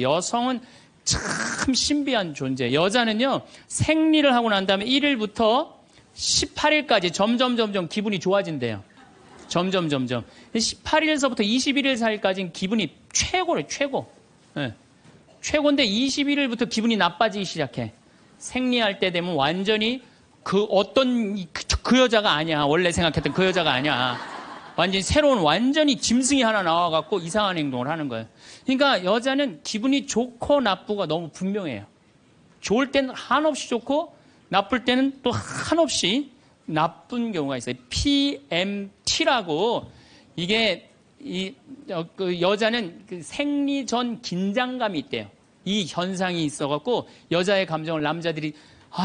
여성은 참 신비한 존재. 여자는요, 생리를 하고 난 다음에 1일부터 18일까지 점점 기분이 좋아진대요. 점점. 18일서부터 21일 사이까지는 기분이 최고래, 최고. 네. 최고인데 21일부터 기분이 나빠지기 시작해. 생리할 때 되면 완전히 그 여자가 아니야. 원래 생각했던 그 여자가 아니야. 완전히 새로운 완전히 짐승이 하나 나와갖고 이상한 행동을 하는 거예요. 그러니까 여자는 기분이 좋고 나쁘고 너무 분명해요. 좋을 때는 한없이 좋고 나쁠 때는 또 한없이 나쁜 경우가 있어요. PMT라고 이게 그 여자는 그 생리 전 긴장감이 있대요. 이 현상이 있어갖고 여자의 감정을 남자들이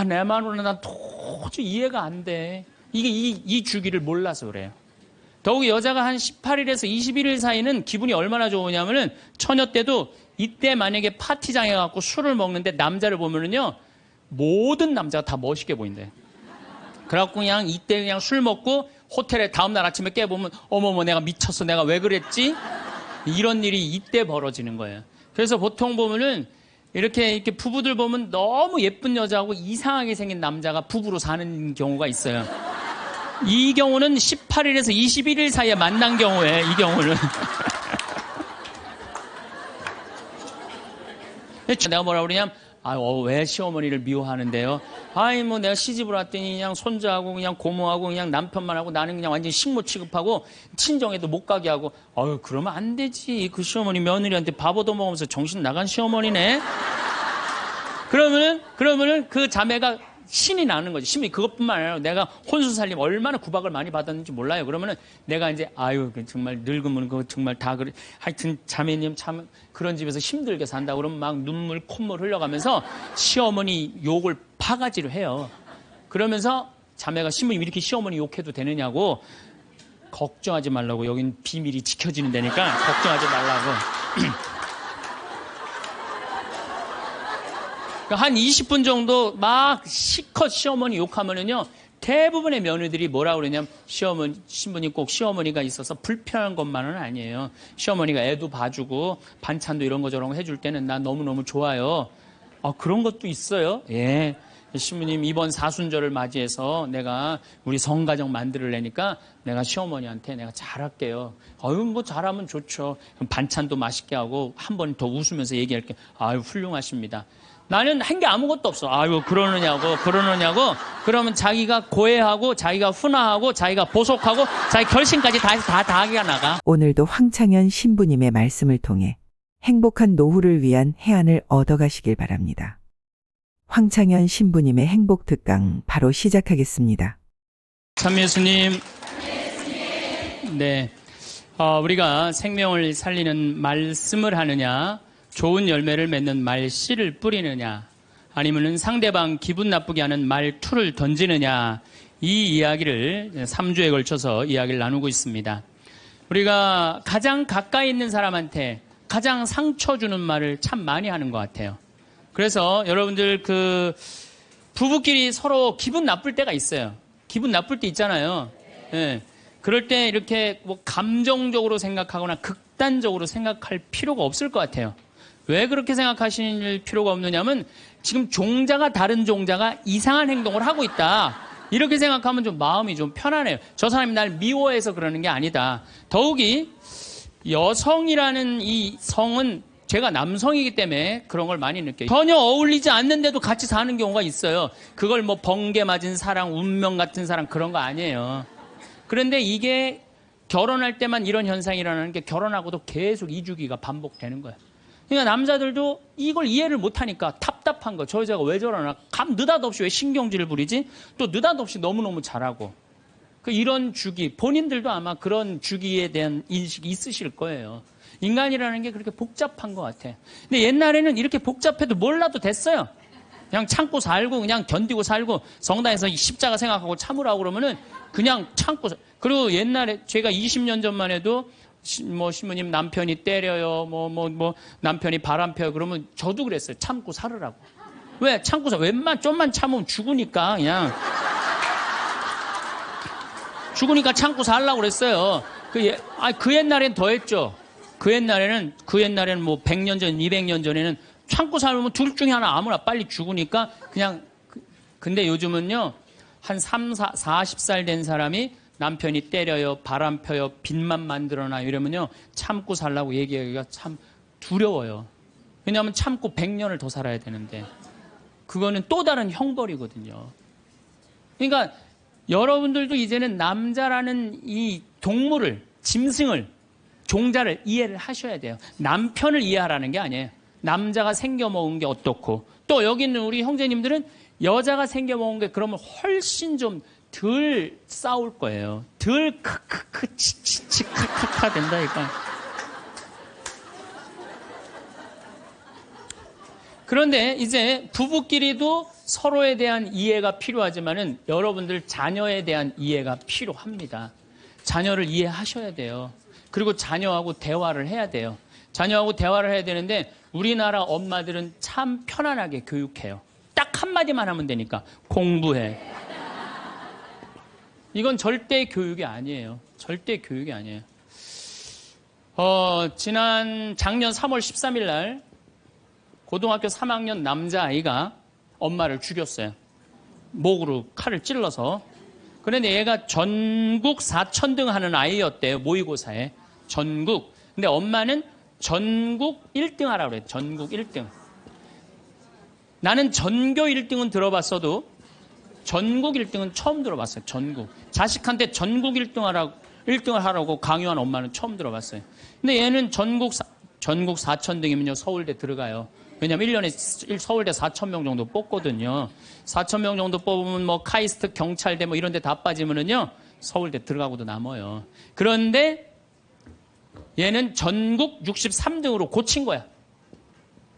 내 마누라 난 도저히 이해가 안 돼. 이게 이 주기를 몰라서 그래요. 더욱이 여자가 한 18일에서 21일 사이는 기분이 얼마나 좋으냐면은 처녀 때도 이때 만약에 파티장에 가고 술을 먹는데 남자를 보면은요 모든 남자가 다 멋있게 보인대. 그래갖고 그냥 이때 그냥 술 먹고 호텔에 다음날 아침에 깨보면 어머머 내가 미쳤어 내가 왜 그랬지? 이런 일이 이때 벌어지는 거예요. 그래서 보통 보면은 이렇게 부부들 보면 너무 예쁜 여자하고 이상하게 생긴 남자가 부부로 사는 경우가 있어요. 이 경우는 18일에서 21일 사이에 만난 경우에 이 경우는 내가 뭐라 그러냐면 왜 시어머니를 미워하는데요? 뭐 내가 시집을 왔더니 그냥 손자하고 그냥 고모하고 그냥 남편만 하고 나는 그냥 완전 식모 취급하고 친정에도 못 가게 하고 그러면 안 되지. 그 시어머니 며느리한테 밥 얻어먹으면서 정신 나간 시어머니네. 그러면은 그 자매가 신이 나는 거지. 신이 그것뿐만 아니라 내가 혼수 살림 얼마나 구박을 많이 받았는지 몰라요. 그러면은 내가 이제 정말 늙으면 그거 정말 다 그래. 하여튼 자매님 참 그런 집에서 힘들게 산다 그러면 막 눈물 콧물 흘려가면서 시어머니 욕을 바가지로 해요. 그러면서 자매가 신부님 이렇게 시어머니 욕해도 되느냐고 걱정하지 말라고 여긴 비밀이 지켜지는 데니까 걱정하지 말라고. 한 20분 정도 막 시컷 시어머니 욕하면은요, 대부분의 며느리들이 뭐라 그러냐면, 신부님 꼭 시어머니가 있어서 불편한 것만은 아니에요. 시어머니가 애도 봐주고, 반찬도 이런 거 저런 거 해줄 때는 난 너무너무 좋아요. 그런 것도 있어요. 예. 신부님 이번 사순절을 맞이해서 내가 우리 성가정 만들려니까 내가 시어머니한테 내가 잘할게요. 뭐 잘하면 좋죠. 그럼 반찬도 맛있게 하고 한 번 더 웃으면서 얘기할게요. 훌륭하십니다. 나는 한 게 아무것도 없어. 그러느냐고. 그러면 자기가 고해하고, 자기가 훈화하고, 자기가 보속하고, 자기 결심까지 다 하기가 나가. 오늘도 황창현 신부님의 말씀을 통해 행복한 노후를 위한 해안을 얻어가시길 바랍니다. 황창현 신부님의 행복 특강 바로 시작하겠습니다. 참 예수님. 네. 우리가 생명을 살리는 말씀을 하느냐, 좋은 열매를 맺는 말씨를 뿌리느냐, 아니면은 상대방 기분 나쁘게 하는 말투를 던지느냐, 이 이야기를 3주에 걸쳐서 이야기를 나누고 있습니다. 우리가 가장 가까이 있는 사람한테 가장 상처 주는 말을 참 많이 하는 것 같아요. 그래서 여러분들 부부끼리 서로 기분 나쁠 때가 있어요. 기분 나쁠 때 있잖아요. 예. 그럴 때 이렇게 뭐 감정적으로 생각하거나 극단적으로 생각할 필요가 없을 것 같아요. 왜 그렇게 생각하실 필요가 없느냐면 지금 종자가 다른 종자가 이상한 행동을 하고 있다. 이렇게 생각하면 좀 마음이 좀 편안해요. 저 사람이 날 미워해서 그러는 게 아니다. 더욱이 여성이라는 이 성은 제가 남성이기 때문에 그런 걸 많이 느껴요. 전혀 어울리지 않는데도 같이 사는 경우가 있어요. 그걸 뭐 번개 맞은 사랑, 운명 같은 사랑 그런 거 아니에요. 그런데 이게 결혼할 때만 이런 현상이 일어나는 게 결혼하고도 계속 이 주기가 반복되는 거예요. 그러니까 남자들도 이걸 이해를 못하니까 답답한 거. 저 여자가 왜 저러나. 느닷없이 왜 신경질을 부리지? 또 느닷없이 너무너무 잘하고. 이런 주기, 본인들도 아마 그런 주기에 대한 인식이 있으실 거예요. 인간이라는 게 그렇게 복잡한 것 같아. 근데 옛날에는 이렇게 복잡해도 몰라도 됐어요. 그냥 참고 살고 그냥 견디고 살고 성당에서 십자가 생각하고 참으라고 그러면은 그냥 참고. 그리고 옛날에 제가 20년 전만 해도 신부님 남편이 때려요. 남편이 바람 펴요. 그러면 저도 그랬어요. 참고 살으라고. 왜? 참고 살. 좀만 참으면 죽으니까 그냥. 죽으니까 참고 살라고 그랬어요. 그 옛날엔 더 했죠. 그 옛날에는 뭐 100년 전, 200년 전에는 참고 살면 둘 중에 하나 아무나 빨리 죽으니까 그냥, 근데 요즘은요, 한 40살 된 사람이 남편이 때려요, 바람 펴요, 빚만 만들어놔 이러면요, 참고 살라고 얘기하기가 참 두려워요. 왜냐하면 참고 100년을 더 살아야 되는데, 그거는 또 다른 형벌이거든요. 그러니까 여러분들도 이제는 남자라는 이 동물을, 짐승을, 종자를 이해를 하셔야 돼요. 남편을 이해하라는 게 아니에요. 남자가 생겨먹은 게 어떻고, 또 여기 있는 우리 형제님들은 여자가 생겨먹은 게 그러면 훨씬 좀 덜 싸울 거예요. 덜 크크크 치치치 카카카 된다니까. 그런데 이제 부부끼리도 서로에 대한 이해가 필요하지만은 여러분들 자녀에 대한 이해가 필요합니다. 자녀를 이해하셔야 돼요. 그리고 자녀하고 대화를 해야 돼요. 자녀하고 대화를 해야 되는데 우리나라 엄마들은 참 편안하게 교육해요. 딱 한마디만 하면 되니까 공부해. 이건 절대 교육이 아니에요. 절대 교육이 아니에요. 작년 3월 13일 날 고등학교 3학년 남자아이가 엄마를 죽였어요. 목으로 칼을 찔러서. 그런데 얘가 전국 4천등 하는 아이였대요. 모의고사에. 전국. 근데 엄마는 전국 1등 하라고 그래요. 전국 1등. 나는 전교 1등은 들어봤어도 전국 1등은 처음 들어봤어요. 전국. 자식한테 전국 1등을 하라고 강요한 엄마는 처음 들어봤어요. 근데 얘는 전국 4천등이면요. 서울대 들어가요. 왜냐면 1년에 서울대 4,000명 정도 뽑거든요. 4,000명 정도 뽑으면 뭐 카이스트, 경찰대 뭐 이런 데 다 빠지면은요. 서울대 들어가고도 남아요. 그런데 얘는 전국 63등으로 고친 거야.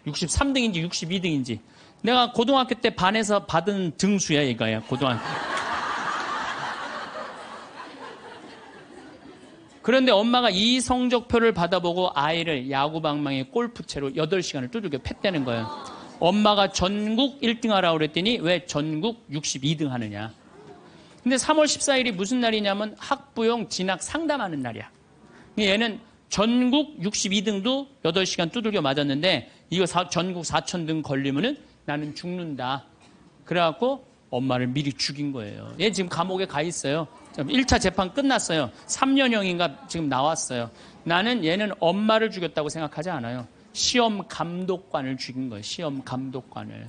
63등인지 62등인지. 내가 고등학교 때 반에서 받은 등수야, 이거야, 고등학교. 그런데 엄마가 이 성적표를 받아보고 아이를 야구방망이 골프채로 8시간을 두들겨 팼다는 거예요. 엄마가 전국 1등 하라고 그랬더니 왜 전국 62등 하느냐. 근데 3월 14일이 무슨 날이냐면 학부용 진학 상담하는 날이야. 얘는 전국 62등도 8시간 두들겨 맞았는데 이거 전국 4,000등 걸리면은 나는 죽는다. 그래갖고 엄마를 미리 죽인 거예요. 얘 지금 감옥에 가 있어요. 1차 재판 끝났어요. 3년형인가 지금 나왔어요. 나는 얘는 엄마를 죽였다고 생각하지 않아요. 시험 감독관을 죽인 거예요. 시험 감독관을.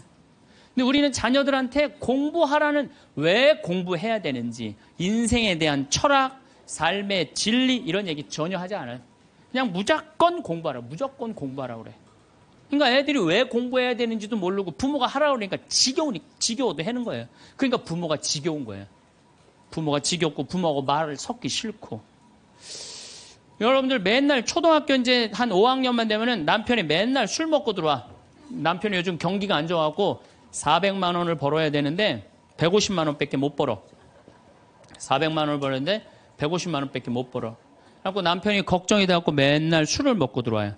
근데 우리는 자녀들한테 공부하라는, 왜 공부해야 되는지, 인생에 대한 철학, 삶의 진리 이런 얘기 전혀 하지 않아요. 그냥 무조건 공부하라. 무조건 공부하라 그래. 그러니까 애들이 왜 공부해야 되는지도 모르고 부모가 하라고 그러니까 지겨워도 하는 거예요. 그러니까 부모가 지겨운 거예요. 부모가 지겹고 부모하고 말을 섞기 싫고. 여러분들 맨날 초등학교 이제 한 5학년만 되면은 남편이 맨날 술 먹고 들어와. 남편이 요즘 경기가 안 좋아갖고 400만 원을 벌어야 되는데 150만 원밖에 못 벌어. 400만 원을 벌었는데 150만 원밖에 못 벌어. 그래갖고 남편이 걱정이 돼갖고 맨날 술을 먹고 들어와요.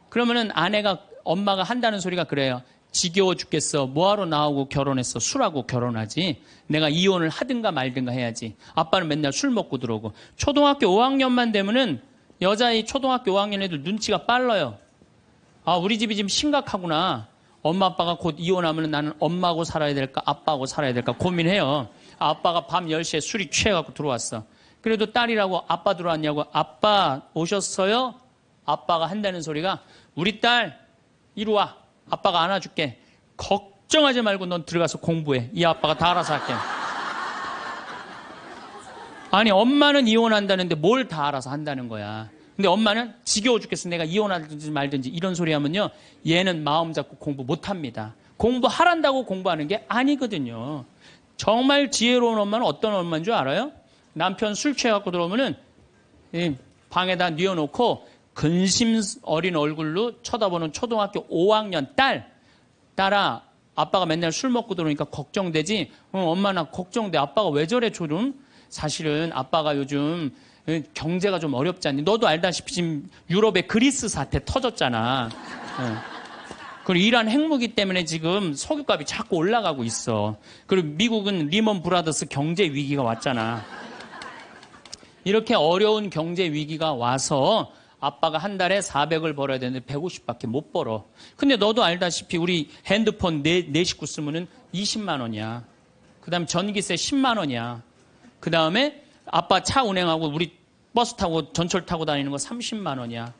그러면은 엄마가 한다는 소리가 그래요. 지겨워 죽겠어. 뭐하러 나하고 결혼했어. 술하고 결혼하지. 내가 이혼을 하든가 말든가 해야지. 아빠는 맨날 술 먹고 들어오고. 초등학교 5학년만 되면은 여자의 초등학교 5학년 애들 눈치가 빨라요. 아, 우리 집이 지금 심각하구나. 엄마 아빠가 곧 이혼하면 나는 엄마하고 살아야 될까 아빠하고 살아야 될까 고민해요. 아빠가 밤 10시에 술이 취해갖고 들어왔어. 그래도 딸이라고 아빠 들어왔냐고. 아빠 오셨어요? 아빠가 한다는 소리가 우리 딸 이리 와. 아빠가 안아줄게. 걱정하지 말고 넌 들어가서 공부해. 이 아빠가 다 알아서 할게. 아니 엄마는 이혼한다는데 뭘 다 알아서 한다는 거야. 근데 엄마는 지겨워 죽겠어. 내가 이혼하든지 말든지 이런 소리 하면요. 얘는 마음 잡고 공부 못합니다. 공부하란다고 공부하는 게 아니거든요. 정말 지혜로운 엄마는 어떤 엄마인 줄 알아요? 남편 술 취해갖고 들어오면은 방에다 뉘어놓고 근심 어린 얼굴로 쳐다보는 초등학교 5학년 딸아, 아빠가 맨날 술 먹고 들어오니까 걱정되지? 엄마 나 걱정돼. 아빠가 왜 저래 조금? 사실은 아빠가 요즘 경제가 좀 어렵지 않니? 너도 알다시피 지금 유럽의 그리스 사태 터졌잖아. 그리고 이란 핵무기 때문에 지금 석유값이 자꾸 올라가고 있어. 그리고 미국은 리먼 브라더스 경제 위기가 왔잖아. 이렇게 어려운 경제 위기가 와서 아빠가 한 달에 400을 벌어야 되는데 150밖에 못 벌어. 근데 너도 알다시피 우리 핸드폰 네 식구 쓰면은 20만 원이야. 그 다음에 전기세 10만 원이야. 그 다음에 아빠 차 운행하고 우리 버스 타고 전철 타고 다니는 거 30만 원이야.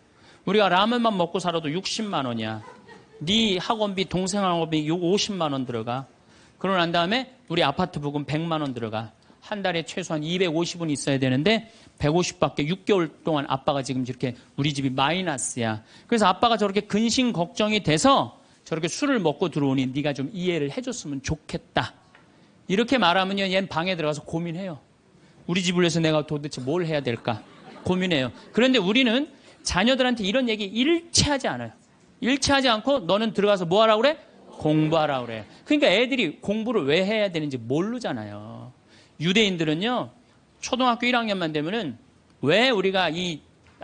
우리가 라면만 먹고 살아도 60만 원이야. 네 학원비, 동생 학원비 50만 원 들어가. 그러고 난 다음에 우리 아파트 부금 100만 원 들어가. 한 달에 최소한 250은 있어야 되는데 150밖에 6개월 동안 아빠가 지금 이렇게 우리 집이 마이너스야. 그래서 아빠가 저렇게 근심 걱정이 돼서 저렇게 술을 먹고 들어오니 네가 좀 이해를 해줬으면 좋겠다. 이렇게 말하면요, 얘는 방에 들어가서 고민해요. 우리 집을 위해서 내가 도대체 뭘 해야 될까 고민해요. 그런데 우리는 자녀들한테 이런 얘기 일체하지 않아요. 일체하지 않고 너는 들어가서 뭐 하라고 그래? 공부하라고 그래. 그러니까 애들이 공부를 왜 해야 되는지 모르잖아요. 유대인들은요, 초등학교 1학년만 되면은 왜 우리가 이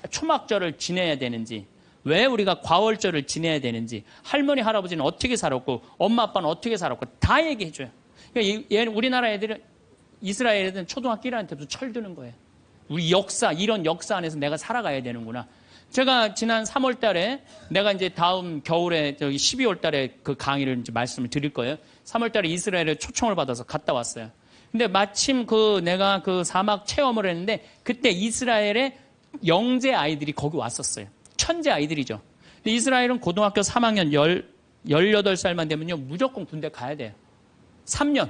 초막절을 지내야 되는지, 왜 우리가 과월절을 지내야 되는지, 할머니, 할아버지는 어떻게 살았고, 엄마, 아빠는 어떻게 살았고, 다 얘기해줘요. 그러니까 우리나라 애들은, 이스라엘 애들은 초등학교 1학년 때부터 철드는 거예요. 우리 역사, 이런 역사 안에서 내가 살아가야 되는구나. 제가 지난 3월 달에 내가 이제 다음 겨울에 12월 달에 그 강의를 이제 말씀을 드릴 거예요. 3월 달에 이스라엘에 초청을 받아서 갔다 왔어요. 근데 마침 내가 그 사막 체험을 했는데 그때 이스라엘의 영재 아이들이 거기 왔었어요. 천재 아이들이죠. 근데 이스라엘은 고등학교 3학년 18살만 되면요, 무조건 군대 가야 돼요. 3년.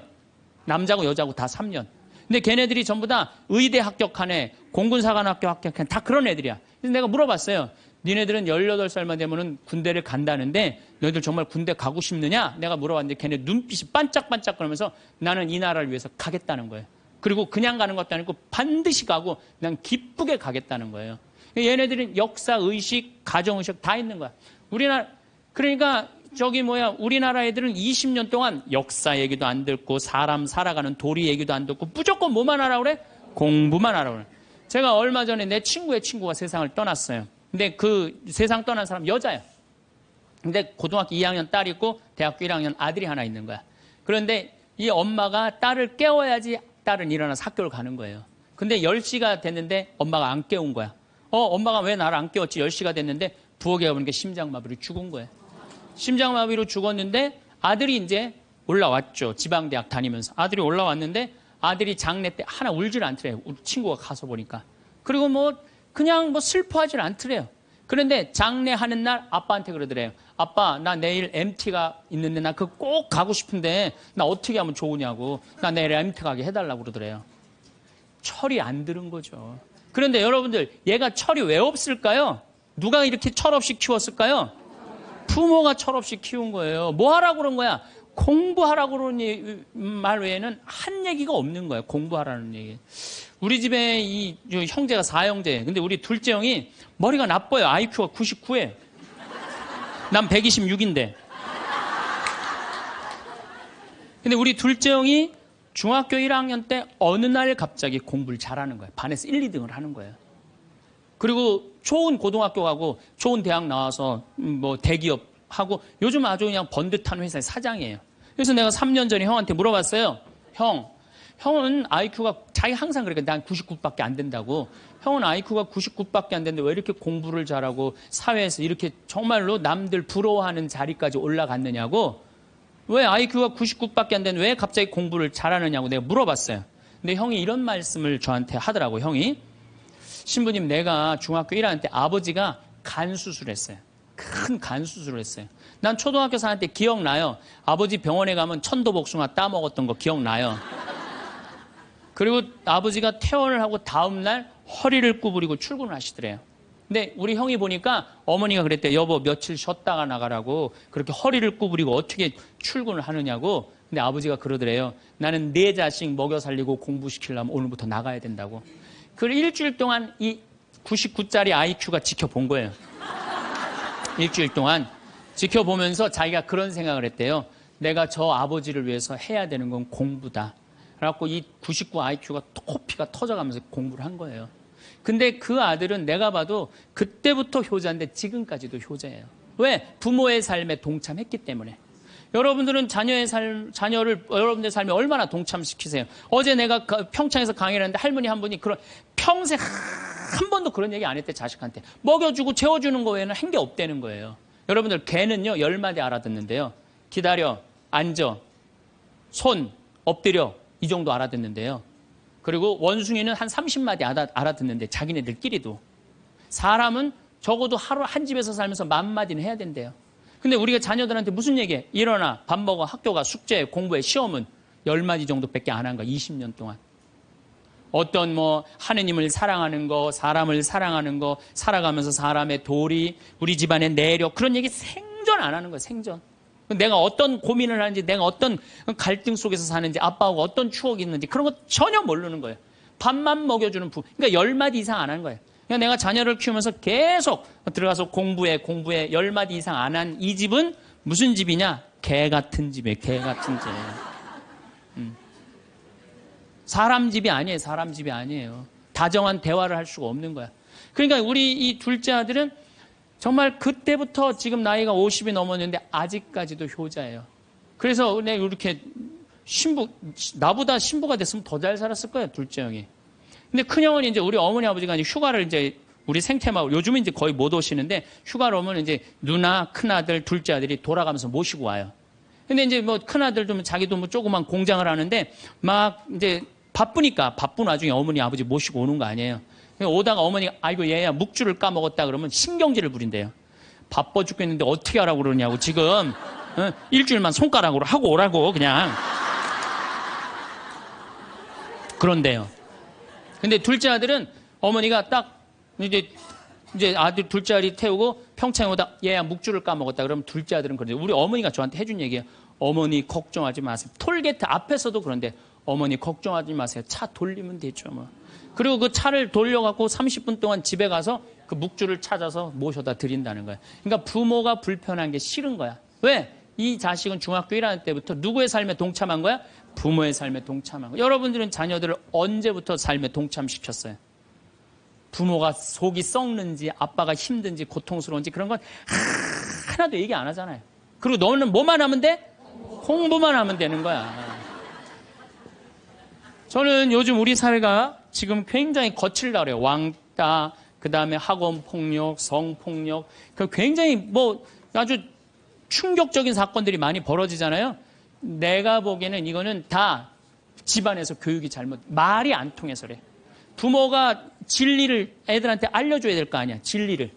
남자고 여자고 다 3년. 근데 걔네들이 전부 다 의대 합격한 애, 공군사관학교 합격한 애, 다 그런 애들이야. 그래서 내가 물어봤어요. 니네들은 18살만 되면은 군대를 간다는데 너희들 정말 군대 가고 싶느냐? 내가 물어봤는데 걔네 눈빛이 반짝반짝 그러면서 나는 이 나라를 위해서 가겠다는 거예요. 그리고 그냥 가는 것도 아니고 반드시 가고 난 기쁘게 가겠다는 거예요. 얘네들은 역사, 의식, 가정의식 다 있는 거야. 그러니까 우리나라 애들은 20년 동안 역사 얘기도 안 듣고 사람 살아가는 도리 얘기도 안 듣고 무조건 뭐만 하라고 그래? 공부만 하라고 그래. 제가 얼마 전에 내 친구의 친구가 세상을 떠났어요. 근데 그 세상 떠난 사람 여자예요. 근데 고등학교 2학년 딸이 있고 대학교 1학년 아들이 하나 있는 거야. 그런데 이 엄마가 딸을 깨워야지 딸은 일어나서 학교를 가는 거예요. 근데 10시가 됐는데 엄마가 안 깨운 거야. 엄마가 왜 나를 안 깨웠지? 10시가 됐는데 부엌에 가보니까 심장마비로 죽은 거예요. 심장마비로 죽었는데 아들이 이제 올라왔죠. 지방대학 다니면서. 아들이 올라왔는데 아들이 장례 때 하나 울질 않더래요. 우리 친구가 가서 보니까. 그리고 그냥 슬퍼하질 않더래요. 그런데 장례하는 날 아빠한테 그러더래요. 아빠, 나 내일 MT가 있는데 나 그거 꼭 가고 싶은데 나 어떻게 하면 좋으냐고. 나 내일 MT 가게 해달라고 그러더래요. 철이 안 들은 거죠. 그런데 여러분들, 얘가 철이 왜 없을까요? 누가 이렇게 철없이 키웠을까요? 부모가 철없이 키운 거예요. 뭐 하라고 그런 거야? 공부하라고 그러는 말 외에는 한 얘기가 없는 거예요. 공부하라는 얘기. 우리 집에 이 형제가 4형제. 근데 우리 둘째 형이 머리가 나빠요. IQ가 99에. 난 126인데. 근데 우리 둘째 형이 중학교 1학년 때 어느 날 갑자기 공부를 잘하는 거예요. 반에서 1, 2등을 하는 거예요. 그리고 좋은 고등학교 가고 좋은 대학 나와서 대기업 하고 요즘 아주 그냥 번듯한 회사의 사장이에요. 그래서 내가 3년 전에 형한테 물어봤어요. 형은 IQ가 자기 항상 그러니까 난 99밖에 안 된다고. 형은 IQ가 99밖에 안 되는데 왜 이렇게 공부를 잘하고 사회에서 이렇게 정말로 남들 부러워하는 자리까지 올라갔느냐고. 왜 IQ가 99밖에 안 되는데 왜 갑자기 공부를 잘하느냐고 내가 물어봤어요. 근데 형이 이런 말씀을 저한테 하더라고. 형이 신부님, 내가 중학교 1학년 때 아버지가 간 수술했어요. 큰 간 수술을 했어요. 난 초등학교 4학년 때 기억나요. 아버지 병원에 가면 천도복숭아 따먹었던 거 기억나요. 그리고 아버지가 퇴원을 하고 다음날 허리를 구부리고 출근을 하시더래요. 근데 우리 형이 보니까 어머니가 그랬대요. 여보, 며칠 쉬었다가 나가라고. 그렇게 허리를 구부리고 어떻게 출근을 하느냐고. 근데 아버지가 그러더래요. 나는 내 자식 먹여 살리고 공부시키려면 오늘부터 나가야 된다고. 그 일주일 동안 이 99짜리 IQ가 지켜본 거예요. 일주일 동안 지켜보면서 자기가 그런 생각을 했대요. 내가 저 아버지를 위해서 해야 되는 건 공부다. 그래갖고 이 99 IQ가 코피가 터져가면서 공부를 한 거예요. 근데 그 아들은 내가 봐도 그때부터 효자인데 지금까지도 효자예요. 왜? 부모의 삶에 동참했기 때문에. 여러분들은 자녀를 여러분들의 삶에 얼마나 동참시키세요? 어제 내가 평창에서 강의를 했는데 할머니 한 분이 평생 한 번도 그런 얘기 안 했대, 자식한테. 먹여주고 재워주는 거 외에는 한 게 없다는 거예요. 여러분들, 개는요, 10마디 알아듣는데요. 기다려, 앉아, 손, 엎드려, 이 정도 알아듣는데요. 그리고 원숭이는 한 30마디 알아듣는데, 자기네들끼리도. 사람은 적어도 하루 한 집에서 살면서 10,000마디는 해야 된대요. 근데 우리가 자녀들한테 무슨 얘기해? 일어나, 밥 먹어, 학교 가, 숙제, 공부해, 시험은 10마디 정도밖에 안 한 거야, 20년 동안. 어떤 하느님을 사랑하는 거, 사람을 사랑하는 거, 살아가면서 사람의 도리, 우리 집안의 내력, 그런 얘기 생전 안 하는 거예요, 생전. 내가 어떤 고민을 하는지, 내가 어떤 갈등 속에서 사는지, 아빠하고 어떤 추억이 있는지, 그런 거 전혀 모르는 거예요. 밥만 먹여주는 그러니까 10마디 이상 안 하는 거예요. 그러니까 내가 자녀를 키우면서 계속 들어가서 공부해 10마디 이상 안 한 이 집은 무슨 집이냐? 개 같은 집이에요, 개 같은 집. 사람 집이 아니에요, 사람 집이 아니에요. 다정한 대화를 할 수가 없는 거야. 그러니까 우리 이 둘째 아들은 정말 그때부터 지금 나이가 50이 넘었는데 아직까지도 효자예요. 그래서 내가 이렇게 나보다 신부가 됐으면 더 잘 살았을 거예요, 둘째 형이. 근데 큰 형은 이제 우리 어머니 아버지가 이제 휴가를 이제 우리 생태마을, 요즘은 이제 거의 못 오시는데 휴가를 오면 이제 누나, 큰아들, 둘째 아들이 돌아가면서 모시고 와요. 근데 이제 큰아들도 자기도 조그만 공장을 하는데 막 이제 바쁘니까 바쁜 와중에 어머니, 아버지 모시고 오는 거 아니에요. 오다가 어머니가 아이고 얘야 묵주를 까먹었다 그러면 신경질을 부린대요. 바빠 죽겠는데 어떻게 하라고 그러냐고 지금 일주일만 손가락으로 하고 오라고 그냥. 그런데요. 근데 둘째 아들은 어머니가 딱 이제 아들 둘째 아들이 태우고 평창에 오다 얘야 묵주를 까먹었다 그러면 둘째 아들은 그런데 우리 어머니가 저한테 해준 얘기예요. 어머니 걱정하지 마세요. 톨게이트 앞에서도 그런데 어머니 걱정하지 마세요. 차 돌리면 되죠 뭐. 그리고 그 차를 돌려갖고 30분 동안 집에 가서 그 묵주를 찾아서 모셔다 드린다는 거예요. 그러니까 부모가 불편한 게 싫은 거야. 왜? 이 자식은 중학교 1학년 때부터 누구의 삶에 동참한 거야? 부모의 삶에 동참한 거야. 여러분들은 자녀들을 언제부터 삶에 동참시켰어요? 부모가 속이 썩는지 아빠가 힘든지 고통스러운지 그런 건 하나도 얘기 안 하잖아요. 그리고 너는 뭐만 하면 돼? 공부만 하면 되는 거야. 저는 요즘 우리 사회가 지금 굉장히 거칠다 그래요. 왕따, 그 다음에 학원 폭력, 성폭력, 굉장히 아주 충격적인 사건들이 많이 벌어지잖아요. 내가 보기에는 이거는 다 집안에서 교육이 말이 안 통해서 그래. 부모가 진리를 애들한테 알려줘야 될 거 아니야, 진리를.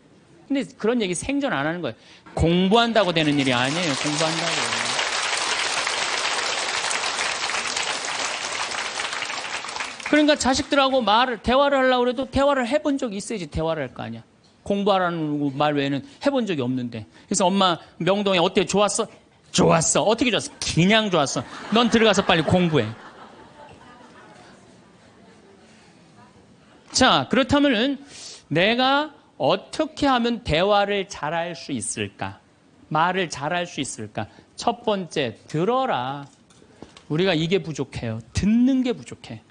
근데 그런 얘기 생전 안 하는 거예요. 공부한다고 되는 일이 아니에요, 공부한다고. 그러니까 자식들하고 대화를 하려고 해도 대화를 해본 적이 있어야지 대화를 할 거 아니야. 공부하라는 말 외에는 해본 적이 없는데. 그래서 엄마 명동에 어때? 좋았어? 좋았어. 어떻게 좋았어? 그냥 좋았어. 넌 들어가서 빨리 공부해. 자, 그렇다면은 내가 어떻게 하면 대화를 잘할 수 있을까? 말을 잘할 수 있을까? 첫 번째, 들어라. 우리가 이게 부족해요. 듣는 게 부족해.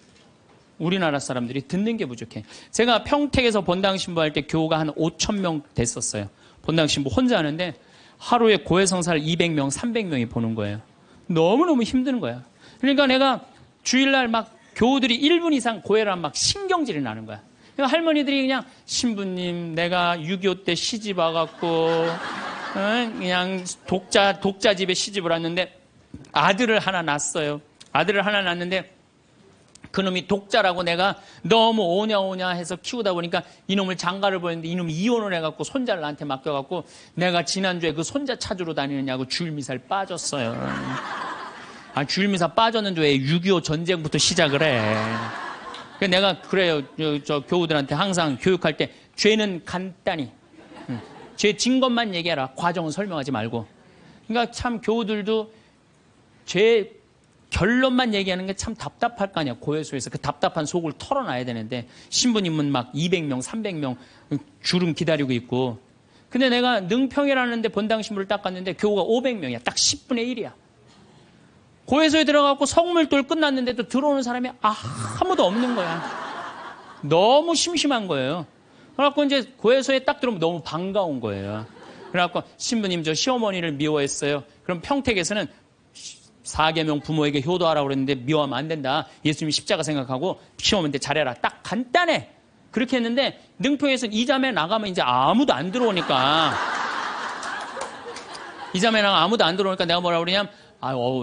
우리나라 사람들이 듣는 게 부족해. 제가 평택에서 본당 신부할 때 교우가 한 5,000명 됐었어요. 본당 신부 혼자 하는데 하루에 고해성사를 200명, 300명이 보는 거예요. 너무너무 힘든 거야. 그러니까 내가 주일날 막 교우들이 1분 이상 고해를 하면 막 신경질이 나는 거야. 그러니까 할머니들이 그냥 신부님 내가 6.25 때 시집 와갖고 그냥 독자 집에 시집을 왔는데 아들을 하나 낳았어요. 아들을 하나 낳았는데 그놈이 독자라고 내가 너무 오냐오냐 해서 키우다 보니까 이놈을 장가를 보냈는데 이놈이 이혼을 해갖고 손자를 나한테 맡겨갖고 내가 지난주에 그 손자 찾으러 다니느냐고 주일미사를 빠졌어요. 아, 주일미사 빠졌는데 왜 6.25 전쟁부터 시작을 해. 그래서 내가 그래요. 저 교우들한테 항상 교육할 때 죄는 간단히 죄 진 것만 얘기해라. 과정은 설명하지 말고. 그러니까 참 교우들도 죄 결론만 얘기하는 게 참 답답할 거 아니야. 고해소에서 그 답답한 속을 털어놔야 되는데 신부님은 막 200명, 300명 줄은 기다리고 있고. 근데 내가 능평이라는 데 본당 신부를 딱 갔는데 교우가 500명이야. 딱 10분의 1이야. 고해소에 들어가고 성물돌 끝났는데도 들어오는 사람이 아무도 없는 거야. 너무 심심한 거예요. 그래갖고 이제 고해소에 딱 들어오면 너무 반가운 거예요. 그래갖고 신부님 저 시어머니를 미워했어요. 그럼 평택에서는 4계명 부모에게 효도하라고 그랬는데 미워하면 안 된다. 예수님이 십자가 생각하고 시어머니한테 잘해라. 딱 간단해. 그렇게 했는데 능포에서 이 자매 나가면 이제 아무도 안 들어오니까 이 자매 나가 아무도 안 들어오니까 내가 뭐라 그러냐면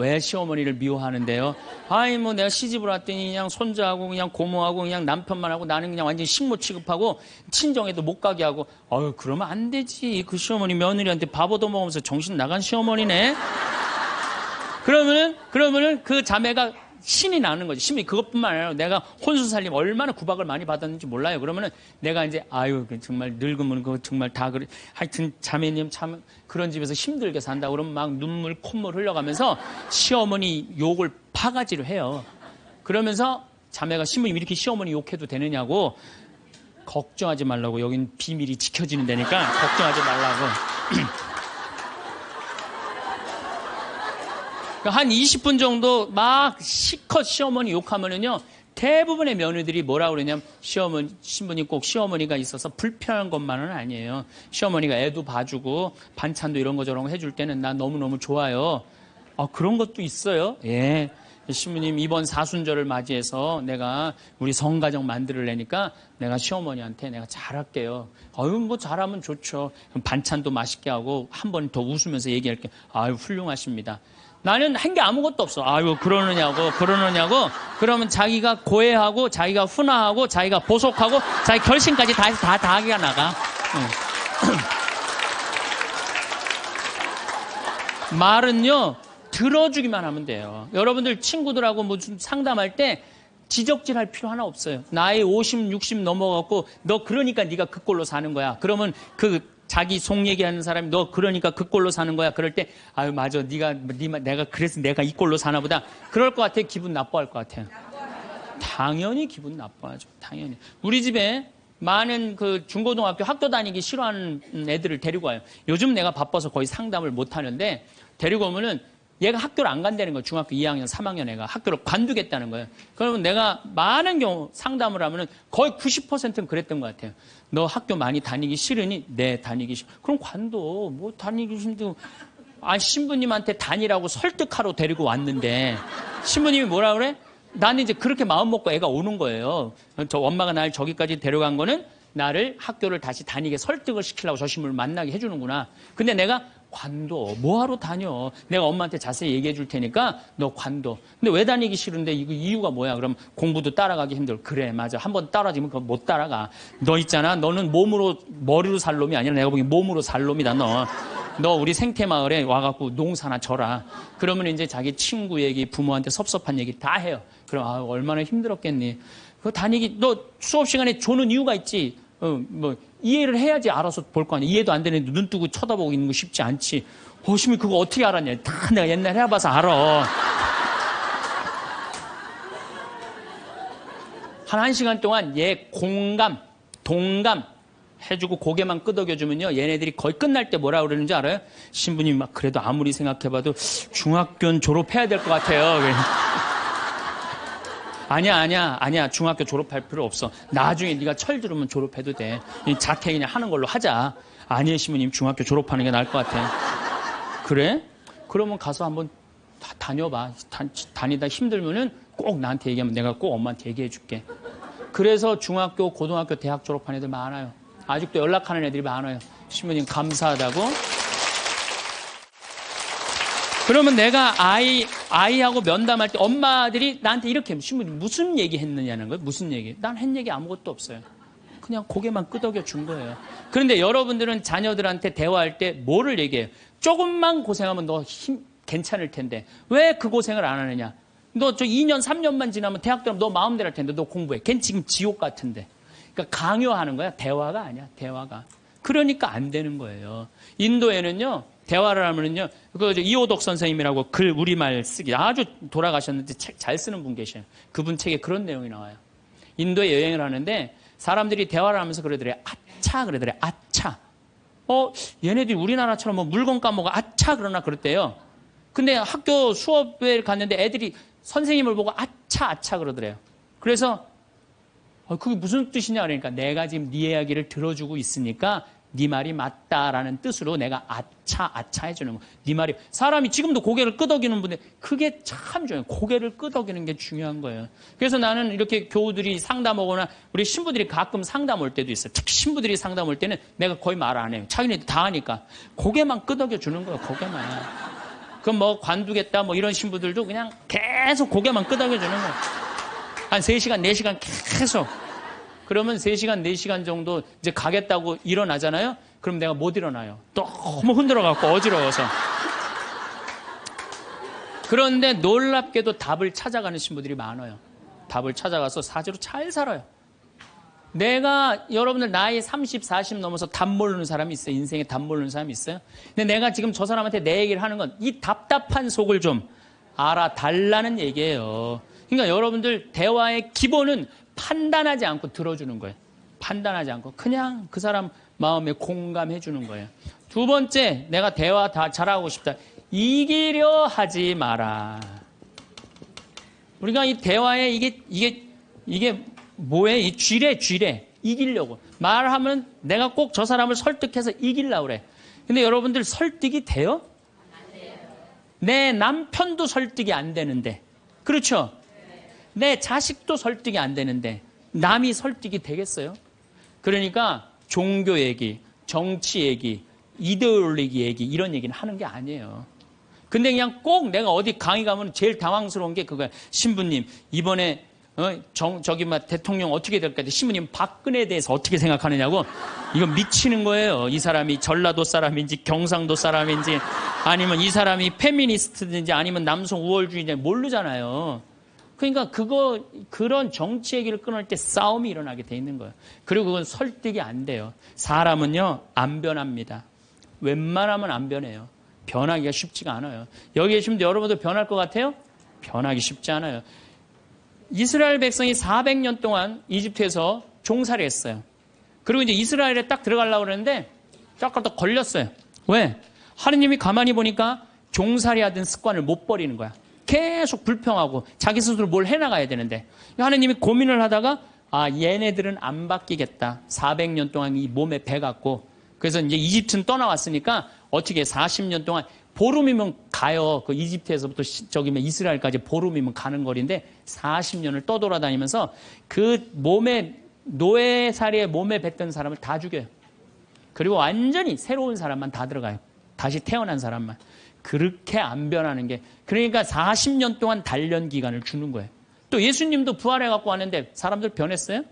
왜 시어머니를 미워하는데요? 뭐 내가 시집을 왔더니 그냥 손자하고 그냥 고모하고 그냥 남편만 하고 나는 그냥 완전히 식모 취급하고 친정에도 못 가게 하고 그러면 안 되지. 그 시어머니 며느리한테 밥 얻어먹으면서 정신 나간 시어머니네. 그러면은 그 자매가 신이 나는 거지. 신이 그것뿐만 아니라 내가 혼수 살림 얼마나 구박을 많이 받았는지 몰라요. 그러면은 내가 이제 정말 늙으면 그거 정말 다 그래. 하여튼 자매님 참 그런 집에서 힘들게 산다. 그러면 막 눈물 콧물 흘려가면서 시어머니 욕을 바가지로 해요. 그러면서 자매가 신부님 이렇게 시어머니 욕해도 되느냐고 걱정하지 말라고. 여긴 비밀이 지켜지는 데니까 걱정하지 말라고. 한 20분 정도 막 시컷 시어머니 욕하면은요, 대부분의 며느리들이 뭐라 그러냐면, 신부님 꼭 시어머니가 있어서 불편한 것만은 아니에요. 시어머니가 애도 봐주고, 반찬도 이런 거 저런 거 해줄 때는 난 너무너무 좋아요. 그런 것도 있어요. 예. 신부님 이번 사순절을 맞이해서 내가 우리 성가정 만들려니까 내가 시어머니한테 내가 잘할게요. 뭐 잘하면 좋죠. 반찬도 맛있게 하고 한 번 더 웃으면서 얘기할게. 훌륭하십니다. 나는 한 게 아무것도 없어. 그러느냐고. 그러면 자기가 고해하고, 자기가 훈화하고, 자기가 보속하고, 자기 결심까지 다 하기가 나가. 말은요, 들어주기만 하면 돼요. 여러분들 친구들하고 무슨 상담할 때 지적질할 필요 하나 없어요. 나이 50, 60 넘어갖고, 너 그러니까 네가 그 꼴로 사는 거야. 그러면 자기 속 얘기하는 사람이 너 그러니까 그 꼴로 사는 거야. 그럴 때 맞아. 내가 그래서 내가 이 꼴로 사나 보다. 그럴 것 같아. 기분 나빠할 것 같아요. 당연히 기분 나빠하죠. 당연히. 우리 집에 많은 그 중고등학교 학교 다니기 싫어하는 애들을 데리고 와요. 요즘 내가 바빠서 거의 상담을 못 하는데 데리고 오면은 얘가 학교를 안 간다는 거예요. 중학교 2학년, 3학년 애가 학교를 관두겠다는 거예요. 그러면 내가 많은 경우 상담을 하면은 거의 90%는 그랬던 것 같아요. 너 학교 많이 다니기 싫으니? 네, 다니기 싫어. 그럼 관둬. 뭐 다니기 힘들고. 신부님한테 다니라고 설득하러 데리고 왔는데 신부님이 뭐라 그래? 나는 이제 그렇게 마음 먹고 애가 오는 거예요. 저 엄마가 날 저기까지 데려간 거는 나를 학교를 다시 다니게 설득을 시키려고 저 신부를 만나게 해주는구나. 근데 내가 관둬. 뭐하러 다녀? 내가 엄마한테 자세히 얘기해 줄 테니까 너 관둬. 근데 왜 다니기 싫은데 이거 이유가 뭐야? 그럼 공부도 따라가기 힘들어. 그래, 맞아. 한번 따라지면 그거 못 따라가. 너 있잖아. 너는 머리로 살 놈이 아니라 내가 보기엔 몸으로 살 놈이다, 너. 너 우리 생태마을에 와갖고 농사나 져라. 그러면 이제 자기 친구 얘기, 부모한테 섭섭한 얘기 다 해요. 그럼 얼마나 힘들었겠니? 그거 너 수업 시간에 조는 이유가 있지. 이해를 해야지 알아서 볼 거 아니야. 이해도 안 되는데 눈 뜨고 쳐다보고 있는 거 쉽지 않지. 신이 그거 어떻게 알았냐. 다 내가 옛날에 해봐서 알아. 한 1시간 동안 얘 공감, 동감 해주고 고개만 끄덕여주면요. 얘네들이 거의 끝날 때 뭐라 그러는지 알아요? 신부님 그래도 아무리 생각해봐도 중학교는 졸업해야 될 것 같아요. 아니야. 중학교 졸업할 필요 없어. 나중에 네가 철 들으면 졸업해도 돼. 자퇴 그냥 하는 걸로 하자. 아니에요, 신부님. 중학교 졸업하는 게 나을 것 같아. 그래? 그러면 가서 한번 다녀봐. 다니다 힘들면은 꼭 나한테 얘기하면 내가 꼭 엄마한테 얘기해 줄게. 그래서 중학교, 고등학교, 대학 졸업한 애들 많아요. 아직도 연락하는 애들이 많아요. 신부님 감사하다고. 그러면 내가 아이하고 면담할 때 엄마들이 나한테 이렇게 신부님 무슨 얘기 했느냐는 거예요. 무슨 얘기? 난 한 얘기 아무것도 없어요. 그냥 고개만 끄덕여 준 거예요. 그런데 여러분들은 자녀들한테 대화할 때 뭐를 얘기해요? 조금만 고생하면 너 괜찮을 텐데 왜 그 고생을 안 하느냐? 너 저 2년, 3년만 지나면 대학 들어가면 너 마음대로 할 텐데 너 공부해. 걔는 지금 지옥 같은데. 그러니까 강요하는 거야. 대화가 아니야. 대화가. 그러니까 안 되는 거예요. 인도에는요. 대화를 하면은요, 이호덕 선생님이라고 글 우리말 쓰기 아주 돌아가셨는데 책 잘 쓰는 분 계셔요. 그분 책에 그런 내용이 나와요. 인도에 여행을 하는데 사람들이 대화를 하면서 그러더래요. 아차 그러더래요. 아차. 얘네들이 우리나라처럼 뭐 물건 까먹어 아차 그러나 그랬대요. 근데 학교 수업에 갔는데 애들이 선생님을 보고 아차 그러더래요. 그래서 그게 무슨 뜻이냐 그러니까 내가 지금 네 이야기를 들어주고 있으니까 네 말이 맞다라는 뜻으로 내가 아차 해주는 거. 네 말이 사람이 지금도 고개를 끄덕이는 분들 그게 참 중요해요. 고개를 끄덕이는 게 중요한 거예요. 그래서 나는 이렇게 교우들이 상담 오거나 우리 신부들이 가끔 상담 올 때도 있어요. 특히 신부들이 상담 올 때는 내가 거의 말 안 해요. 자기네들 다 하니까 고개만 끄덕여 주는 거예요. 고개만. 그럼 뭐 관두겠다 뭐 이런 신부들도 그냥 계속 고개만 끄덕여 주는 거예요. 한 3시간, 4시간 계속. 그러면 3시간, 4시간 정도 이제 가겠다고 일어나잖아요? 그럼 내가 못 일어나요. 너무 흔들어갖고 어지러워서. 그런데 놀랍게도 답을 찾아가는 신부들이 많아요. 답을 찾아가서 사제로 잘 살아요. 내가 여러분들 나이 30, 40 넘어서 답 모르는 사람이 있어요. 인생에 답 모르는 사람이 있어요. 근데 내가 지금 저 사람한테 내 얘기를 하는 건 이 답답한 속을 좀 알아달라는 얘기예요. 그러니까 여러분들 대화의 기본은 판단하지 않고 들어주는 거예요. 판단하지 않고 그냥 그 사람 마음에 공감해 주는 거예요. 두 번째, 내가 대화 다 잘하고 싶다. 이기려 하지 마라. 우리가 이 대화에 이게 뭐예요? 이 쥐래. 이기려고. 말하면 내가 꼭 저 사람을 설득해서 이기려고 그래. 근데 여러분들 설득이 돼요? 안 돼요. 내 남편도 설득이 안 되는데. 그렇죠? 내 자식도 설득이 안 되는데 남이 설득이 되겠어요? 그러니까 종교 얘기, 정치 얘기, 이데올로기 얘기 이런 얘기는 하는 게 아니에요. 근데 그냥 꼭 내가 어디 강의 가면 제일 당황스러운 게 그거야. 신부님 이번에 대통령 어떻게 될까? 신부님 박근혜에 대해서 어떻게 생각하느냐고. 이거 미치는 거예요. 이 사람이 전라도 사람인지 경상도 사람인지 아니면 이 사람이 페미니스트인지 아니면 남성 우월주의인지 모르잖아요. 그러니까 그런 정치 얘기를 끊을 때 싸움이 일어나게 돼 있는 거예요. 그리고 그건 설득이 안 돼요. 사람은요, 안 변합니다. 웬만하면 안 변해요. 변하기가 쉽지가 않아요. 여기 계시면 여러분도 변할 것 같아요? 변하기 쉽지 않아요. 이스라엘 백성이 400년 동안 이집트에서 종살이 했어요. 그리고 이제 이스라엘에 딱 들어가려고 그러는데 딱 걸렸어요. 왜? 하느님이 가만히 보니까 종살이 하던 습관을 못 버리는 거야. 계속 불평하고 자기 스스로 뭘 해나가야 되는데 하느님이 고민을 하다가 얘네들은 안 바뀌겠다. 400년 동안 이 몸에 배갖고 그래서 이제 이집트는 떠나왔으니까 어떻게 40년 동안 보름이면 가요. 그 이집트에서부터 이스라엘까지 보름이면 가는 거리인데 40년을 떠돌아다니면서 그 노예살이에 몸에 뱉던 사람을 다 죽여요. 그리고 완전히 새로운 사람만 다 들어가요. 다시 태어난 사람만. 그렇게 안 변하는 게 그러니까 40년 동안 단련 기간을 주는 거예요. 또 예수님도 부활해 갖고 왔는데 사람들 변했어요?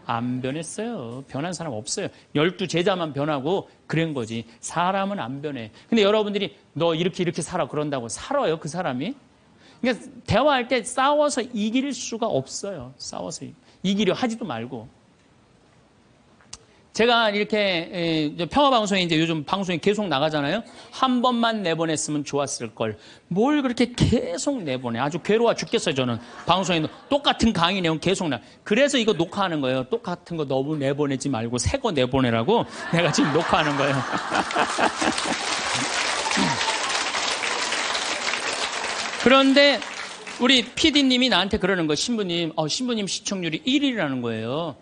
안 변했어요. 변한 사람 없어요. 12 제자만 변하고 그런 거지. 사람은 안 변해. 근데 여러분들이 너 이렇게 살아 그런다고 살아요 그 사람이? 그러니까 대화할 때 싸워서 이길 수가 없어요. 싸워서 이기려 하지도 말고. 제가 이렇게 평화방송에 이제 요즘 방송이 계속 나가잖아요. 한 번만 내보냈으면 좋았을 걸. 뭘 그렇게 계속 내보내. 아주 괴로워 죽겠어요 저는. 방송에 똑같은 강의 내용 계속 그래서 이거 녹화하는 거예요. 똑같은 거 너무 내보내지 말고 새 거 내보내라고 내가 지금 녹화하는 거예요. 그런데 우리 PD님이 나한테 그러는 거예요. 신부님 시청률이 1위라는 거예요.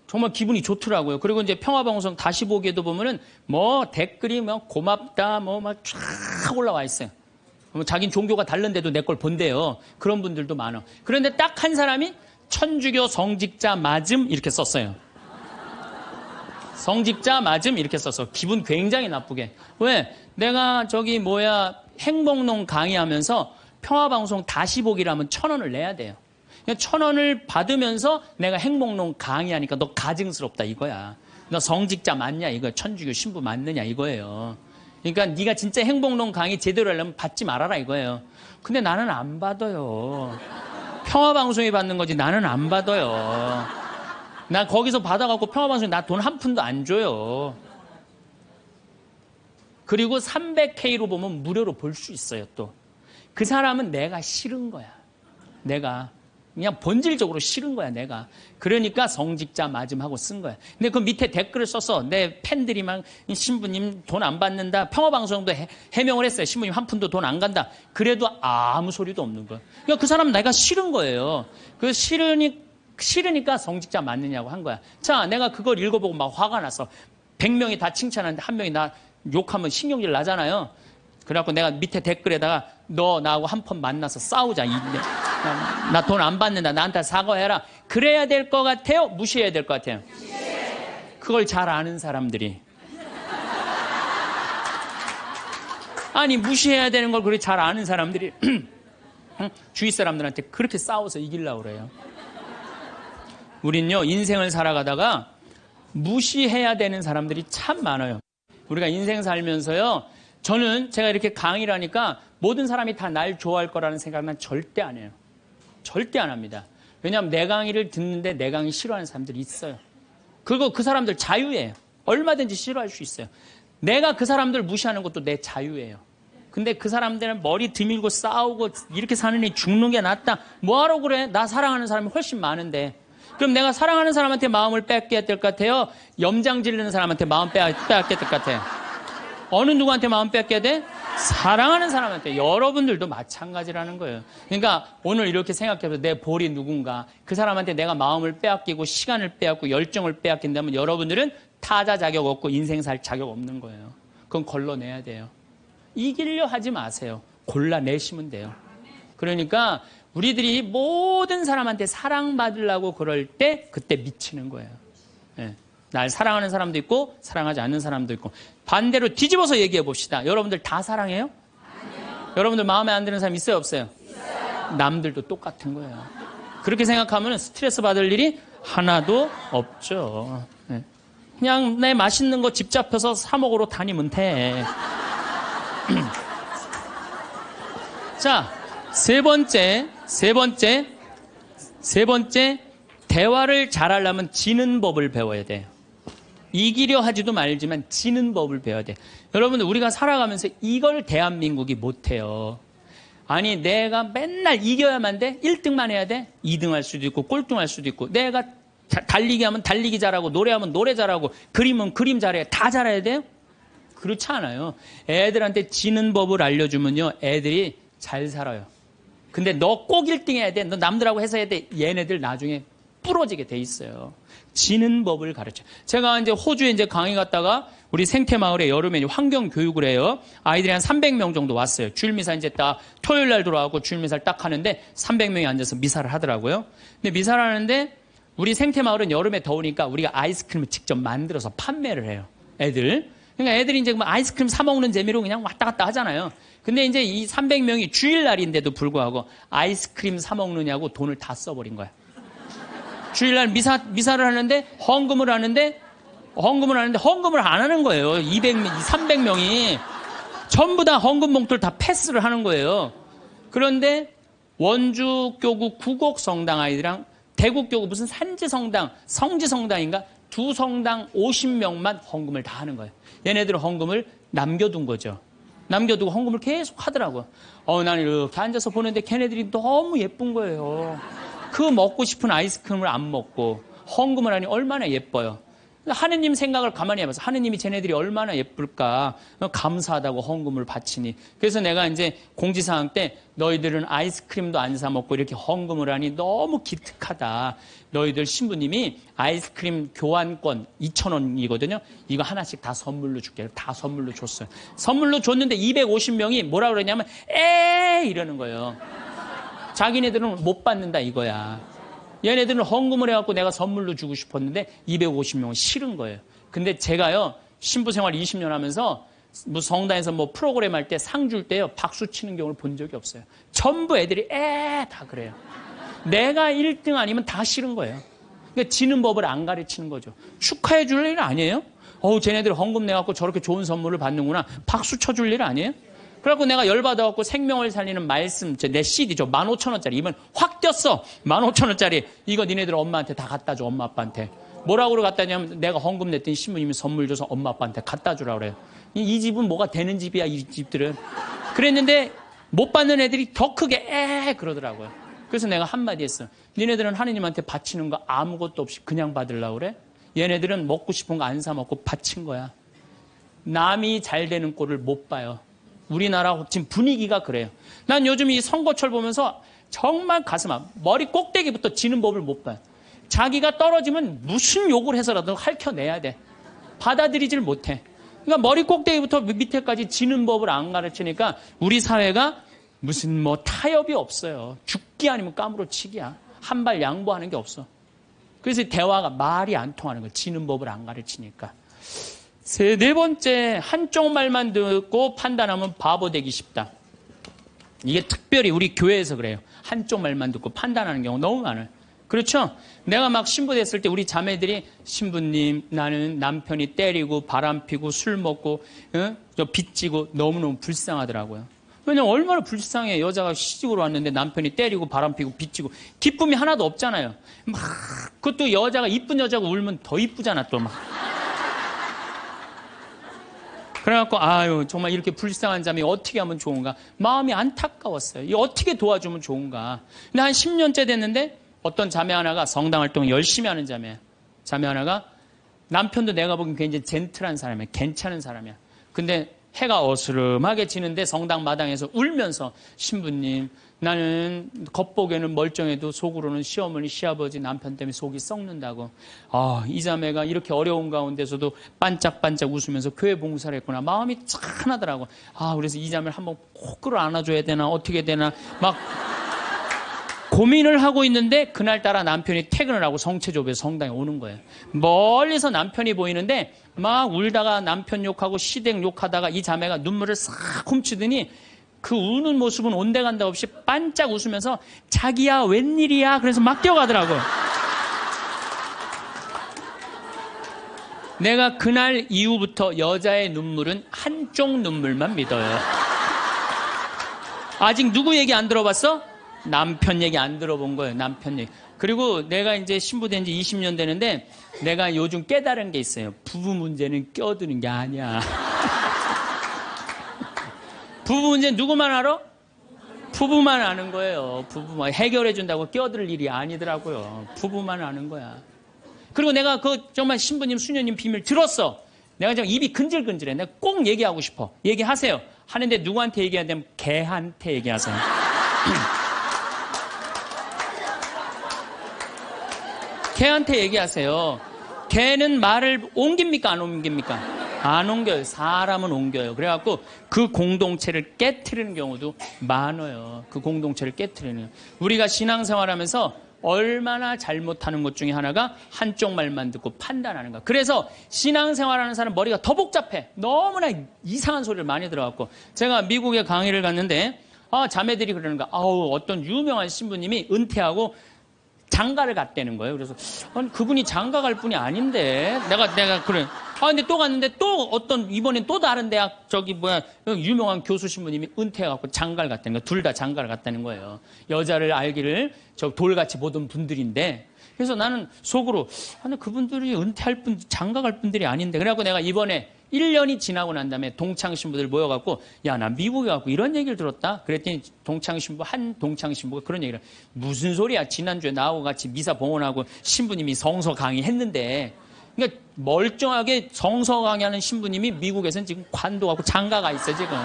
정말 기분이 좋더라고요. 그리고 이제 평화방송 다시 보기에도 보면은 댓글이 고맙다 막 쫙 올라와 있어요. 자긴 종교가 다른데도 내 걸 본대요. 그런 분들도 많아. 그런데 딱 한 사람이 천주교 성직자 맞음 이렇게 썼어요. 성직자 맞음 이렇게 썼어. 기분 굉장히 나쁘게. 왜? 내가 행복농 강의하면서 평화방송 다시 보기를 하면 1,000원을 내야 돼요. 1,000원을 받으면서 내가 행복농 강의하니까 너 가증스럽다 이거야. 너 성직자 맞냐 이거야. 천주교 신부 맞느냐 이거예요. 그러니까 네가 진짜 행복농 강의 제대로 하려면 받지 말아라 이거예요. 근데 나는 안 받아요. 평화방송이 받는 거지 나는 안 받아요. 나 거기서 받아갖고 평화방송에 나 돈 한 푼도 안 줘요. 그리고 300K로 보면 무료로 볼 수 있어요 또. 그 사람은 내가 싫은 거야. 내가. 그냥 본질적으로 싫은 거야 내가. 그러니까 성직자 맞음하고 쓴 거야. 근데 그 밑에 댓글을 써서 내 팬들이 막 신부님 돈 안 받는다. 평화방송도 해명을 했어요. 신부님 한 푼도 돈 안 간다. 그래도 아무 소리도 없는 거야. 그러니까 그 사람 내가 싫은 거예요. 그 싫으니까 성직자 맞느냐고 한 거야. 자, 내가 그걸 읽어보고 막 화가 나서 100명이 다 칭찬하는데 한 명이 나 욕하면 신경질 나잖아요. 그래갖고 내가 밑에 댓글에다가 너 나하고 한 번 만나서 싸우자. 나 돈 안 받는다. 나한테 사과해라. 그래야 될 것 같아요? 무시해야 될 것 같아요? 그걸 잘 아는 사람들이. 아니 무시해야 되는 걸 그렇게 잘 아는 사람들이 주위 사람들한테 그렇게 싸워서 이기려고 그래요. 우린요 인생을 살아가다가 무시해야 되는 사람들이 참 많아요. 우리가 인생 살면서요, 저는 제가 이렇게 강의를 하니까 모든 사람이 다 날 좋아할 거라는 생각은 절대 안 해요. 절대 안 합니다. 왜냐하면 내 강의를 듣는데 내 강의 싫어하는 사람들이 있어요. 그리고 그 사람들 자유예요. 얼마든지 싫어할 수 있어요. 내가 그 사람들 무시하는 것도 내 자유예요. 근데 그 사람들은 머리 드밀고 싸우고 이렇게 사느니 죽는 게 낫다. 뭐하러 그래? 나 사랑하는 사람이 훨씬 많은데. 그럼 내가 사랑하는 사람한테 마음을 뺏겨야 될 것 같아요? 염장 지르는 사람한테 마음 뺏겨야 될 것 같아요? 어느 누구한테 마음 뺏겨야 돼? 사랑하는 사람한테. 여러분들도 마찬가지라는 거예요. 그러니까 오늘 이렇게 생각해서 내 볼이 누군가, 그 사람한테 내가 마음을 빼앗기고 시간을 빼앗고 열정을 빼앗긴다면 여러분들은 타자 자격 없고 인생 살 자격 없는 거예요. 그건 걸러내야 돼요. 이기려 하지 마세요. 골라내시면 돼요. 그러니까 우리들이 모든 사람한테 사랑받으려고 그럴 때 그때 미치는 거예요. 네. 날 사랑하는 사람도 있고 사랑하지 않는 사람도 있고. 반대로 뒤집어서 얘기해 봅시다. 여러분들 다 사랑해요? 아니요. 여러분들 마음에 안 드는 사람 있어요 없어요? 있어요. 남들도 똑같은 거예요. 그렇게 생각하면 스트레스 받을 일이 하나도 없죠. 네. 그냥 내 맛있는 거 집 잡혀서 사 먹으러 다니면 돼. 자, 세 번째, 대화를 잘하려면 지는 법을 배워야 돼요. 이기려 하지도 말지만 지는 법을 배워야 돼요. 여러분들 우리가 살아가면서 이걸 대한민국이 못해요. 아니 내가 맨날 이겨야만 돼? 1등만 해야 돼? 2등 할 수도 있고 꼴등 할 수도 있고, 내가 달리기 하면 달리기 잘하고 노래하면 노래 잘하고 그림은 그림 잘해. 다 잘해야 돼요? 그렇지 않아요. 애들한테 지는 법을 알려주면요 애들이 잘 살아요. 근데 너 꼭 1등 해야 돼. 너 남들하고 해서 해야 돼. 얘네들 나중에 부러지게 돼 있어요. 지는 법을 가르쳐. 제가 이제 호주에 이제 강의 갔다가 우리 생태마을에 여름에 환경 교육을 해요. 아이들이 한 300명 정도 왔어요. 주일미사 이제 딱 토요일 날 들어와고 주일미사를 딱 하는데 300명이 앉아서 미사를 하더라고요. 근데 미사를 하는데 우리 생태마을은 여름에 더우니까 우리가 아이스크림을 직접 만들어서 판매를 해요. 애들. 그러니까 애들이 이제 뭐 아이스크림 사 먹는 재미로 그냥 왔다 갔다 하잖아요. 근데 이제 이 300명이 주일날인데도 불구하고 아이스크림 사 먹느냐고 돈을 다 써버린 거야. 주일날 미사를 하는데 헌금을 하는데 헌금을 안 하는 거예요. 300명이 전부 다 헌금 봉투를 다 패스를 하는 거예요. 그런데 원주교구 구곡성당 아이들이랑 대구교구 무슨 성지성당인가 두 성당 50명만 헌금을 다 하는 거예요. 얘네들은 헌금을 남겨둔 거죠. 남겨두고 헌금을 계속 하더라고요. 나는 이렇게 앉아서 보는데 걔네들이 너무 예쁜 거예요. 그 먹고 싶은 아이스크림을 안 먹고 헌금을 하니 얼마나 예뻐요. 하느님 생각을 가만히 해봐서 하느님이 쟤네들이 얼마나 예쁠까. 감사하다고 헌금을 바치니. 그래서 내가 이제 공지사항 때 너희들은 아이스크림도 안 사 먹고 이렇게 헌금을 하니 너무 기특하다. 너희들 신부님이 아이스크림 교환권 2,000원이거든요. 이거 하나씩 다 선물로 줄게. 다 선물로 줬어요. 선물로 줬는데 250명이 뭐라 그러냐면 이러는 거예요. 자기네들은 못 받는다 이거야. 얘네들은 헌금을 해갖고 내가 선물로 주고 싶었는데 250명은 싫은 거예요. 근데 제가요 신부 생활 20년 하면서 뭐 성당에서 뭐 프로그램 할 때 상 줄 때요 박수 치는 경우를 본 적이 없어요. 전부 애들이 다 그래요. 내가 1등 아니면 다 싫은 거예요. 그러니까 지는 법을 안 가르치는 거죠. 축하해 줄 일 아니에요? 쟤네들 헌금 내갖고 저렇게 좋은 선물을 받는구나. 박수 쳐줄 일 아니에요? 그래갖고 내가 열받아갖고 생명을 살리는 말씀, 내 CD죠. 15,000원짜리. 이번 확 뛰었어. 15,000원짜리. 이거 니네들 엄마한테 다 갖다 줘, 엄마 아빠한테. 뭐라고 갖다 주냐면 내가 헌금 냈더니 신부님이 선물 줘서 엄마 아빠한테 갖다 주라 그래요. 이 집은 뭐가 되는 집이야, 이 집들은. 그랬는데 못 받는 애들이 더 크게 그러더라고요. 그래서 내가 한마디 했어. 니네들은 하느님한테 바치는 거 아무것도 없이 그냥 받으려고 그래? 얘네들은 먹고 싶은 거 안 사 먹고 바친 거야. 남이 잘 되는 꼴을 못 봐요. 우리나라 지금 분위기가 그래요. 난 요즘 이 선거철 보면서 정말 가슴 아파. 머리 꼭대기부터 지는 법을 못 봐요. 자기가 떨어지면 무슨 욕을 해서라도 핥혀내야 돼. 받아들이질 못해. 그러니까 머리 꼭대기부터 밑에까지 지는 법을 안 가르치니까 우리 사회가 무슨 뭐 타협이 없어요. 죽기 아니면 까무러치기야. 한 발 양보하는 게 없어. 그래서 대화가 말이 안 통하는 거야. 지는 법을 안 가르치니까. 네 번째, 한쪽 말만 듣고 판단하면 바보 되기 쉽다. 이게 특별히 우리 교회에서 그래요. 한쪽 말만 듣고 판단하는 경우 너무 많아요. 그렇죠? 내가 막 신부됐을 때 우리 자매들이 신부님 나는 남편이 때리고 바람피고 술 먹고 저 빚지고 너무너무 불쌍하더라고요. 왜냐면 얼마나 불쌍해. 여자가 시집으로 왔는데 남편이 때리고 바람피고 빚지고 기쁨이 하나도 없잖아요. 막 그것도 여자가 이쁜 여자가 울면 더 이쁘잖아 또 막. 그래갖고 아유 정말 이렇게 불쌍한 자매 어떻게 하면 좋은가. 마음이 안타까웠어요. 이 어떻게 도와주면 좋은가. 근데 한 10년째 됐는데 어떤 자매 하나가 성당 활동 열심히 하는 자매 하나가 남편도 내가 보기엔 굉장히 젠틀한 사람이야. 괜찮은 사람이야. 근데 해가 어스름하게 지는데 성당 마당에서 울면서 신부님 나는 겉보기에는 멀쩡해도 속으로는 시어머니 시아버지 남편 때문에 속이 썩는다고. 이 자매가 이렇게 어려운 가운데서도 반짝반짝 웃으면서 교회 봉사를 했구나. 마음이 짠하더라고. 그래서 이 자매를 한번 꼭 끌어안아줘야 되나 어떻게 되나 막 고민을 하고 있는데 그날따라 남편이 퇴근을 하고 성체조부에서 성당에 오는 거예요. 멀리서 남편이 보이는데 막 울다가 남편 욕하고 시댁 욕하다가 이 자매가 눈물을 싹 훔치더니 그 우는 모습은 온데간데 없이 반짝 웃으면서 자기야 웬일이야 그래서 막 뛰어가더라고요. 내가 그날 이후부터 여자의 눈물은 한쪽 눈물만 믿어요. 아직 누구 얘기 안 들어봤어? 남편 얘기 안 들어본 거예요. 남편 얘기. 그리고 내가 이제 신부된 지 20년 되는데 내가 요즘 깨달은 게 있어요. 부부 문제는 껴드는 게 아니야. 부부 문제 누구만 알아? 부부만 아는 거예요. 부부만 해결해 준다고 껴들 일이 아니더라고요. 부부만 아는 거야. 그리고 내가 그 정말 신부님 수녀님 비밀 들었어. 내가 지금 입이 근질근질해. 내가 꼭 얘기하고 싶어. 얘기하세요. 하는데 누구한테 얘기해야 되면 걔한테 얘기하세요. 걔한테 얘기하세요. 걔는 말을 옮깁니까? 안 옮깁니까? 안 옮겨요. 사람은 옮겨요. 그래갖고 그 공동체를 깨트리는 경우도 많아요. 그 공동체를 깨트리는. 우리가 신앙생활하면서 얼마나 잘못하는 것 중에 하나가 한쪽 말만 듣고 판단하는 거. 그래서 신앙생활하는 사람 머리가 더 복잡해. 너무나 이상한 소리를 많이 들어갖고. 제가 미국에 강의를 갔는데 자매들이 그러는 거야. 어떤 유명한 신부님이 은퇴하고 장가를 갔다는 거예요. 그래서 아니 그분이 장가 갈 분이 아닌데 내가 그래. 근데 또 갔는데 또 이번엔 또 다른 대학 유명한 교수 신부님이 은퇴해갖고 장가를 갔다는 거예요. 둘 다 장가를 갔다는 거예요. 여자를 알기를 돌같이 보던 분들인데. 그래서 나는 속으로 아니 그분들이 은퇴할 분 장가 갈 분들이 아닌데. 그래갖고 내가 이번에 1년이 지나고 난 다음에 동창 신부들 모여갖고 야 나 미국에 가고 이런 얘기를 들었다. 그랬더니 한 동창 신부가 그런 얘기를 무슨 소리야. 지난주에 나하고 같이 미사 봉헌하고 신부님이 성서 강의했는데. 그러니까 멀쩡하게 성서 강의하는 신부님이 미국에서는 지금 관도하고 장가가 있어 지금.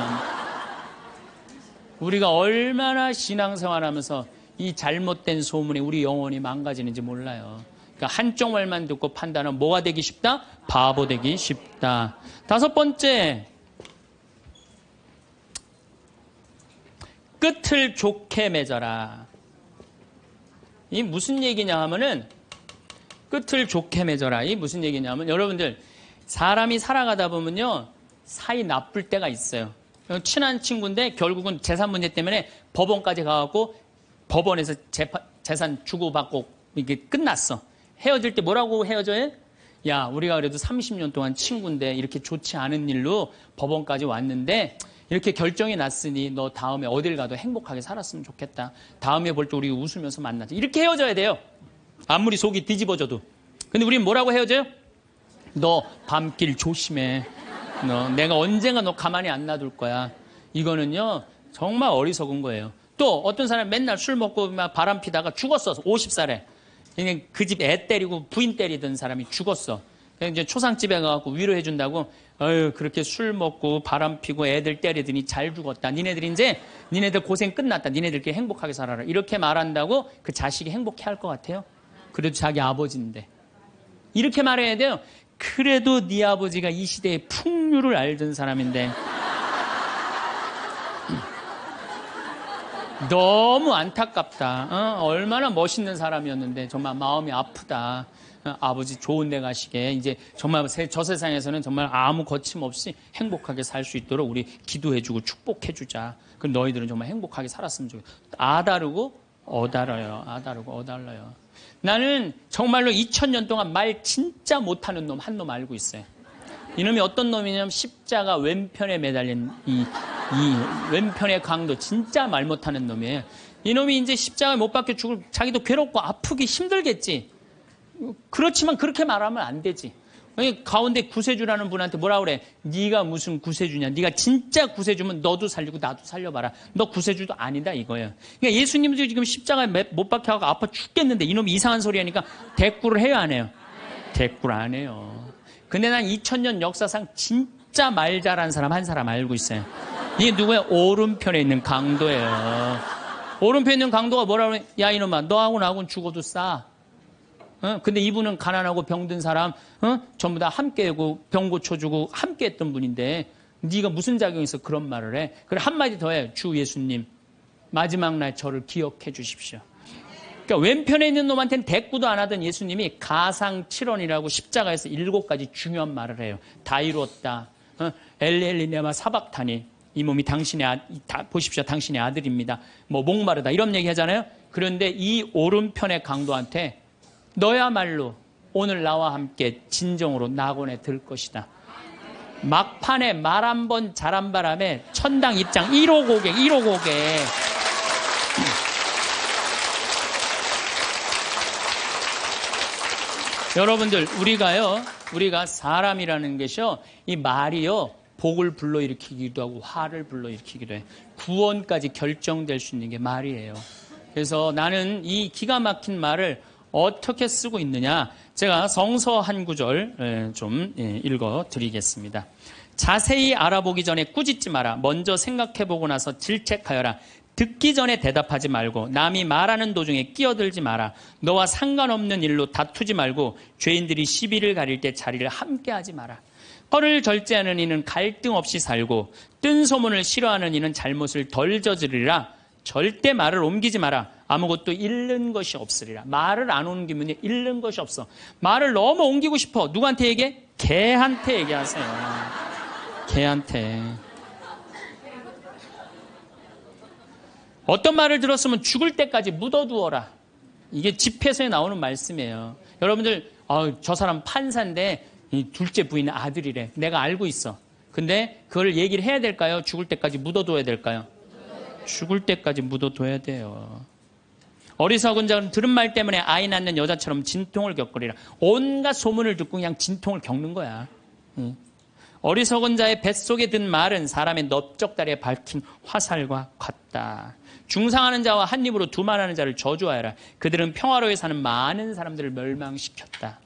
우리가 얼마나 신앙생활하면서 이 잘못된 소문에 우리 영혼이 망가지는지 몰라요. 그러니까 한쪽 말만 듣고 판단은 뭐가 되기 쉽다? 바보 되기 쉽다. 다섯 번째, 끝을 좋게 맺어라. 이 무슨 얘기냐 하면은 끝을 좋게 맺어라. 이 무슨 얘기냐 하면 여러분들 사람이 살아가다 보면요 사이 나쁠 때가 있어요. 친한 친구인데 결국은 재산 문제 때문에 법원까지 가갖고 법원에서 재산 주고받고 이게 끝났어. 헤어질 때 뭐라고 헤어져요? 야 우리가 그래도 30년 동안 친구인데 이렇게 좋지 않은 일로 법원까지 왔는데 이렇게 결정이 났으니 너 다음에 어딜 가도 행복하게 살았으면 좋겠다. 다음에 볼 때 우리 웃으면서 만나자. 이렇게 헤어져야 돼요. 아무리 속이 뒤집어져도. 근데 우리는 뭐라고 헤어져요? 너 밤길 조심해. 내가 언젠가 너 가만히 안 놔둘 거야. 이거는요 정말 어리석은 거예요. 또 어떤 사람이 맨날 술 먹고 막 바람 피다가 죽었어. 50살에. 그 집 애 때리고 부인 때리던 사람이 죽었어. 이제 초상집에 가갖고 위로해 준다고 그렇게 술 먹고 바람 피고 애들 때리더니 잘 죽었다. 니네들 고생 끝났다. 니네들끼리 행복하게 살아라. 이렇게 말한다고 그 자식이 행복해 할 것 같아요? 그래도 자기 아버지인데. 이렇게 말해야 돼요. 그래도 네 아버지가 이 시대의 풍류를 알던 사람인데 너무 안타깝다. 얼마나 멋있는 사람이었는데 정말 마음이 아프다. 아버지 좋은 데 가시게 이제 정말 저 세상에서는 정말 아무 거침없이 행복하게 살 수 있도록 우리 기도해주고 축복해주자. 그럼 너희들은 정말 행복하게 살았으면 좋겠다. 아다르고 어달아요. 아다르고 어달라요. 나는 정말로 2000년 동안 말 진짜 못하는 놈 한 놈 알고 있어요. 이놈이 어떤 놈이냐면 십자가 왼편에 매달린 이 왼편의 강도, 진짜 말 못하는 놈이에요. 이놈이 이제 십자가에 못 박혀 죽을, 자기도 괴롭고 아프기 힘들겠지. 그렇지만 그렇게 말하면 안 되지. 가운데 구세주라는 분한테 뭐라 그래? 네가 무슨 구세주냐? 네가 진짜 구세주면 너도 살리고 나도 살려봐라. 너 구세주도 아니다 이거예요. 그러니까 예수님도 지금 십자가에 못 박혀가고 아파 죽겠는데 이놈이 이상한 소리 하니까 대꾸를 해요 안 해요? 대꾸를 안 해요. 근데 난 2000년 역사상 진짜 말 잘하는 사람 한 사람 알고 있어요. 이게 누구야? 오른편에 있는 강도예요. 오른편에 있는 강도가 뭐라 그래? 야 이놈아, 너하고 나하고는 죽어도 싸. 근데 이분은 가난하고 병든 사람 전부 다 함께하고 병 고쳐주고 함께했던 분인데 네가 무슨 자격이 있어 그런 말을 해? 그래 한마디 더 해. 주 예수님 마지막 날 저를 기억해 주십시오. 그러니까 왼편에 있는 놈한테는 대꾸도 안 하던 예수님이 가상칠언이라고 십자가에서 7가지 중요한 말을 해요. 다 이루었다. 엘리엘리네마 사박타니, 이 몸이 당신의 보십시오, 당신의 아들입니다. 뭐 목마르다 이런 얘기 하잖아요. 그런데 이 오른편의 강도한테 너야말로 오늘 나와 함께 진정으로 낙원에 들 것이다. 막판에 말 한 번 잘한 바람에 천당 입장 1호 고객. 여러분들, 우리가 사람이라는 것이요, 이 말이요, 복을 불러일으키기도 하고 화를 불러일으키기도 해. 구원까지 결정될 수 있는 게 말이에요. 그래서 나는 이 기가 막힌 말을 어떻게 쓰고 있느냐, 제가 성서 한 구절 좀 읽어 드리겠습니다. 자세히 알아보기 전에 꾸짖지 마라. 먼저 생각해보고 나서 질책하여라. 듣기 전에 대답하지 말고 남이 말하는 도중에 끼어들지 마라. 너와 상관없는 일로 다투지 말고 죄인들이 시비를 가릴 때 자리를 함께하지 마라. 혀를 절제하는 이는 갈등 없이 살고 뜬 소문을 싫어하는 이는 잘못을 덜 저지르리라. 절대 말을 옮기지 마라. 아무것도 잃는 것이 없으리라. 말을 안 옮기면 잃는 것이 없어. 말을 너무 옮기고 싶어. 누구한테 얘기해? 개한테 얘기하세요. 개한테. 어떤 말을 들었으면 죽을 때까지 묻어두어라. 이게 집회서에 나오는 말씀이에요. 여러분들, 저 사람 판사인데 이 둘째 부인은 아들이래. 내가 알고 있어. 근데 그걸 얘기를 해야 될까요? 죽을 때까지 묻어둬야 될까요? 죽을 때까지 묻어둬야 돼요. 어리석은 자는 들은 말 때문에 아이 낳는 여자처럼 진통을 겪으리라. 온갖 소문을 듣고 그냥 진통을 겪는 거야. 어리석은 자의 뱃속에 든 말은 사람의 넓적다리에 밝힌 화살과 같다. 중상하는 자와 한 입으로 두말하는 자를 저주하여라. 그들은 평화로이 사는 많은 사람들을 멸망시켰다.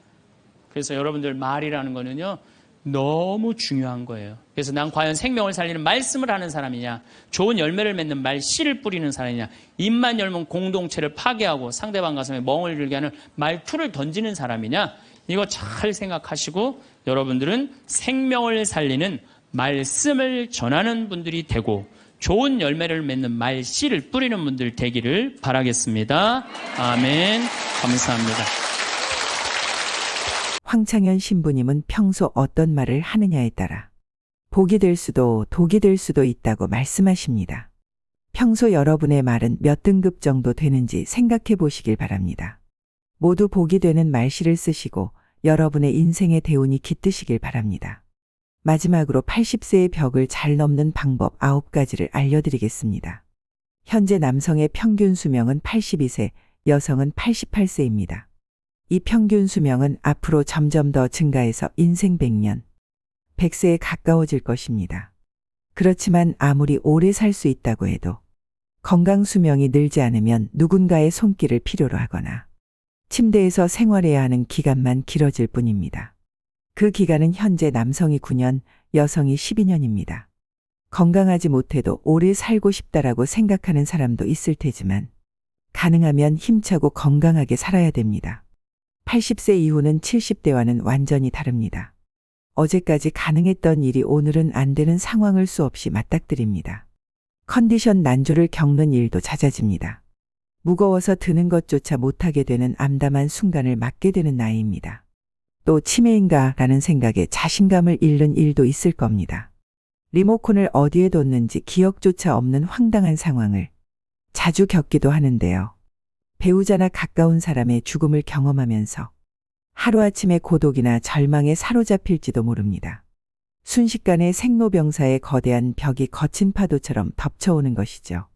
그래서 여러분들, 말이라는 거는요, 너무 중요한 거예요. 그래서 난 과연 생명을 살리는 말씀을 하는 사람이냐, 좋은 열매를 맺는 말 씨를 뿌리는 사람이냐, 입만 열면 공동체를 파괴하고 상대방 가슴에 멍을 들게 하는 말투를 던지는 사람이냐, 이거 잘 생각하시고 여러분들은 생명을 살리는 말씀을 전하는 분들이 되고 좋은 열매를 맺는 말 씨를 뿌리는 분들 되기를 바라겠습니다. 아멘. 감사합니다. 황창현 신부님은 평소 어떤 말을 하느냐에 따라 복이 될 수도 독이 될 수도 있다고 말씀하십니다. 평소 여러분의 말은 몇 등급 정도 되는지 생각해 보시길 바랍니다. 모두 복이 되는 말씨를 쓰시고 여러분의 인생의 대운이 깃드시길 바랍니다. 마지막으로 80세의 벽을 잘 넘는 방법 9가지를 알려드리겠습니다. 현재 남성의 평균 수명은 82세, 여성은 88세입니다. 이 평균 수명은 앞으로 점점 더 증가해서 인생 100년, 100세에 가까워질 것입니다. 그렇지만 아무리 오래 살 수 있다고 해도 건강 수명이 늘지 않으면 누군가의 손길을 필요로 하거나 침대에서 생활해야 하는 기간만 길어질 뿐입니다. 그 기간은 현재 남성이 9년, 여성이 12년입니다. 건강하지 못해도 오래 살고 싶다라고 생각하는 사람도 있을 테지만 가능하면 힘차고 건강하게 살아야 됩니다. 80세 이후는 70대와는 완전히 다릅니다. 어제까지 가능했던 일이 오늘은 안 되는 상황을 수없이 맞닥뜨립니다. 컨디션 난조를 겪는 일도 잦아집니다. 무거워서 드는 것조차 못하게 되는 암담한 순간을 맞게 되는 나이입니다. 또 치매인가라는 생각에 자신감을 잃는 일도 있을 겁니다. 리모컨을 어디에 뒀는지 기억조차 없는 황당한 상황을 자주 겪기도 하는데요. 배우자나 가까운 사람의 죽음을 경험하면서 하루아침에 고독이나 절망에 사로잡힐지도 모릅니다. 순식간에 생로병사의 거대한 벽이 거친 파도처럼 덮쳐오는 것이죠.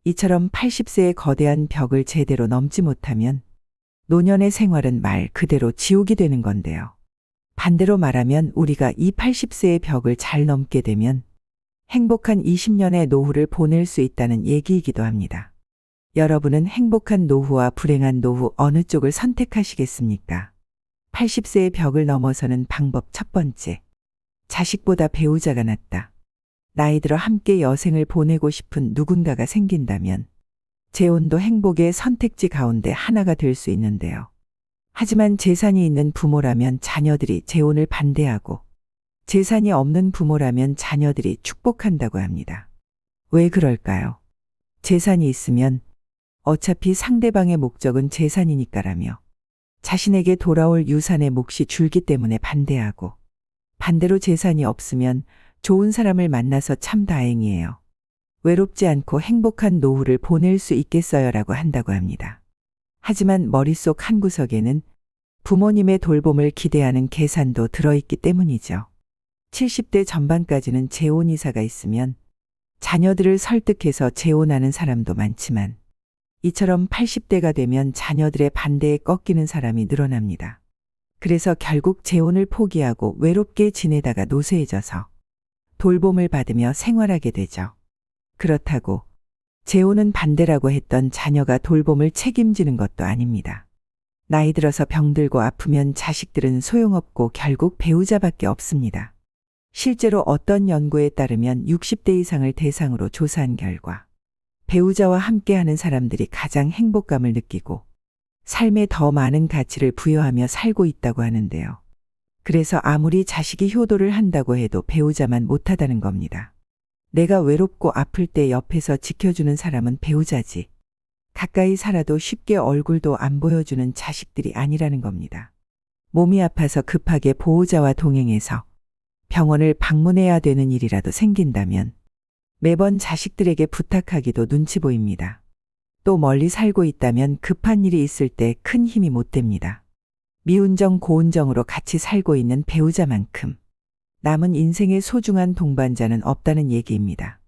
이처럼 80세의 거대한 벽을 제대로 넘지 못하면 노년의 생활은 말 그대로 지옥이 되는 건데요. 반대로 말하면 우리가 이 80세의 벽을 잘 넘게 되면 행복한 20년의 노후를 보낼 수 있다는 얘기이기도 합니다. 여러분은 행복한 노후와 불행한 노후 어느 쪽을 선택하시겠습니까? 80세의 벽을 넘어서는 방법 첫 번째. 자식보다 배우자가 낫다. 나이 들어 함께 여생을 보내고 싶은 누군가가 생긴다면 재혼도 행복의 선택지 가운데 하나가 될 수 있는데요. 하지만 재산이 있는 부모라면 자녀들이 재혼을 반대하고 재산이 없는 부모라면 자녀들이 축복한다고 합니다. 왜 그럴까요? 재산이 있으면 어차피 상대방의 목적은 재산이니까라며 자신에게 돌아올 유산의 몫이 줄기 때문에 반대하고 반대로 재산이 없으면 좋은 사람을 만나서 참 다행이에요. 외롭지 않고 행복한 노후를 보낼 수 있겠어요라고 한다고 합니다. 하지만 머릿속 한구석에는 부모님의 돌봄을 기대하는 계산도 들어있기 때문이죠. 70대 전반까지는 재혼 이사가 있으면 자녀들을 설득해서 재혼하는 사람도 많지만 이처럼 80대가 되면 자녀들의 반대에 꺾이는 사람이 늘어납니다. 그래서 결국 재혼을 포기하고 외롭게 지내다가 노쇠해져서 돌봄을 받으며 생활하게 되죠. 그렇다고 재혼은 반대라고 했던 자녀가 돌봄을 책임지는 것도 아닙니다. 나이 들어서 병들고 아프면 자식들은 소용없고 결국 배우자밖에 없습니다. 실제로 어떤 연구에 따르면 60대 이상을 대상으로 조사한 결과 배우자와 함께하는 사람들이 가장 행복감을 느끼고 삶에 더 많은 가치를 부여하며 살고 있다고 하는데요. 그래서 아무리 자식이 효도를 한다고 해도 배우자만 못하다는 겁니다. 내가 외롭고 아플 때 옆에서 지켜주는 사람은 배우자지. 가까이 살아도 쉽게 얼굴도 안 보여주는 자식들이 아니라는 겁니다. 몸이 아파서 급하게 보호자와 동행해서 병원을 방문해야 되는 일이라도 생긴다면 매번 자식들에게 부탁하기도 눈치 보입니다. 또 멀리 살고 있다면 급한 일이 있을 때 큰 힘이 못 됩니다. 미운정 고운정으로 같이 살고 있는 배우자만큼 남은 인생의 소중한 동반자는 없다는 얘기입니다.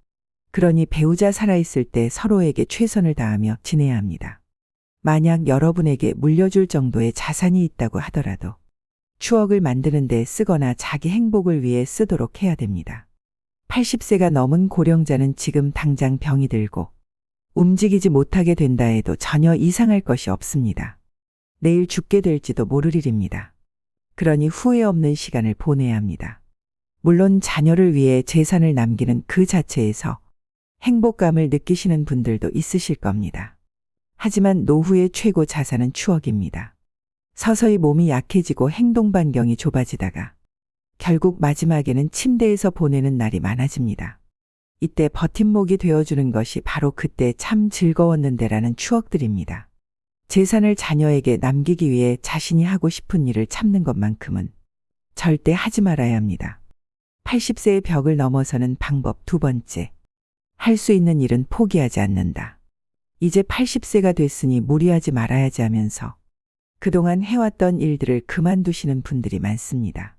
그러니 배우자 살아있을 때 서로에게 최선을 다하며 지내야 합니다. 만약 여러분에게 물려줄 정도의 자산이 있다고 하더라도 추억을 만드는 데 쓰거나 자기 행복을 위해 쓰도록 해야 됩니다. 80세가 넘은 고령자는 지금 당장 병이 들고 움직이지 못하게 된다 해도 전혀 이상할 것이 없습니다. 내일 죽게 될지도 모를 일입니다. 그러니 후회 없는 시간을 보내야 합니다. 물론 자녀를 위해 재산을 남기는 그 자체에서 행복감을 느끼시는 분들도 있으실 겁니다. 하지만 노후의 최고 자산은 추억입니다. 서서히 몸이 약해지고 행동 반경이 좁아지다가 결국 마지막에는 침대에서 보내는 날이 많아집니다. 이때 버팀목이 되어주는 것이 바로 그때 참 즐거웠는데라는 추억들입니다. 재산을 자녀에게 남기기 위해 자신이 하고 싶은 일을 참는 것만큼은 절대 하지 말아야 합니다. 80세의 벽을 넘어서는 방법 두 번째. 할 수 있는 일은 포기하지 않는다. 이제 80세가 됐으니 무리하지 말아야지 하면서 그동안 해왔던 일들을 그만두시는 분들이 많습니다.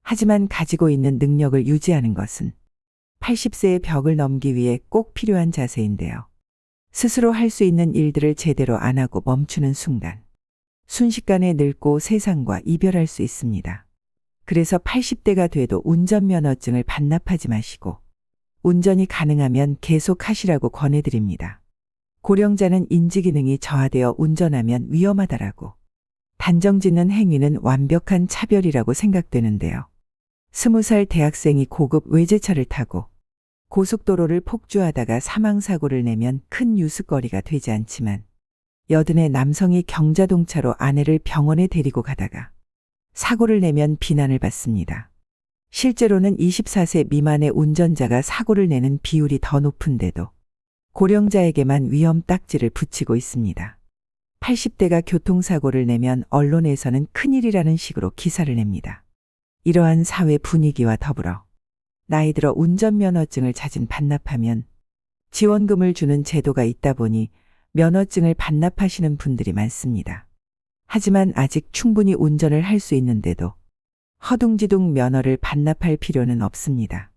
하지만 가지고 있는 능력을 유지하는 것은 80세의 벽을 넘기 위해 꼭 필요한 자세인데요. 스스로 할 수 있는 일들을 제대로 안 하고 멈추는 순간 순식간에 늙고 세상과 이별할 수 있습니다. 그래서 80대가 돼도 운전면허증을 반납하지 마시고 운전이 가능하면 계속 하시라고 권해드립니다. 고령자는 인지기능이 저하되어 운전하면 위험하다라고 단정짓는 행위는 완벽한 차별이라고 생각되는데요. 20살 대학생이 고급 외제차를 타고 고속도로를 폭주하다가 사망사고를 내면 큰 뉴스거리가 되지 않지만 여든의 남성이 경자동차로 아내를 병원에 데리고 가다가 사고를 내면 비난을 받습니다. 실제로는 24세 미만의 운전자가 사고를 내는 비율이 더 높은데도 고령자에게만 위험 딱지를 붙이고 있습니다. 80대가 교통사고를 내면 언론에서는 큰일이라는 식으로 기사를 냅니다. 이러한 사회 분위기와 더불어 나이 들어 운전면허증을 자진 반납하면 지원금을 주는 제도가 있다 보니 면허증을 반납하시는 분들이 많습니다. 하지만 아직 충분히 운전을 할 수 있는데도 허둥지둥 면허를 반납할 필요는 없습니다.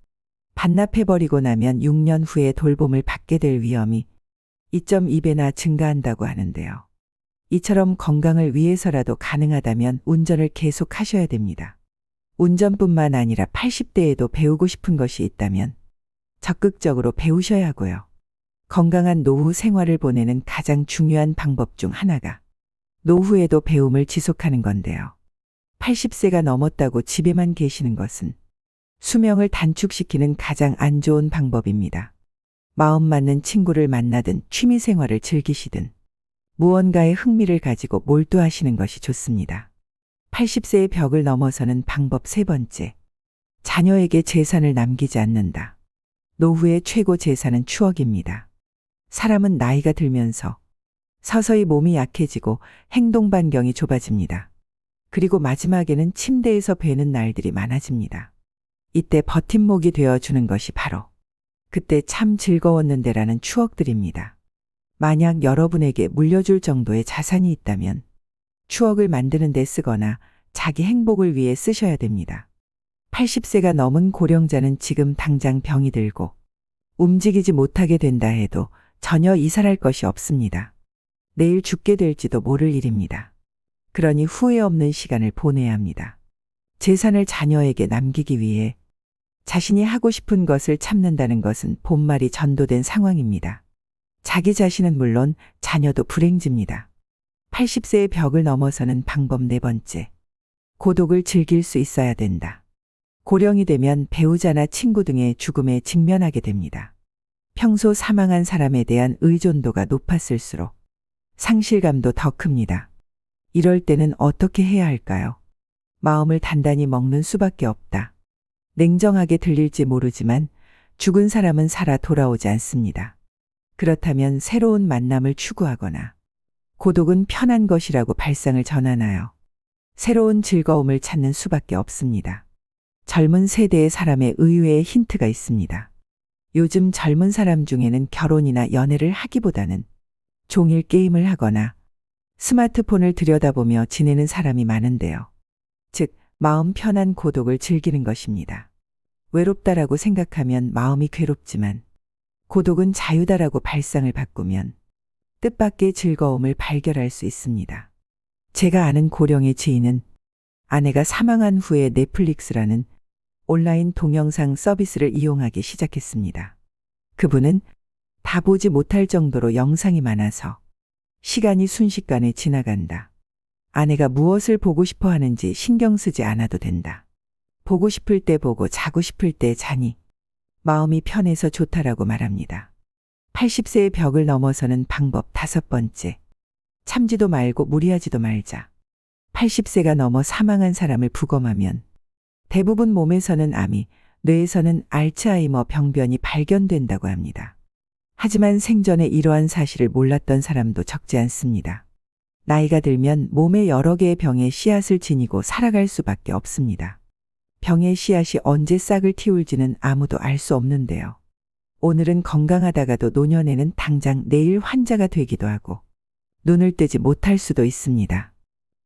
반납해버리고 나면 6년 후에 돌봄을 받게 될 위험이 2.2배나 증가한다고 하는데요. 이처럼 건강을 위해서라도 가능하다면 운전을 계속 하셔야 됩니다. 운전뿐만 아니라 80대에도 배우고 싶은 것이 있다면 적극적으로 배우셔야 하고요. 건강한 노후 생활을 보내는 가장 중요한 방법 중 하나가 노후에도 배움을 지속하는 건데요. 80세가 넘었다고 집에만 계시는 것은 수명을 단축시키는 가장 안 좋은 방법입니다. 마음 맞는 친구를 만나든 취미 생활을 즐기시든 무언가에 흥미를 가지고 몰두하시는 것이 좋습니다. 80세의 벽을 넘어서는 방법 세 번째. 자녀에게 재산을 남기지 않는다. 노후의 최고 재산은 추억입니다. 사람은 나이가 들면서 서서히 몸이 약해지고 행동 반경이 좁아집니다. 그리고 마지막에는 침대에서 베는 날들이 많아집니다. 이때 버팀목이 되어주는 것이 바로 그때 참 즐거웠는데라는 추억들입니다. 만약 여러분에게 물려줄 정도의 자산이 있다면 추억을 만드는 데 쓰거나 자기 행복을 위해 쓰셔야 됩니다. 80세가 넘은 고령자는 지금 당장 병이 들고 움직이지 못하게 된다 해도 전혀 이살할 것이 없습니다. 내일 죽게 될지도 모를 일입니다. 그러니 후회 없는 시간을 보내야 합니다. 재산을 자녀에게 남기기 위해 자신이 하고 싶은 것을 참는다는 것은 본말이 전도된 상황입니다. 자기 자신은 물론 자녀도 불행집니다. 80세의 벽을 넘어서는 방법 네 번째. 고독을 즐길 수 있어야 된다. 고령이 되면 배우자나 친구 등의 죽음에 직면하게 됩니다. 평소 사망한 사람에 대한 의존도가 높았을수록 상실감도 더 큽니다. 이럴 때는 어떻게 해야 할까요? 마음을 단단히 먹는 수밖에 없다. 냉정하게 들릴지 모르지만 죽은 사람은 살아 돌아오지 않습니다. 그렇다면 새로운 만남을 추구하거나 고독은 편한 것이라고 발상을 전환하여 새로운 즐거움을 찾는 수밖에 없습니다. 젊은 세대의 사람의 의외의 힌트가 있습니다. 요즘 젊은 사람 중에는 결혼이나 연애를 하기보다는 종일 게임을 하거나 스마트폰을 들여다보며 지내는 사람이 많은데요. 즉, 마음 편한 고독을 즐기는 것입니다. 외롭다라고 생각하면 마음이 괴롭지만 고독은 자유다라고 발상을 바꾸면 뜻밖의 즐거움을 발견할 수 있습니다. 제가 아는 고령의 지인은 아내가 사망한 후에 넷플릭스라는 온라인 동영상 서비스를 이용하기 시작했습니다. 그분은 다 보지 못할 정도로 영상이 많아서 시간이 순식간에 지나간다. 아내가 무엇을 보고 싶어 하는지 신경 쓰지 않아도 된다. 보고 싶을 때 보고 자고 싶을 때 자니 마음이 편해서 좋다라고 말합니다. 80세의 벽을 넘어서는 방법 다섯 번째. 참지도 말고 무리하지도 말자. 80세가 넘어 사망한 사람을 부검하면 대부분 몸에서는 암이, 뇌에서는 알츠하이머 병변이 발견된다고 합니다. 하지만 생전에 이러한 사실을 몰랐던 사람도 적지 않습니다. 나이가 들면 몸에 여러 개의 병의 씨앗을 지니고 살아갈 수밖에 없습니다. 병의 씨앗이 언제 싹을 틔울지는 아무도 알 수 없는데요. 오늘은 건강하다가도 노년에는 당장 내일 환자가 되기도 하고 눈을 떼지 못할 수도 있습니다.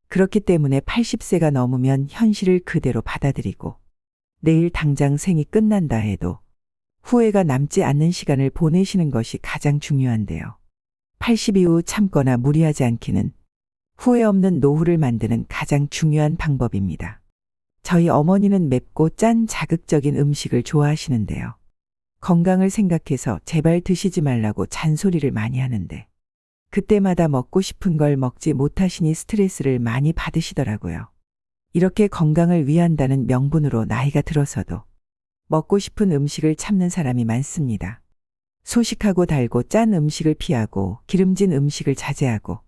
그렇기 때문에 80세가 넘으면 현실을 그대로 받아들이고 내일 당장 생이 끝난다 해도 후회가 남지 않는 시간을 보내시는 것이 가장 중요한데요. 80 이후 참거나 무리하지 않기는 후회 없는 노후를 만드는 가장 중요한 방법입니다. 저희 어머니는 맵고 짠 자극적인 음식을 좋아하시는데요. 건강을 생각해서 제발 드시지 말라고 잔소리를 많이 하는데 그때마다 먹고 싶은 걸 먹지 못하시니 스트레스를 많이 받으시더라고요. 이렇게 건강을 위한다는 명분으로 나이가 들어서도 먹고 싶은 음식을 참는 사람이 많습니다. 소식하고 달고 짠 음식을 피하고 기름진 음식을 자제하고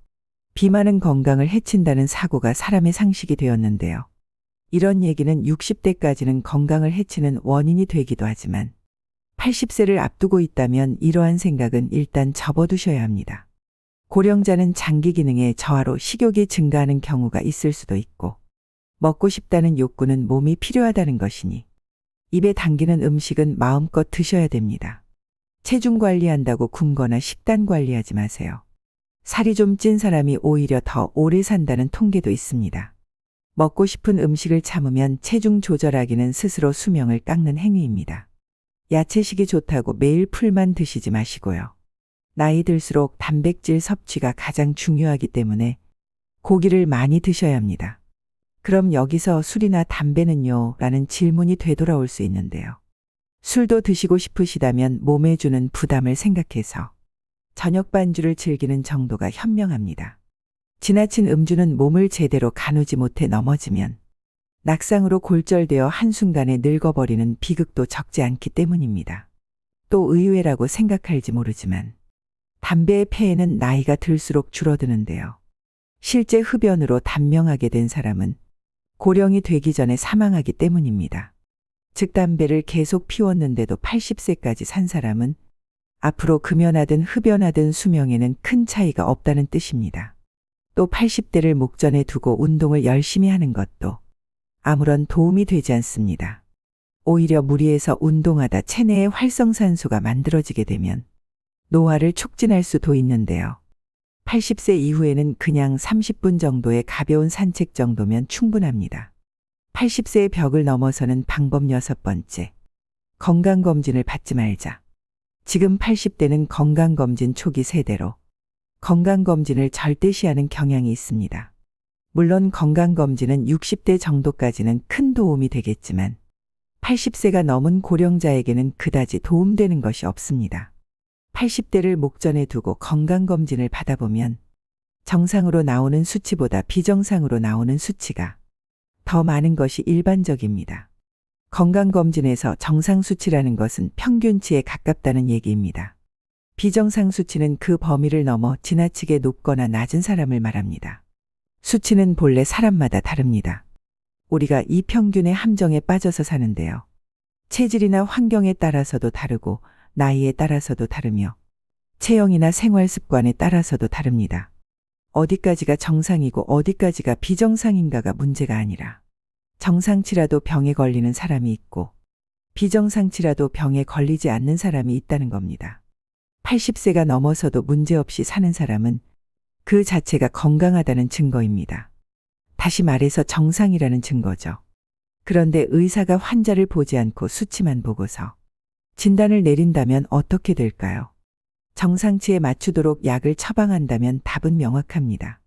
비만은 건강을 해친다는 사고가 사람의 상식이 되었는데요. 이런 얘기는 60대까지는 건강을 해치는 원인이 되기도 하지만 80세를 앞두고 있다면 이러한 생각은 일단 접어두셔야 합니다. 고령자는 장기 기능의 저하로 식욕이 증가하는 경우가 있을 수도 있고 먹고 싶다는 욕구는 몸이 필요하다는 것이니 입에 당기는 음식은 마음껏 드셔야 됩니다. 체중 관리한다고 굶거나 식단 관리하지 마세요. 살이 좀 찐 사람이 오히려 더 오래 산다는 통계도 있습니다. 먹고 싶은 음식을 참으면 체중 조절하기는 스스로 수명을 깎는 행위입니다. 야채식이 좋다고 매일 풀만 드시지 마시고요. 나이 들수록 단백질 섭취가 가장 중요하기 때문에 고기를 많이 드셔야 합니다. 그럼 여기서 술이나 담배는요? 라는 질문이 되돌아올 수 있는데요. 술도 드시고 싶으시다면 몸에 주는 부담을 생각해서 저녁 반주를 즐기는 정도가 현명합니다. 지나친 음주는 몸을 제대로 가누지 못해 넘어지면 낙상으로 골절되어 한순간에 늙어버리는 비극도 적지 않기 때문입니다. 또 의외라고 생각할지 모르지만 담배의 폐해는 나이가 들수록 줄어드는데요. 실제 흡연으로 단명하게 된 사람은 고령이 되기 전에 사망하기 때문입니다. 즉 담배를 계속 피웠는데도 80세까지 산 사람은 앞으로 금연하든 흡연하든 수명에는 큰 차이가 없다는 뜻입니다. 또 80대를 목전에 두고 운동을 열심히 하는 것도 아무런 도움이 되지 않습니다. 오히려 무리해서 운동하다 체내에 활성산소가 만들어지게 되면 노화를 촉진할 수도 있는데요. 80세 이후에는 그냥 30분 정도의 가벼운 산책 정도면 충분합니다. 80세의 벽을 넘어서는 방법 6번째. 건강검진을 받지 말자. 지금 80대는 건강검진 초기 세대로 건강검진을 절대시하는 경향이 있습니다. 물론 건강검진은 60대 정도까지는 큰 도움이 되겠지만 80세가 넘은 고령자에게는 그다지 도움되는 것이 없습니다. 80대를 목전에 두고 건강검진을 받아보면 정상으로 나오는 수치보다 비정상으로 나오는 수치가 더 많은 것이 일반적입니다. 건강검진에서 정상 수치라는 것은 평균치에 가깝다는 얘기입니다. 비정상 수치는 그 범위를 넘어 지나치게 높거나 낮은 사람을 말합니다. 수치는 본래 사람마다 다릅니다. 우리가 이 평균의 함정에 빠져서 사는데요. 체질이나 환경에 따라서도 다르고 나이에 따라서도 다르며 체형이나 생활 습관에 따라서도 다릅니다. 어디까지가 정상이고 어디까지가 비정상인가가 문제가 아니라 정상치라도 병에 걸리는 사람이 있고 비정상치라도 병에 걸리지 않는 사람이 있다는 겁니다. 80세가 넘어서도 문제없이 사는 사람은 그 자체가 건강하다는 증거입니다. 다시 말해서 정상이라는 증거죠. 그런데 의사가 환자를 보지 않고 수치만 보고서 진단을 내린다면 어떻게 될까요? 정상치에 맞추도록 약을 처방한다면 답은 명확합니다.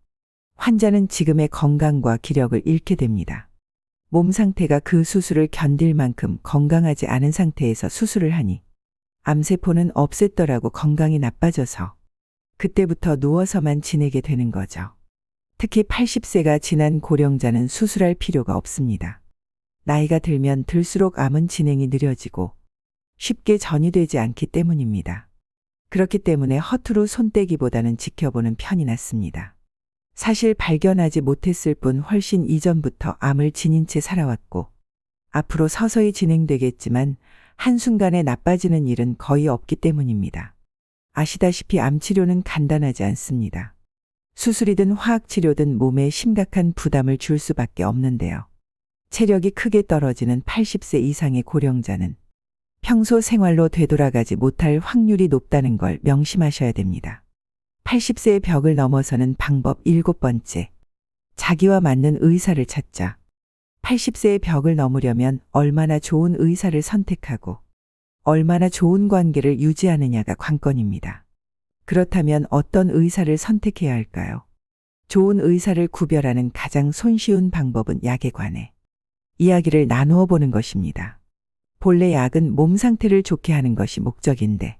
환자는 지금의 건강과 기력을 잃게 됩니다. 몸 상태가 그 수술을 견딜 만큼 건강하지 않은 상태에서 수술을 하니 암세포는 없앴더라고 건강이 나빠져서 그때부터 누워서만 지내게 되는 거죠. 특히 80세가 지난 고령자는 수술할 필요가 없습니다. 나이가 들면 들수록 암은 진행이 느려지고 쉽게 전이되지 않기 때문입니다. 그렇기 때문에 허투루 손떼기보다는 지켜보는 편이 낫습니다. 사실 발견하지 못했을 뿐 훨씬 이전부터 암을 지닌 채 살아왔고 앞으로 서서히 진행되겠지만 한순간에 나빠지는 일은 거의 없기 때문입니다. 아시다시피 암 치료는 간단하지 않습니다. 수술이든 화학치료든 몸에 심각한 부담을 줄 수밖에 없는데요. 체력이 크게 떨어지는 80세 이상의 고령자는 평소 생활로 되돌아가지 못할 확률이 높다는 걸 명심하셔야 됩니다. 80세의 벽을 넘어서는 방법 7번째. 자기와 맞는 의사를 찾자. 80세의 벽을 넘으려면 얼마나 좋은 의사를 선택하고 얼마나 좋은 관계를 유지하느냐가 관건입니다. 그렇다면 어떤 의사를 선택해야 할까요? 좋은 의사를 구별하는 가장 손쉬운 방법은 약에 관해 이야기를 나누어 보는 것입니다. 본래 약은 몸 상태를 좋게 하는 것이 목적인데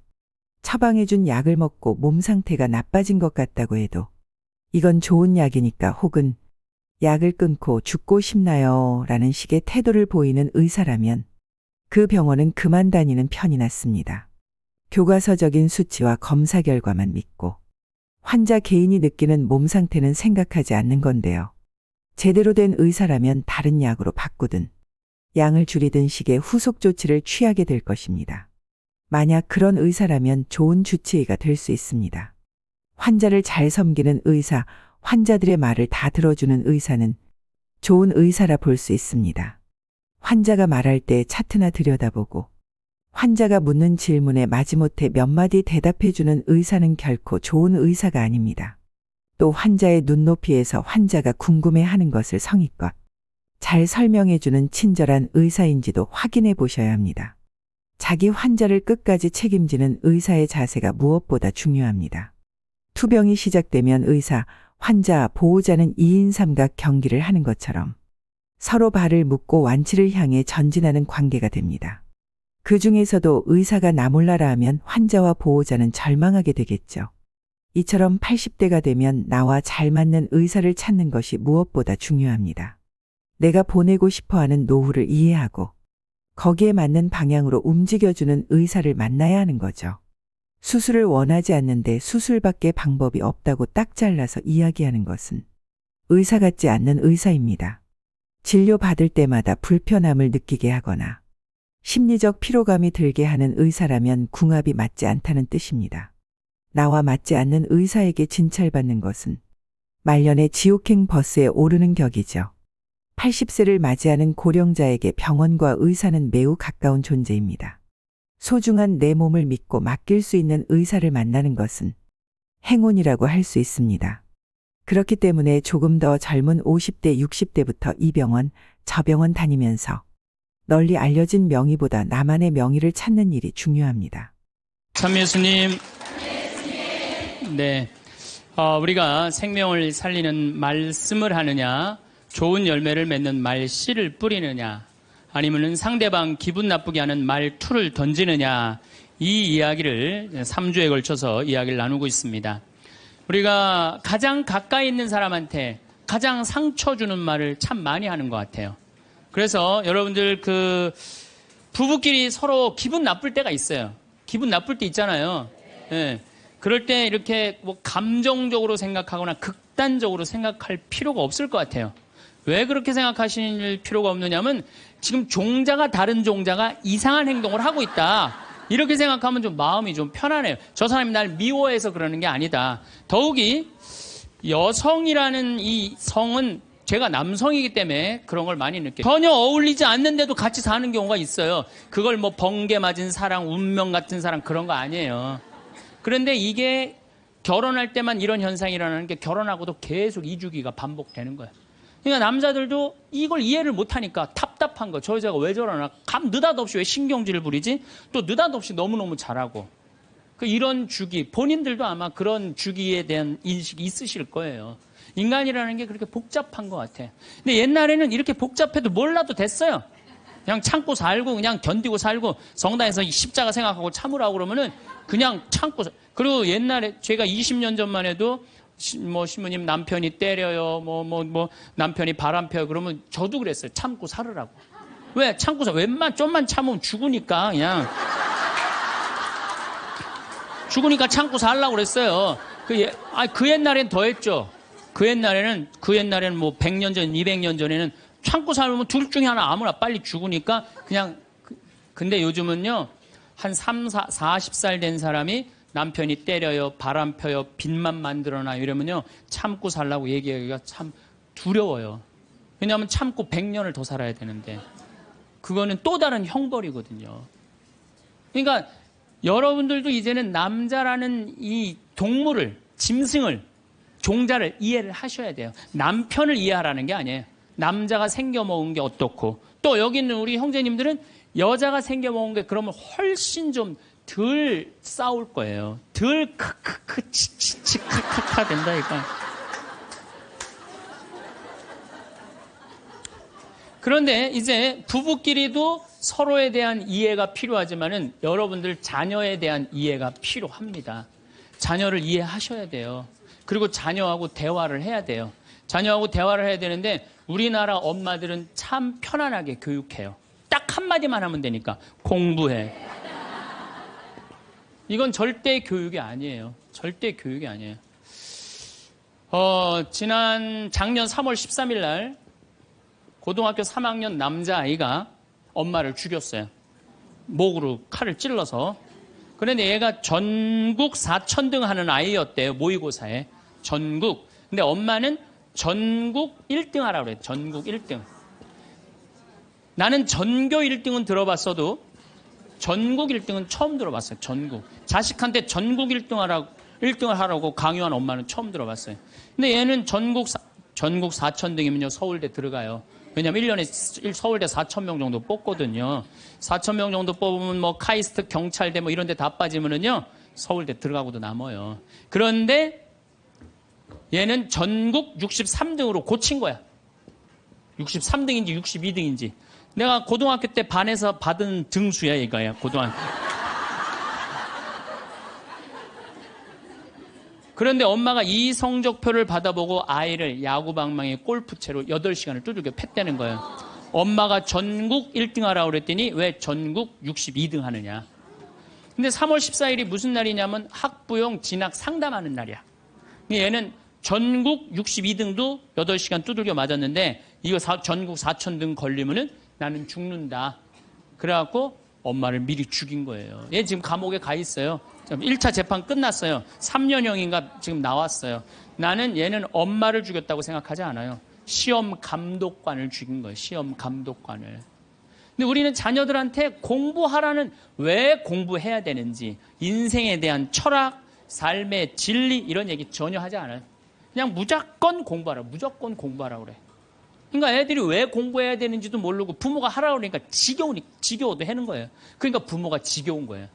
처방해준 약을 먹고 몸 상태가 나빠진 것 같다고 해도 이건 좋은 약이니까 혹은 약을 끊고 죽고 싶나요? 라는 식의 태도를 보이는 의사라면 그 병원은 그만 다니는 편이 낫습니다. 교과서적인 수치와 검사 결과만 믿고 환자 개인이 느끼는 몸 상태는 생각하지 않는 건데요. 제대로 된 의사라면 다른 약으로 바꾸든 양을 줄이든 식의 후속 조치를 취하게 될 것입니다. 만약 그런 의사라면 좋은 주치의가 될 수 있습니다. 환자를 잘 섬기는 의사, 환자들의 말을 다 들어주는 의사는 좋은 의사라 볼 수 있습니다. 환자가 말할 때 차트나 들여다보고 환자가 묻는 질문에 마지못해 몇 마디 대답해주는 의사는 결코 좋은 의사가 아닙니다. 또 환자의 눈높이에서 환자가 궁금해하는 것을 성의껏 잘 설명해주는 친절한 의사인지도 확인해 보셔야 합니다. 자기 환자를 끝까지 책임지는 의사의 자세가 무엇보다 중요합니다. 투병이 시작되면 의사, 환자, 보호자는 2인 삼각 경기를 하는 것처럼 서로 발을 묶고 완치를 향해 전진하는 관계가 됩니다. 그 중에서도 의사가 나 몰라라 하면 환자와 보호자는 절망하게 되겠죠. 이처럼 80대가 되면 나와 잘 맞는 의사를 찾는 것이 무엇보다 중요합니다. 내가 보내고 싶어하는 노후를 이해하고 거기에 맞는 방향으로 움직여주는 의사를 만나야 하는 거죠. 수술을 원하지 않는데 수술밖에 방법이 없다고 딱 잘라서 이야기하는 것은 의사 같지 않는 의사입니다. 진료받을 때마다 불편함을 느끼게 하거나 심리적 피로감이 들게 하는 의사라면 궁합이 맞지 않다는 뜻입니다. 나와 맞지 않는 의사에게 진찰받는 것은 말년의 지옥행 버스에 오르는 격이죠. 80세를 맞이하는 고령자에게 병원과 의사는 매우 가까운 존재입니다. 소중한 내 몸을 믿고 맡길 수 있는 의사를 만나는 것은 행운이라고 할 수 있습니다. 그렇기 때문에 조금 더 젊은 50대, 60대부터 이 병원, 저 병원 다니면서 널리 알려진 명의보다 나만의 명의를 찾는 일이 중요합니다. 참예수님, 네, 우리가 생명을 살리는 말씀을 하느냐, 좋은 열매를 맺는 말씨를 뿌리느냐, 아니면 상대방 기분 나쁘게 하는 말투를 던지느냐, 이 이야기를 3주에 걸쳐서 이야기를 나누고 있습니다. 우리가 가장 가까이 있는 사람한테 가장 상처 주는 말을 참 많이 하는 것 같아요. 그래서 여러분들 부부끼리 서로 기분 나쁠 때가 있어요. 기분 나쁠 때 있잖아요. 예. 그럴 때 이렇게 뭐 감정적으로 생각하거나 극단적으로 생각할 필요가 없을 것 같아요. 왜 그렇게 생각하실 필요가 없느냐면 지금 종자가 다른 종자가 이상한 행동을 하고 있다. 이렇게 생각하면 좀 마음이 좀 편안해요. 저 사람이 날 미워해서 그러는 게 아니다. 더욱이 여성이라는 이 성은 제가 남성이기 때문에 그런 걸 많이 느껴요. 전혀 어울리지 않는데도 같이 사는 경우가 있어요. 그걸 뭐 번개 맞은 사랑, 운명 같은 사랑 그런 거 아니에요. 그런데 이게 결혼할 때만 이런 현상이 일어나는 게 결혼하고도 계속 이주기가 반복되는 거예요. 그러니까 남자들도 이걸 이해를 못하니까 답답한 거. 저 여자가 왜 저러나. 느닷없이 왜 신경질을 부리지? 또 느닷없이 너무너무 잘하고. 이런 주기, 본인들도 아마 그런 주기에 대한 인식이 있으실 거예요. 인간이라는 게 그렇게 복잡한 것 같아. 근데 옛날에는 이렇게 복잡해도 몰라도 됐어요. 그냥 참고 살고 그냥 견디고 살고 성당에서 십자가 생각하고 참으라고 그러면은 그냥 참고 그리고 옛날에 제가 20년 전만 해도 신부님 남편이 때려요. 남편이 바람 펴요. 그러면 저도 그랬어요. 참고 살으라고. 왜? 참고 살. 좀만 참으면 죽으니까 그냥. 죽으니까 참고 살라고 그랬어요. 그 옛날엔 더 했죠. 그 옛날에는 100년 전, 200년 전에는 참고 살면 둘 중에 하나 아무나 빨리 죽으니까 그냥. 근데 요즘은요, 한 40살 된 사람이 남편이 때려요, 바람 펴요, 빚만 만들어놔 이러면요, 참고 살라고 얘기하기가 참 두려워요. 왜냐하면 참고 100년을 더 살아야 되는데, 그거는 또 다른 형벌이거든요. 그러니까 여러분들도 이제는 남자라는 이 동물을, 짐승을, 종자를 이해를 하셔야 돼요. 남편을 이해하라는 게 아니에요. 남자가 생겨먹은 게 어떻고, 또 여기 있는 우리 형제님들은 여자가 생겨먹은 게 그러면 훨씬 좀 덜 싸울 거예요. 덜 크크크 치치치 카카카 된다니까. 그런데 이제 부부끼리도 서로에 대한 이해가 필요하지만은 여러분들 자녀에 대한 이해가 필요합니다. 자녀를 이해하셔야 돼요. 그리고 자녀하고 대화를 해야 돼요. 자녀하고 대화를 해야 되는데 우리나라 엄마들은 참 편안하게 교육해요. 딱 한마디만 하면 되니까 공부해. 이건 절대 교육이 아니에요. 절대 교육이 아니에요. 지난 작년 3월 13일 날 고등학교 3학년 남자아이가 엄마를 죽였어요. 목으로 칼을 찔러서. 그런데 얘가 전국 4천등 하는 아이였대요. 모의고사에. 전국. 근데 엄마는 전국 1등 하라고 그래요. 전국 1등. 나는 전교 1등은 들어봤어도 전국 1등은 처음 들어봤어요. 전국. 자식한테 전국 1등을 하라고 강요한 엄마는 처음 들어봤어요. 근데 얘는 전국 4천등이면요. 서울대 들어가요. 왜냐면 1년에 서울대 4,000명 정도 뽑거든요. 4,000명 정도 뽑으면 뭐 카이스트, 경찰대 뭐 이런 데 다 빠지면은요. 서울대 들어가고도 남아요. 그런데 얘는 전국 63등으로 고친 거야. 63등인지 62등인지. 내가 고등학교 때 반에서 받은 등수야, 이거야, 고등학교. 그런데 엄마가 이 성적표를 받아보고 아이를 야구방망이 골프채로 8시간을 두들겨 팼다는 거예요. 엄마가 전국 1등 하라고 그랬더니 왜 전국 62등 하느냐. 근데 3월 14일이 무슨 날이냐면 학부용 진학 상담하는 날이야. 얘는 전국 62등도 8시간 두들겨 맞았는데 이거 전국 4,000등 걸리면은 나는 죽는다. 그래갖고 엄마를 미리 죽인 거예요. 얘 지금 감옥에 가 있어요. 1차 재판 끝났어요. 3년형인가 지금 나왔어요. 나는 얘는 엄마를 죽였다고 생각하지 않아요. 시험 감독관을 죽인 거예요. 시험 감독관을. 근데 우리는 자녀들한테 공부하라는, 왜 공부해야 되는지, 인생에 대한 철학, 삶의 진리 이런 얘기 전혀 하지 않아요. 그냥 무조건 공부하라. 무조건 공부하라 그래. 그러니까 애들이 왜 공부해야 되는지도 모르고 부모가 하라고 그러니까 지겨워도 하는 거예요. 그러니까 부모가 지겨운 거예요.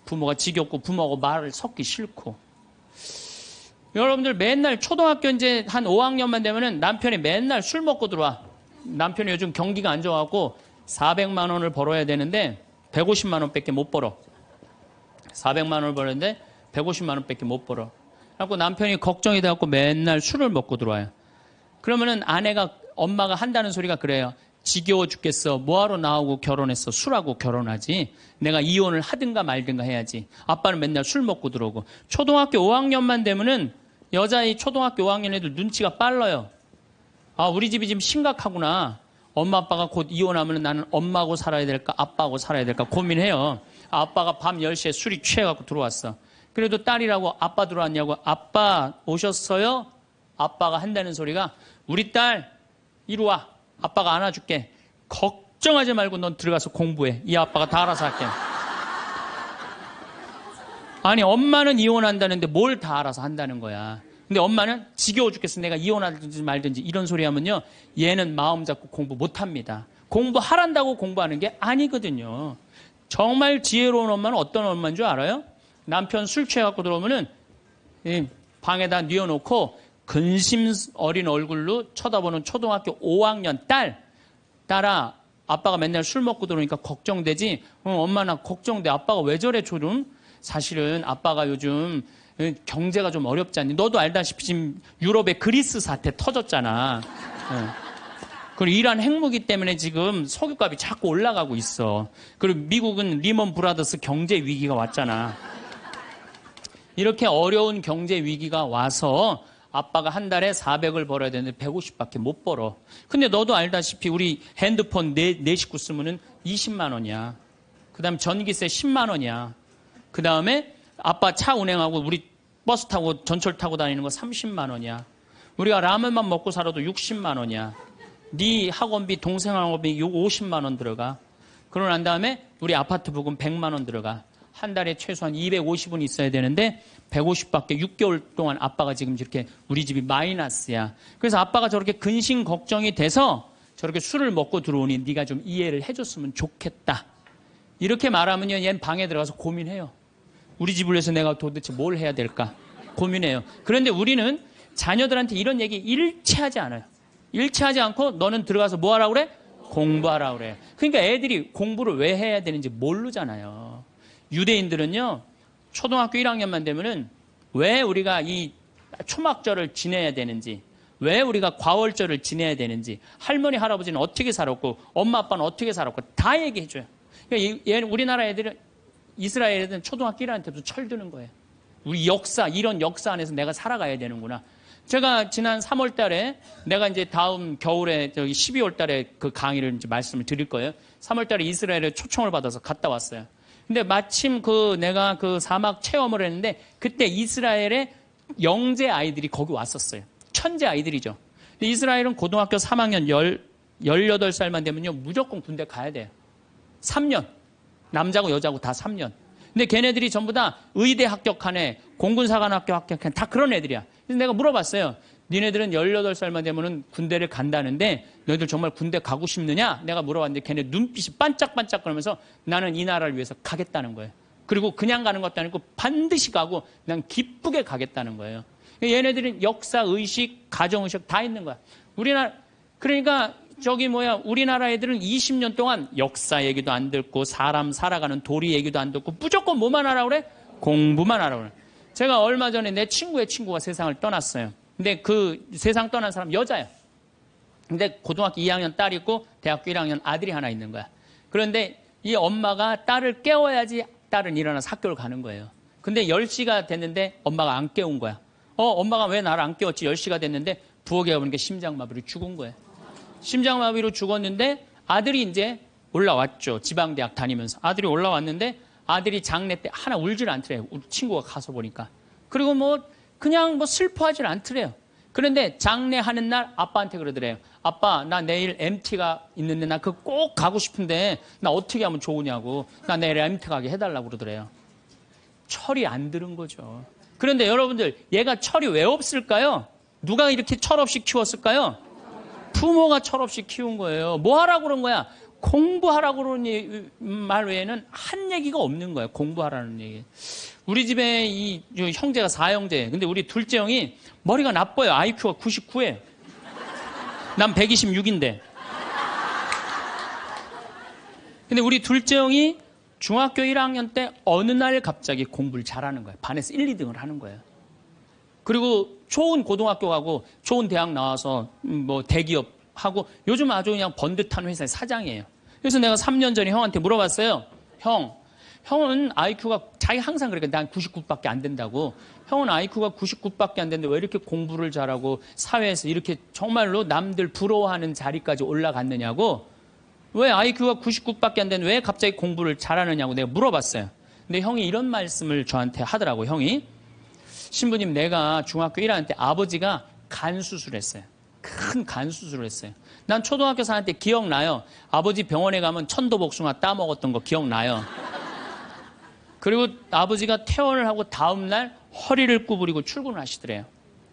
부모가 지겹고 부모하고 말을 섞기 싫고. 여러분들 맨날 초등학교 이제 한 5학년만 되면은 남편이 맨날 술 먹고 들어와. 남편이 요즘 경기가 안 좋아갖고 400만 원을 벌어야 되는데 150만 원밖에 못 벌어. 400만 원을 벌었는데 150만 원밖에 못 벌어. 그래갖고 남편이 걱정이 돼갖고 맨날 술을 먹고 들어와요. 그러면은 엄마가 한다는 소리가 그래요. 지겨워 죽겠어. 뭐하러 나하고 결혼했어. 술하고 결혼하지. 내가 이혼을 하든가 말든가 해야지. 아빠는 맨날 술 먹고 들어오고. 초등학교 5학년만 되면은 여자의 초등학교 5학년 애들 눈치가 빨라요. 아, 우리 집이 지금 심각하구나. 엄마 아빠가 곧 이혼하면 나는 엄마하고 살아야 될까 아빠하고 살아야 될까 고민해요. 아빠가 밤 10시에 술이 취해갖고 들어왔어. 그래도 딸이라고 아빠 들어왔냐고. 아빠 오셨어요? 아빠가 한다는 소리가 우리 딸 이리 와. 아빠가 안아줄게. 걱정하지 말고 넌 들어가서 공부해. 이 아빠가 다 알아서 할게. 아니 엄마는 이혼한다는데 뭘 다 알아서 한다는 거야. 근데 엄마는 지겨워 죽겠어. 내가 이혼하든지 말든지 이런 소리 하면요. 얘는 마음 잡고 공부 못합니다. 공부하란다고 공부하는 게 아니거든요. 정말 지혜로운 엄마는 어떤 엄마인 줄 알아요? 남편 술 취해갖고 들어오면은 방에다 뉘어놓고 근심 어린 얼굴로 쳐다보는 초등학교 5학년 딸아, 아빠가 맨날 술 먹고 들어오니까 걱정되지? 엄마 나 걱정돼. 아빠가 왜 저래 조금? 사실은 아빠가 요즘 경제가 좀 어렵지 않니? 너도 알다시피 지금 유럽의 그리스 사태 터졌잖아. 그리고 이란 핵무기 때문에 지금 석유값이 자꾸 올라가고 있어. 그리고 미국은 리먼 브라더스 경제 위기가 왔잖아. 이렇게 어려운 경제 위기가 와서 아빠가 한 달에 400을 벌어야 되는데 150밖에 못 벌어. 근데 너도 알다시피 우리 핸드폰 네 식구 쓰면은 20만 원이야. 그 다음에 전기세 10만 원이야. 그 다음에 아빠 차 운행하고 우리 버스 타고 전철 타고 다니는 거 30만 원이야. 우리가 라면만 먹고 살아도 60만 원이야. 네 학원비, 동생 학원비 50만 원 들어가. 그러고 난 다음에 우리 아파트 부금 100만 원 들어가. 한 달에 최소한 250은 있어야 되는데 150밖에 6개월 동안 아빠가 지금 이렇게 우리 집이 마이너스야. 그래서 아빠가 저렇게 근심 걱정이 돼서 저렇게 술을 먹고 들어오니 네가 좀 이해를 해줬으면 좋겠다. 이렇게 말하면요. 얘는 방에 들어가서 고민해요. 우리 집을 위해서 내가 도대체 뭘 해야 될까 고민해요. 그런데 우리는 자녀들한테 이런 얘기 일체하지 않아요. 일체하지 않고 너는 들어가서 뭐 하라고 그래? 공부하라고 그래. 그러니까 애들이 공부를 왜 해야 되는지 모르잖아요. 유대인들은요. 초등학교 1학년만 되면은 왜 우리가 이 초막절을 지내야 되는지, 왜 우리가 과월절을 지내야 되는지, 할머니 할아버지는 어떻게 살았고 엄마 아빠는 어떻게 살았고 다 얘기해 줘요. 그러니까 우리나라 애들은, 이스라엘 애들은 초등학교 1학년 때부터 철드는 거예요. 우리 역사, 이런 역사 안에서 내가 살아가야 되는구나. 제가 지난 3월 달에 내가 이제 다음 겨울에 저기 12월 달에 그 강의를 이제 말씀을 드릴 거예요. 3월 달에 이스라엘에 초청을 받아서 갔다 왔어요. 근데 마침 내가 그 사막 체험을 했는데 그때 이스라엘의 영재 아이들이 거기 왔었어요. 천재 아이들이죠. 근데 이스라엘은 고등학교 3학년 18살만 되면요. 무조건 군대 가야 돼요. 3년. 남자고 여자고 다 3년. 근데 걔네들이 전부 다 의대 합격하네, 공군사관학교 합격하네, 다 그런 애들이야. 그래서 내가 물어봤어요. 니네들은 18살만 되면은 군대를 간다는데 너희들 정말 군대 가고 싶느냐? 내가 물어봤는데 걔네 눈빛이 반짝반짝 그러면서 나는 이 나라를 위해서 가겠다는 거예요. 그리고 그냥 가는 것도 아니고 반드시 가고 난 기쁘게 가겠다는 거예요. 얘네들은 역사, 의식, 가정의식 다 있는 거야. 그러니까 우리나라 애들은 20년 동안 역사 얘기도 안 듣고 사람 살아가는 도리 얘기도 안 듣고 무조건 뭐만 하라고 그래? 공부만 하라고 그래. 제가 얼마 전에 내 친구의 친구가 세상을 떠났어요. 근데 그 세상 떠난 사람 여자야. 근데 고등학교 2학년 딸이 있고 대학교 1학년 아들이 하나 있는 거야. 그런데 이 엄마가 딸을 깨워야지 딸은 일어나서 학교를 가는 거예요. 근데 10시가 됐는데 엄마가 안 깨운 거야. 엄마가 왜 나를 안 깨웠지? 10시가 됐는데 부엌에 가보니까 심장마비로 죽은 거예요. 심장마비로 죽었는데 아들이 이제 올라왔죠. 지방대학 다니면서. 아들이 올라왔는데 아들이 장례 때 하나 울질 않더래요. 우리 친구가 가서 보니까. 그리고 그냥 슬퍼하질 않더래요. 그런데 장례하는 날 아빠한테 그러더래요. 아빠, 나 내일 MT가 있는데 나 그거 꼭 가고 싶은데 나 어떻게 하면 좋으냐고. 나 내일 MT 가게 해달라고 그러더래요. 철이 안 들은 거죠. 그런데 여러분들, 얘가 철이 왜 없을까요? 누가 이렇게 철없이 키웠을까요? 부모가 철없이 키운 거예요. 뭐 하라고 그런 거야? 공부하라고 그러는 말 외에는 한 얘기가 없는 거예요. 공부하라는 얘기. 우리 집에 이 형제가 4형제. 근데 우리 둘째 형이 머리가 나빠요. IQ가 99에. 난 126인데. 근데 우리 둘째 형이 중학교 1학년 때 어느 날 갑자기 공부를 잘하는 거예요. 반에서 1, 2등을 하는 거예요. 그리고 좋은 고등학교 가고 좋은 대학 나와서 대기업 하고 요즘 아주 그냥 번듯한 회사의 사장이에요. 그래서 내가 3년 전에 형한테 물어봤어요. 형은 IQ가 자기 항상 그러니까 난 99밖에 안 된다고. 형은 IQ가 99밖에 안 되는데 왜 이렇게 공부를 잘하고 사회에서 이렇게 정말로 남들 부러워하는 자리까지 올라갔느냐고. 왜 IQ가 99밖에 안 되는데 왜 갑자기 공부를 잘하느냐고 내가 물어봤어요. 근데 형이 이런 말씀을 저한테 하더라고. 형이 신부님, 내가 중학교 1학년 때 아버지가 간 수술했어요. 큰 간 수술을 했어요. 난 초등학교 4학년 때 기억나요. 아버지 병원에 가면 천도복숭아 따먹었던 거 기억나요. 그리고 아버지가 퇴원을 하고 다음날 허리를 구부리고 출근을 하시더래요.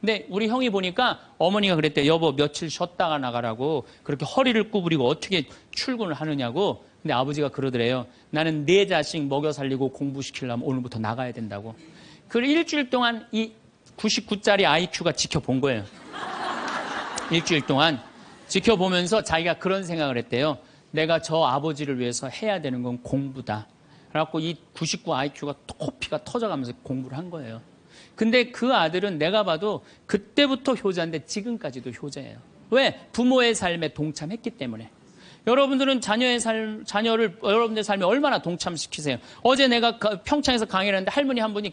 근데 우리 형이 보니까 어머니가 그랬대요. 여보, 며칠 쉬었다가 나가라고. 그렇게 허리를 구부리고 어떻게 출근을 하느냐고. 근데 아버지가 그러더래요. 나는 내 자식 먹여 살리고 공부시키려면 오늘부터 나가야 된다고. 그 일주일 동안 이 99짜리 IQ가 지켜본 거예요. 일주일 동안 지켜보면서 자기가 그런 생각을 했대요. 내가 저 아버지를 위해서 해야 되는 건 공부다. 그래갖고 이 99 IQ가 코피가 터져가면서 공부를 한 거예요. 근데 그 아들은 내가 봐도 그때부터 효자인데 지금까지도 효자예요. 왜? 부모의 삶에 동참했기 때문에. 여러분들은 자녀를 여러분들의 삶에 얼마나 동참시키세요? 어제 내가 평창에서 강의를 했는데 할머니 한 분이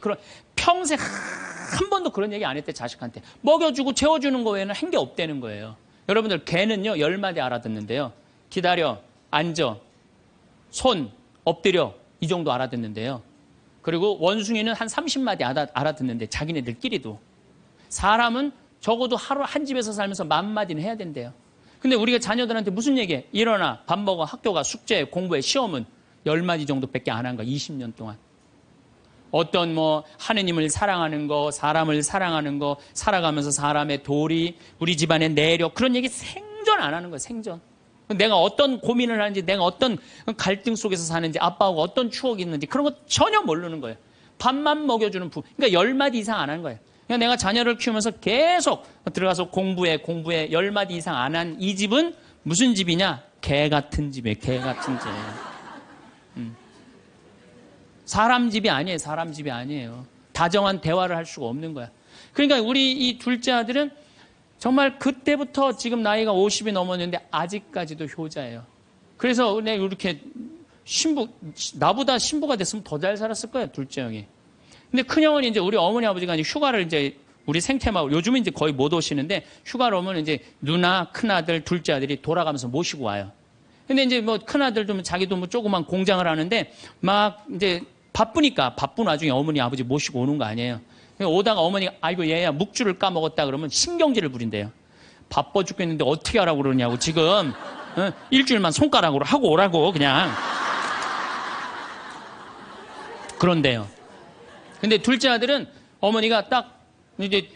평생 한 번도 그런 얘기 안 했대, 자식한테. 먹여주고 재워주는 거 외에는 한 게 없다는 거예요. 여러분들, 개는요, 10마디 알아듣는데요. 기다려, 앉아, 손, 엎드려, 이 정도 알아듣는데요. 그리고 원숭이는 한 30마디 알아듣는데, 자기네들끼리도. 사람은 적어도 하루 한 집에서 살면서 10,000마디는 해야 된대요. 근데 우리가 자녀들한테 무슨 얘기해? 일어나, 밥 먹어, 학교 가, 숙제, 공부해, 시험은 10마디 정도밖에 안 한 거야, 20년 동안. 어떤 하느님을 사랑하는 거, 사람을 사랑하는 거, 살아가면서 사람의 도리, 우리 집안의 내력, 그런 얘기 생전 안 하는 거예요, 생전. 내가 어떤 고민을 하는지, 내가 어떤 갈등 속에서 사는지, 아빠하고 어떤 추억이 있는지, 그런 거 전혀 모르는 거예요. 밥만 먹여주는 그러니까 10마디 이상 안 하는 거예요. 그러니까 내가 자녀를 키우면서 계속 들어가서 공부해 10마디 이상 안 한 이 집은 무슨 집이냐? 개 같은 집이에요. 개 같은 집. 사람 집이 아니에요. 사람 집이 아니에요. 다정한 대화를 할 수가 없는 거야. 그러니까 우리 이 둘째 아들은 정말 그때부터 지금 나이가 50이 넘었는데 아직까지도 효자예요. 그래서 내가 이렇게 나보다 신부가 됐으면 더 잘 살았을 거예요. 둘째 형이. 근데 큰형은 이제 우리 어머니 아버지가 이제 휴가를 이제 우리 생태마을 요즘은 이제 거의 못 오시는데 휴가로 오면 이제 누나, 큰아들, 둘째 아들이 돌아가면서 모시고 와요. 근데 이제 뭐 큰아들 좀 자기도 뭐 조그만 공장을 하는데 막 이제 바쁘니까 바쁜 와중에 어머니 아버지 모시고 오는 거 아니에요. 오다가 어머니가 아이고 얘야 묵주를 까먹었다 그러면 신경질을 부린대요. 바빠 죽겠는데 어떻게 하라고 그러냐고 지금 일주일만 손가락으로 하고 오라고 그냥 그런데요. 근데 둘째 아들은 어머니가 딱 이제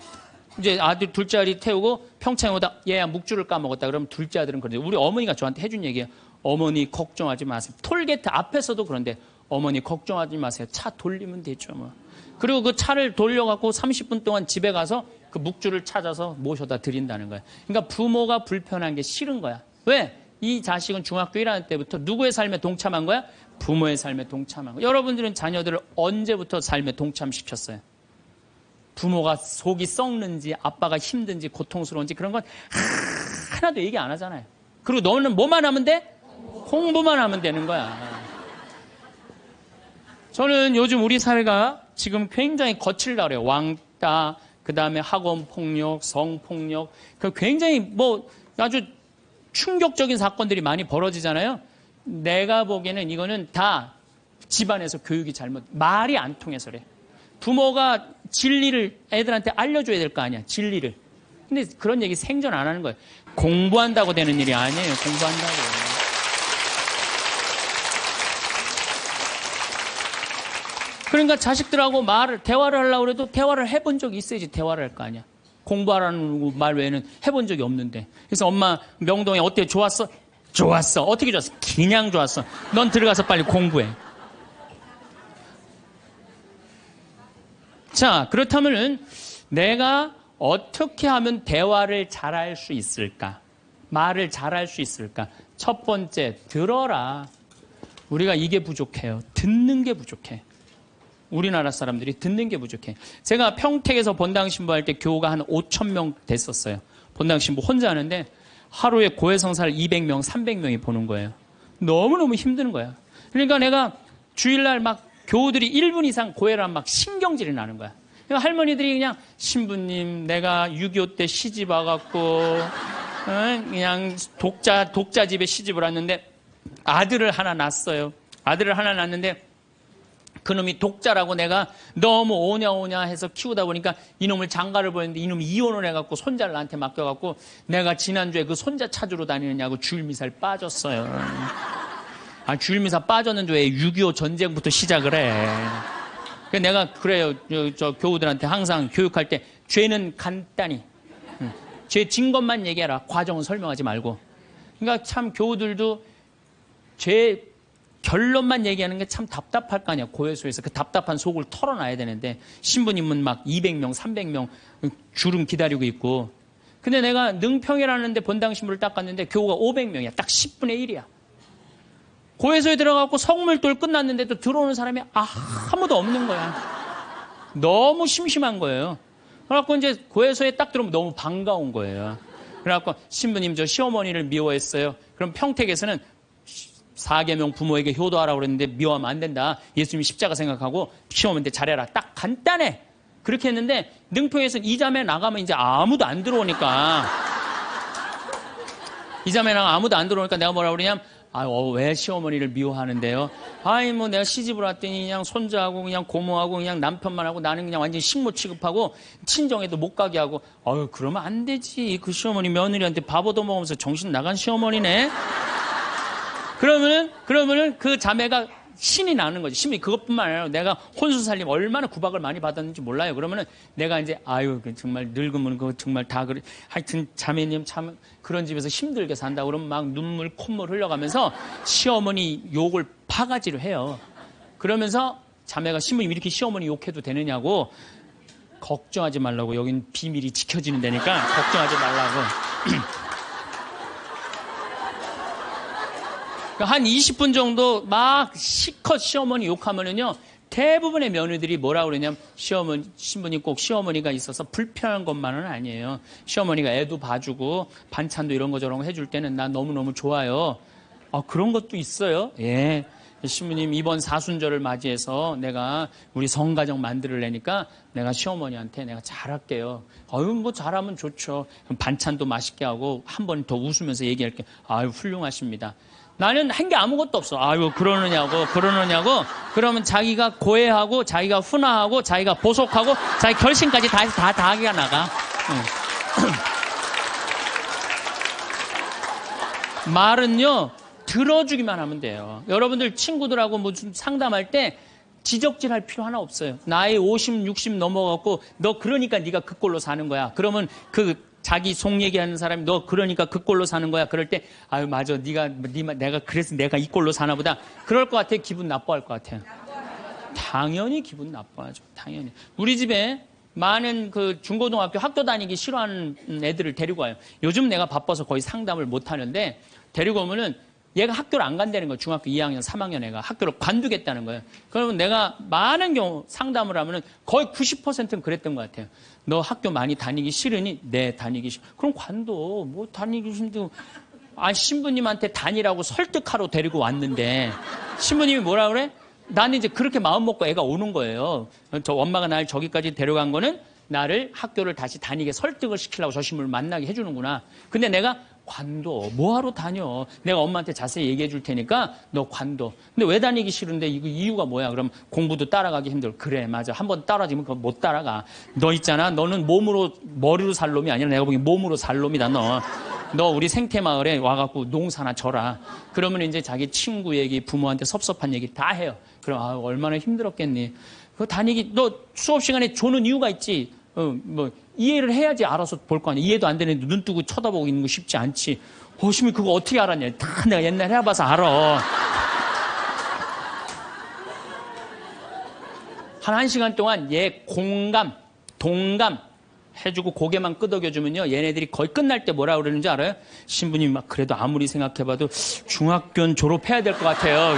아들 둘째 아들이 태우고 평창에 오다 얘야 묵주를 까먹었다 그러면 둘째 아들은 그런데 우리 어머니가 저한테 해준 얘기예요. 어머니 걱정하지 마세요. 톨게이트 앞에서도 그런데 어머니 걱정하지 마세요. 차 돌리면 되죠 뭐. 그리고 그 차를 돌려갖고 30분 동안 집에 가서 그 묵주를 찾아서 모셔다 드린다는 거야. 그러니까 부모가 불편한 게 싫은 거야. 왜? 이 자식은 중학교 1학년 때부터 누구의 삶에 동참한 거야? 부모의 삶에 동참한 거야. 여러분들은 자녀들을 언제부터 삶에 동참시켰어요? 부모가 속이 썩는지 아빠가 힘든지 고통스러운지 그런 건 하나도 얘기 안 하잖아요. 그리고 너는 뭐만 하면 돼? 공부만 하면 되는 거야. 저는 요즘 우리 사회가 지금 굉장히 거칠다 그래요. 왕따, 그 다음에 학원 폭력, 성폭력, 굉장히 뭐 아주 충격적인 사건들이 많이 벌어지잖아요. 내가 보기에는 이거는 다 집안에서 교육이 잘못, 말이 안 통해서 그래. 부모가 진리를 애들한테 알려줘야 될 거 아니야, 진리를. 근데 그런 얘기 생전 안 하는 거예요. 공부한다고 되는 일이 아니에요, 공부한다고. 그러니까 자식들하고 대화를 하려고 해도 대화를 해본 적이 있어야지 대화를 할 거 아니야. 공부하라는 말 외에는 해본 적이 없는데. 그래서 엄마 명동에 어때? 좋았어? 좋았어. 어떻게 좋았어? 그냥 좋았어. 넌 들어가서 빨리 공부해. 자, 그렇다면은 내가 어떻게 하면 대화를 잘할 수 있을까? 말을 잘할 수 있을까? 첫 번째, 들어라. 우리가 이게 부족해요. 듣는 게 부족해. 우리나라 사람들이 듣는 게 부족해. 제가 평택에서 본당 신부할 때 교우가 한 5,000명 됐었어요. 본당 신부 혼자 하는데 하루에 고해성사를 200명, 300명이 보는 거예요. 너무너무 힘든 거야. 그러니까 내가 주일날 막 교우들이 1분 이상 고해를 하면 막 신경질이 나는 거야. 그러니까 할머니들이 그냥 신부님 내가 6.25 때 시집 와갖고 그냥 독자 집에 시집을 왔는데 아들을 하나 낳았어요. 아들을 하나 낳았는데 그놈이 독자라고 내가 너무 오냐 해서 키우다 보니까 이놈을 장가를 보냈는데 이놈이 이혼을 해갖고 손자를 나한테 맡겨갖고 내가 지난주에 그 손자 찾으러 다니느냐고 주일미사를 빠졌어요. 아, 주일미사 빠졌는데 왜 6.25 전쟁부터 시작을 해. 그래서 내가 그래요. 저 교우들한테 항상 교육할 때 죄는 간단히 죄 진 것만 얘기해라. 과정은 설명하지 말고. 그러니까 참 교우들도 죄 결론만 얘기하는 게 참 답답할 거 아니야. 고해소에서 그 답답한 속을 털어놔야 되는데 신부님은 막 200명, 300명 주름 기다리고 있고. 근데 내가 능평이라는 데 본당 신부를 딱 갔는데 교우가 500명이야. 딱 10분의 1이야. 고해소에 들어가고 성물돌 끝났는데도 들어오는 사람이 아무도 없는 거야. 너무 심심한 거예요. 그래갖고 이제 고해소에 딱 들어오면 너무 반가운 거예요. 그래갖고 신부님 저 시어머니를 미워했어요. 그럼 평택에서는 4계명 부모에게 효도하라고 그랬는데 미워하면 안 된다. 예수님이 십자가 생각하고 시어머니한테 잘해라. 딱 간단해. 그렇게 했는데 능평에서 이 자매 나가면 이제 아무도 안 들어오니까 이 자매 나가면 아무도 안 들어오니까 내가 뭐라고 그러냐면 왜 시어머니를 미워하는데요? 뭐 내가 시집을 왔더니 그냥 손자하고 그냥 고모하고 그냥 남편만 하고 나는 그냥 완전히 식모 취급하고 친정에도 못 가게 하고 그러면 안 되지. 그 시어머니 며느리한테 밥 얻어먹으면서 정신 나간 시어머니네. 그러면은 그 자매가 신이 나는 거지. 신이 그것뿐만 아니라 내가 혼수 살림 얼마나 구박을 많이 받았는지 몰라요. 그러면은 내가 이제 정말 늙으면 그거 정말 다 그래. 하여튼 자매님 참 그런 집에서 힘들게 산다 그러면 막 눈물 콧물 흘려가면서 시어머니 욕을 바가지로 해요. 그러면서 자매가 신부님 이렇게 시어머니 욕해도 되느냐고. 걱정하지 말라고. 여긴 비밀이 지켜지는 데니까 걱정하지 말라고. 한 20분 정도 막 시컷 시어머니 욕하면은요, 대부분의 며느리들이 뭐라고 그러냐면, 신부님 꼭 시어머니가 있어서 불편한 것만은 아니에요. 시어머니가 애도 봐주고, 반찬도 이런 거 저런 거 해줄 때는 나 너무너무 좋아요. 그런 것도 있어요. 예. 신부님 이번 사순절을 맞이해서 내가 우리 성가정 만들려니까 내가 시어머니한테 내가 잘할게요. 아유 뭐 잘하면 좋죠. 그럼 반찬도 맛있게 하고 한 번 더 웃으면서 얘기할게. 아유 훌륭하십니다. 나는 한 게 아무것도 없어. 아유 그러느냐고. 그러면 자기가 고해하고 자기가 훈화하고 자기가 보속하고 자기 결심까지 다 하기가 나가. 말은요 들어주기만 하면 돼요. 여러분들 친구들하고 뭐 좀 상담할 때 지적질할 필요 하나 없어요. 나이 50, 60 넘어갖고 너 그러니까 네가 그 꼴로 사는 거야. 그러면 그 자기 속 얘기하는 사람이 너 그러니까 그 꼴로 사는 거야. 그럴 때 아유 맞아 내가 그래서 내가 이 꼴로 사나 보다. 그럴 것 같아요. 기분 나빠할 것 같아요. 당연히 기분 나빠하죠. 당연히. 우리 집에 많은 그 중고등학교 학교 다니기 싫어하는 애들을 데리고 와요. 요즘 내가 바빠서 거의 상담을 못 하는데 데리고 오면은 얘가 학교를 안 간다는 거예요. 중학교 2학년, 3학년 애가 학교를 관두겠다는 거예요. 그러면 내가 많은 경우 상담을 하면은 거의 90%는 그랬던 것 같아요. 너 학교 많이 다니기 싫으니? 네, 다니기 싫어. 그럼 관둬. 뭐 다니기 힘들고. 신부님한테 다니라고 설득하러 데리고 왔는데 신부님이 뭐라 그래? 나는 이제 그렇게 마음 먹고 애가 오는 거예요. 저 엄마가 날 저기까지 데려간 거는 나를 학교를 다시 다니게 설득을 시키려고 저 신부를 만나게 해주는구나. 근데 내가 관둬. 뭐하러 다녀? 내가 엄마한테 자세히 얘기해 줄 테니까 너 관둬. 근데 왜 다니기 싫은데 이거 이유가 뭐야? 그럼 공부도 따라가기 힘들어. 그래 맞아. 한번 따라지면 그거 못 따라가. 너 있잖아. 너는 머리로 살 놈이 아니라 내가 보기엔 몸으로 살 놈이다 너. 너 우리 생태마을에 와갖고 농사나 져라. 그러면 이제 자기 친구 얘기, 부모한테 섭섭한 얘기 다 해요. 그럼 얼마나 힘들었겠니? 그거 다니기 너 수업 시간에 조는 이유가 있지. 뭐 이해를 해야지 알아서 볼 거 아니야. 이해도 안 되는데 눈 뜨고 쳐다보고 있는 거 쉽지 않지. 신부님 그거 어떻게 알았냐. 다 내가 옛날에 해봐서 알아. 한 1시간 동안 얘 공감, 동감 해주고 고개만 끄덕여주면요. 얘네들이 거의 끝날 때 뭐라 그러는지 알아요? 신부님 막 그래도 아무리 생각해봐도 중학교는 졸업해야 될 것 같아요.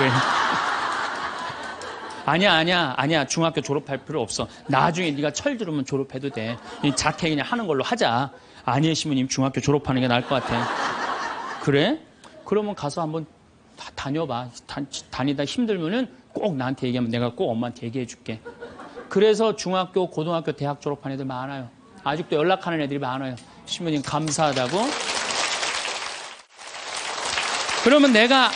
아니야. 중학교 졸업할 필요 없어. 나중에 네가 철 들으면 졸업해도 돼. 자퇴 그냥 하는 걸로 하자. 아니에요, 신부님. 중학교 졸업하는 게 나을 것 같아. 그래? 그러면 가서 한번 다녀봐. 다니다 힘들면은 꼭 나한테 얘기하면 내가 꼭 엄마한테 얘기해 줄게. 그래서 중학교, 고등학교, 대학 졸업한 애들 많아요. 아직도 연락하는 애들이 많아요. 신부님 감사하다고. 그러면 내가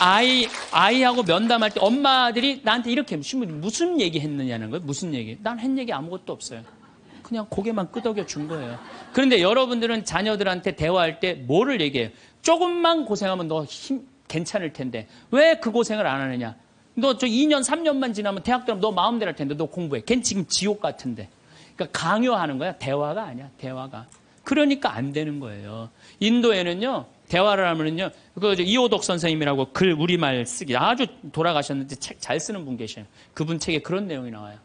아이하고 면담할 때 엄마들이 나한테 이렇게 신부님 무슨 얘기 했느냐는 거예요. 무슨 얘기? 난 한 얘기 아무것도 없어요. 그냥 고개만 끄덕여 준 거예요. 그런데 여러분들은 자녀들한테 대화할 때 뭐를 얘기해요? 조금만 고생하면 너 괜찮을 텐데 왜 그 고생을 안 하느냐? 너 저 2년, 3년만 지나면 대학 들어가면 너 마음대로 할 텐데 너 공부해. 걘 지금 지옥 같은데. 그러니까 강요하는 거야. 대화가 아니야. 대화가. 그러니까 안 되는 거예요. 인도에는요. 대화를 하면은요. 이호덕 선생님이라고 글 우리말 쓰기 아주 돌아가셨는데 책 잘 쓰는 분 계셔요. 그분 책에 그런 내용이 나와요.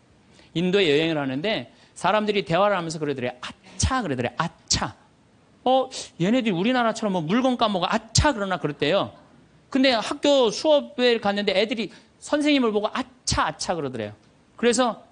인도에 여행을 하는데 사람들이 대화를 하면서 그러더래요. 아차 그러더래요. 아차. 얘네들이 우리나라처럼 뭐 물건 까먹어 아차 그러나 그랬대요. 근데 학교 수업에 갔는데 애들이 선생님을 보고 아차 그러더래요. 그래서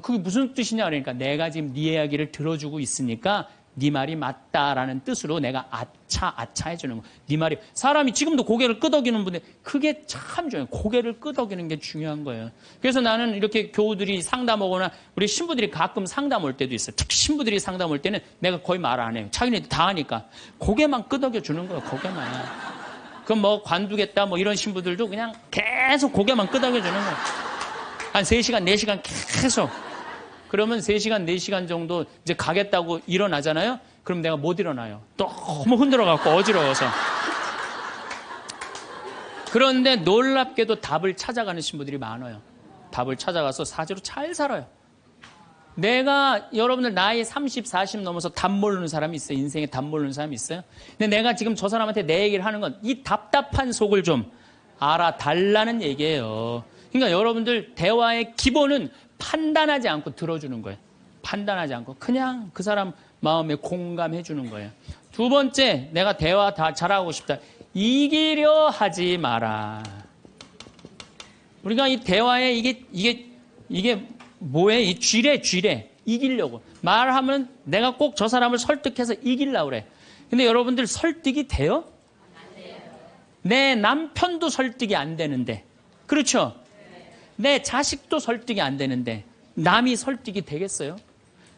그게 무슨 뜻이냐 그러니까 내가 지금 네 이야기를 들어주고 있으니까 네 말이 맞다라는 뜻으로 내가 아차 해주는 거. 네 말이 사람이 지금도 고개를 끄덕이는 분들 그게 참 중요해요. 고개를 끄덕이는 게 중요한 거예요. 그래서 나는 이렇게 교우들이 상담하거나 우리 신부들이 가끔 상담 올 때도 있어요. 특히 신부들이 상담 올 때는 내가 거의 말 안 해요. 자기네들 다 하니까 고개만 끄덕여 주는 거예요. 고개만. 그럼 뭐 관두겠다 뭐 이런 신부들도 그냥 계속 고개만 끄덕여 주는 거예요. 한 3시간, 4시간 계속. 그러면 3시간, 4시간 정도 이제 가겠다고 일어나잖아요? 그럼 내가 못 일어나요. 너무 흔들어갖고 어지러워서. 그런데 놀랍게도 답을 찾아가는 신부들이 많아요. 답을 찾아가서 사제로 잘 살아요. 내가 여러분들 나이 30, 40 넘어서 답 모르는 사람이 있어요. 인생에 답 모르는 사람이 있어요. 근데 내가 지금 저 사람한테 내 얘기를 하는 건 이 답답한 속을 좀 알아달라는 얘기예요. 그러니까 여러분들 대화의 기본은 판단하지 않고 들어주는 거예요. 판단하지 않고 그냥 그 사람 마음에 공감해 주는 거예요. 두 번째, 내가 대화 다 잘하고 싶다. 이기려 하지 마라. 우리가 이 대화에 이게 뭐예요? 이 쥐래. 이기려고. 말하면 내가 꼭 저 사람을 설득해서 이기려고 그래. 근데 여러분들 설득이 돼요? 안 돼요. 내 남편도 설득이 안 되는데. 그렇죠? 내 자식도 설득이 안 되는데 남이 설득이 되겠어요?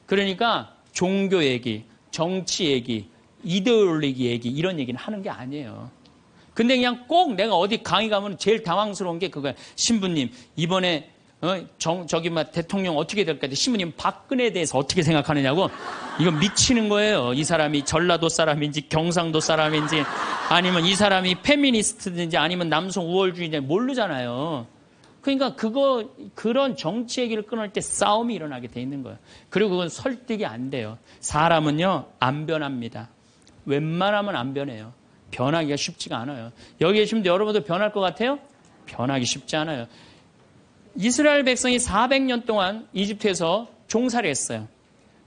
그러니까 종교 얘기, 정치 얘기, 이데올로기 얘기 이런 얘기는 하는 게 아니에요. 근데 그냥 꼭 내가 어디 강의 가면 제일 당황스러운 게 그거야. 신부님 이번에 대통령 어떻게 될까? 신부님 박근혜에 대해서 어떻게 생각하느냐고. 이거 미치는 거예요. 이 사람이 전라도 사람인지 경상도 사람인지 아니면 이 사람이 페미니스트든지 아니면 남성 우월주의인지 모르잖아요. 그러니까 그런 정치 얘기를 끊을 때 싸움이 일어나게 돼 있는 거예요. 그리고 그건 설득이 안 돼요. 사람은요, 안 변합니다. 웬만하면 안 변해요. 변하기가 쉽지가 않아요. 여기 계시면 여러분도 변할 것 같아요? 변하기 쉽지 않아요. 이스라엘 백성이 400년 동안 이집트에서 종살이 했어요.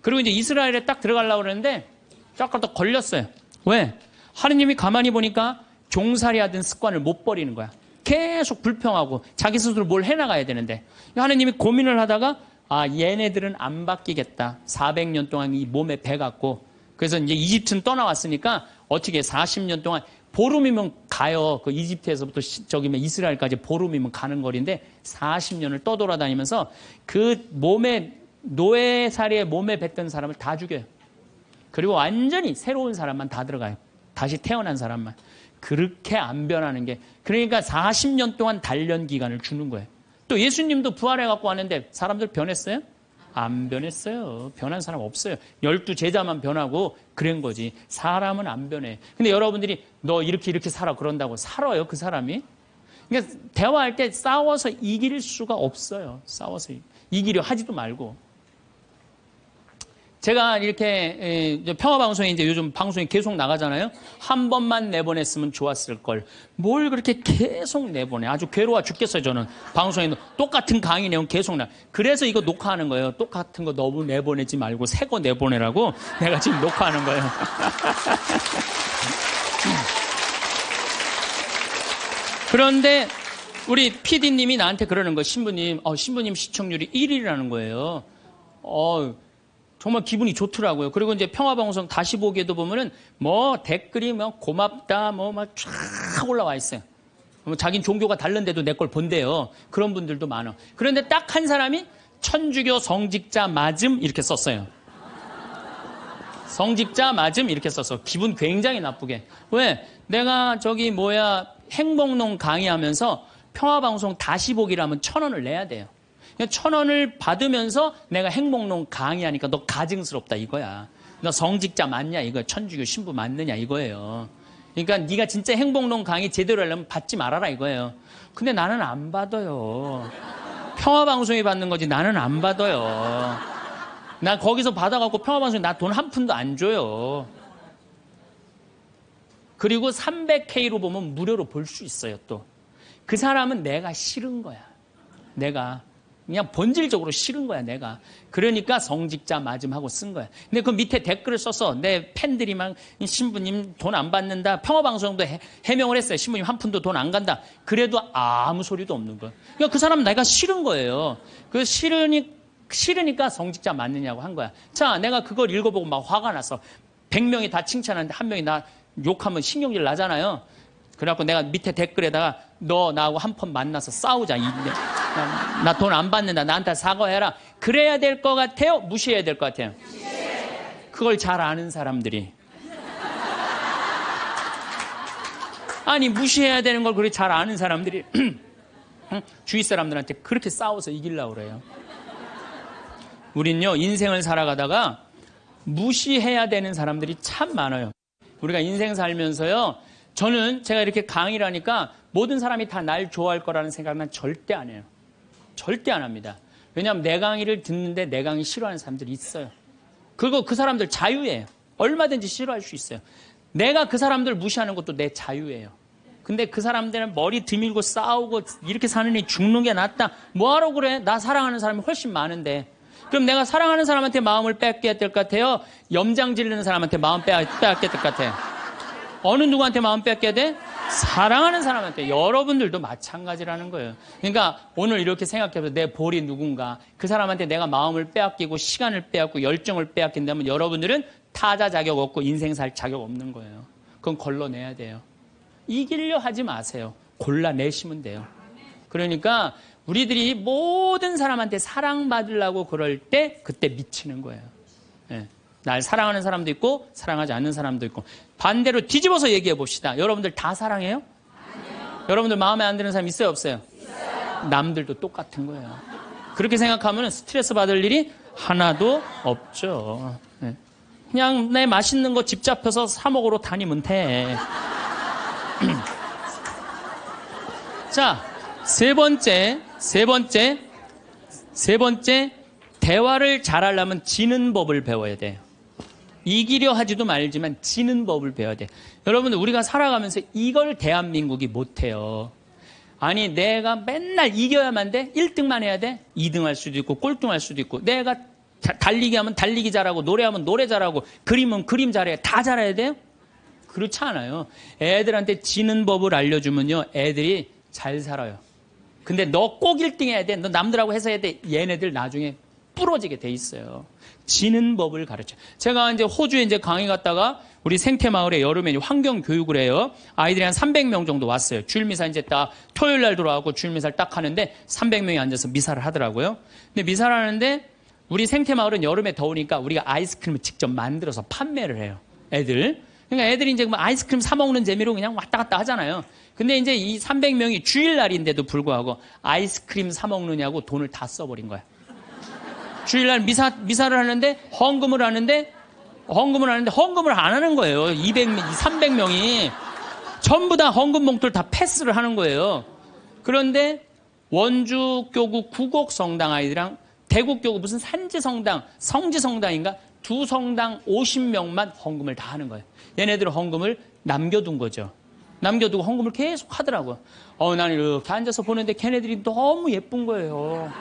그리고 이제 이스라엘에 딱 들어가려고 그러는데 딱 걸렸어요. 왜? 하느님이 가만히 보니까 종살이 하던 습관을 못 버리는 거야. 계속 불평하고 자기 스스로 뭘 해나가야 되는데 하느님이 고민을 하다가 얘네들은 안 바뀌겠다. 400년 동안 이 몸에 배갖고 그래서 이제 이집트는 떠나왔으니까 어떻게 40년 동안 보름이면 가요. 그 이집트에서부터 이스라엘까지 보름이면 가는 거리인데 40년을 떠돌아다니면서 그 노예살이에 몸에 뱉던 사람을 다 죽여요. 그리고 완전히 새로운 사람만 다 들어가요. 다시 태어난 사람만. 그렇게 안 변하는 게 그러니까 40년 동안 단련 기간을 주는 거예요. 또 예수님도 부활해 갖고 왔는데 사람들 변했어요? 안 변했어요. 변한 사람 없어요. 12 제자만 변하고 그런 거지. 사람은 안 변해. 근데 여러분들이 너 이렇게 살아 그런다고 살아요, 그 사람이? 그러니까 대화할 때 싸워서 이길 수가 없어요. 싸워서 이기려 하지도 말고. 제가 이렇게 평화방송에 이제 요즘 방송이 계속 나가잖아요. 한 번만 내보냈으면 좋았을 걸. 뭘 그렇게 계속 내보내. 아주 괴로워 죽겠어요, 저는. 방송에 똑같은 강의 내용 계속 그래서 이거 녹화하는 거예요. 똑같은 거 너무 내보내지 말고 새 거 내보내라고 내가 지금 녹화하는 거예요. 그런데 우리 PD님이 나한테 그러는 거예요. 신부님 시청률이 1위라는 거예요. 정말 기분이 좋더라고요. 그리고 이제 평화방송 다시 보기에도 보면은 댓글이 고맙다 막 쫙 올라와 있어요. 자긴 종교가 다른데도 내 걸 본대요. 그런 분들도 많아. 그런데 딱 한 사람이 천주교 성직자 맞음 이렇게 썼어요. 성직자 맞음 이렇게 썼어. 기분 굉장히 나쁘게. 왜? 내가 행복농 강의하면서 평화방송 다시 보기라면 1,000원을 내야 돼요. 1,000원을 받으면서 내가 행복농 강의하니까 너 가증스럽다 이거야. 너 성직자 맞냐 이거. 천주교 신부 맞느냐 이거예요. 그러니까 네가 진짜 행복농 강의 제대로 하려면 받지 말아라 이거예요. 근데 나는 안 받아요. 평화방송이 받는 거지 나는 안 받아요. 나 거기서 받아갖고 평화방송에 나 돈 한 푼도 안 줘요. 그리고 300K로 보면 무료로 볼 수 있어요 또. 그 사람은 내가 싫은 거야. 내가. 그냥 본질적으로 싫은 거야, 내가. 그러니까 성직자 맞음하고 쓴 거야. 근데 그 밑에 댓글을 써서 내 팬들이 막 신부님 돈 안 받는다. 평화방송도 해명을 했어요. 신부님 한 푼도 돈 안 간다. 그래도 아무 소리도 없는 거야. 그러니까 그 사람은 내가 싫은 거예요. 그 싫으니까 성직자 맞느냐고 한 거야. 자, 내가 그걸 읽어보고 막 화가 났어. 100명이 다 칭찬하는데 한 명이 나 욕하면 신경질 나잖아요. 그래갖고 내가 밑에 댓글에다가 너 나하고 한 번 만나서 싸우자. 나 돈 안 받는다. 나한테 사과해라. 그래야 될 것 같아요? 무시해야 될 것 같아요? 그걸 잘 아는 사람들이. 아니 무시해야 되는 걸 그렇게 잘 아는 사람들이 주위 사람들한테 그렇게 싸워서 이기려고 그래요. 우린요 인생을 살아가다가 무시해야 되는 사람들이 참 많아요. 우리가 인생 살면서요 제가 이렇게 강의를 하니까 모든 사람이 다 날 좋아할 거라는 생각은 절대 안 해요. 절대 안 합니다. 왜냐하면 내 강의를 듣는데 내 강의 싫어하는 사람들이 있어요. 그리고 그 사람들 자유예요. 얼마든지 싫어할 수 있어요. 내가 그 사람들 무시하는 것도 내 자유예요. 근데 그 사람들은 머리 드밀고 싸우고 이렇게 사느니 죽는 게 낫다. 뭐하러 그래? 나 사랑하는 사람이 훨씬 많은데. 그럼 내가 사랑하는 사람한테 마음을 뺏겨야 될 것 같아요? 염장 지르는 사람한테 마음 빼앗겨야 될 것 같아요? 어느 누구한테 마음 뺏겨야 돼? 사랑하는 사람한테. 여러분들도 마찬가지라는 거예요. 그러니까 오늘 이렇게 생각해서 내 볼이 누군가 그 사람한테 내가 마음을 빼앗기고 시간을 빼앗고 열정을 빼앗긴다면 여러분들은 타자 자격 없고 인생 살 자격 없는 거예요. 그건 걸러내야 돼요. 이기려 하지 마세요. 골라내시면 돼요. 그러니까 우리들이 모든 사람한테 사랑받으려고 그럴 때 그때 미치는 거예요. 예. 날 사랑하는 사람도 있고 사랑하지 않는 사람도 있고 반대로 뒤집어서 얘기해 봅시다. 여러분들 다 사랑해요? 아니요. 여러분들 마음에 안 드는 사람 있어요? 없어요? 있어요. 남들도 똑같은 거예요. 그렇게 생각하면 스트레스 받을 일이 하나도 없죠. 예. 그냥 내 맛있는 거 집 잡혀서 사 먹으러 다니면 돼. 자, 세 번째, 대화를 잘하려면 지는 법을 배워야 돼요. 이기려 하지도 말지만 지는 법을 배워야 돼. 여러분들 우리가 살아가면서 이걸 대한민국이 못해요. 아니 내가 맨날 이겨야만 돼? 1등만 해야 돼? 2등 할 수도 있고 꼴등 할 수도 있고 내가 달리기 하면 달리기 잘하고 노래하면 노래 잘하고 그림은 그림 잘해야 다 잘해야 돼요? 그렇지 않아요. 애들한테 지는 법을 알려주면요 애들이 잘 살아요. 근데 너 꼭 1등 해야 돼. 너 남들하고 해서 해야 돼. 얘네들 나중에 부러지게 돼 있어요. 지는 법을 가르쳐. 제가 이제 호주에 이제 강의 갔다가 우리 생태마을에 여름에 환경 교육을 해요. 아이들이 한 300명 정도 왔어요. 주일미사 이제 딱 토요일 날 돌아가고 주일미사를 딱 하는데 300명이 앉아서 미사를 하더라고요. 근데 미사를 하는데 우리 생태마을은 여름에 더우니까 우리가 아이스크림을 직접 만들어서 판매를 해요. 애들. 그러니까 애들이 이제 아이스크림 사 먹는 재미로 그냥 왔다 갔다 하잖아요. 근데 이제 이 300명이 주일날인데도 불구하고 아이스크림 사 먹느냐고 돈을 다 써버린 거야. 주일날 미사를 하는데 헌금을 하는데 헌금을 안 하는 거예요. 300명이 전부 다 헌금 봉투를 다 패스를 하는 거예요. 그런데 원주교구 구곡성당 아이들이랑 대구교구 무슨 산지성당, 성지성당인가 두 성당 50명만 헌금을 다 하는 거예요. 얘네들은 헌금을 남겨둔 거죠. 남겨두고 헌금을 계속 하더라고요. 나는 이렇게 앉아서 보는데 걔네들이 너무 예쁜 거예요.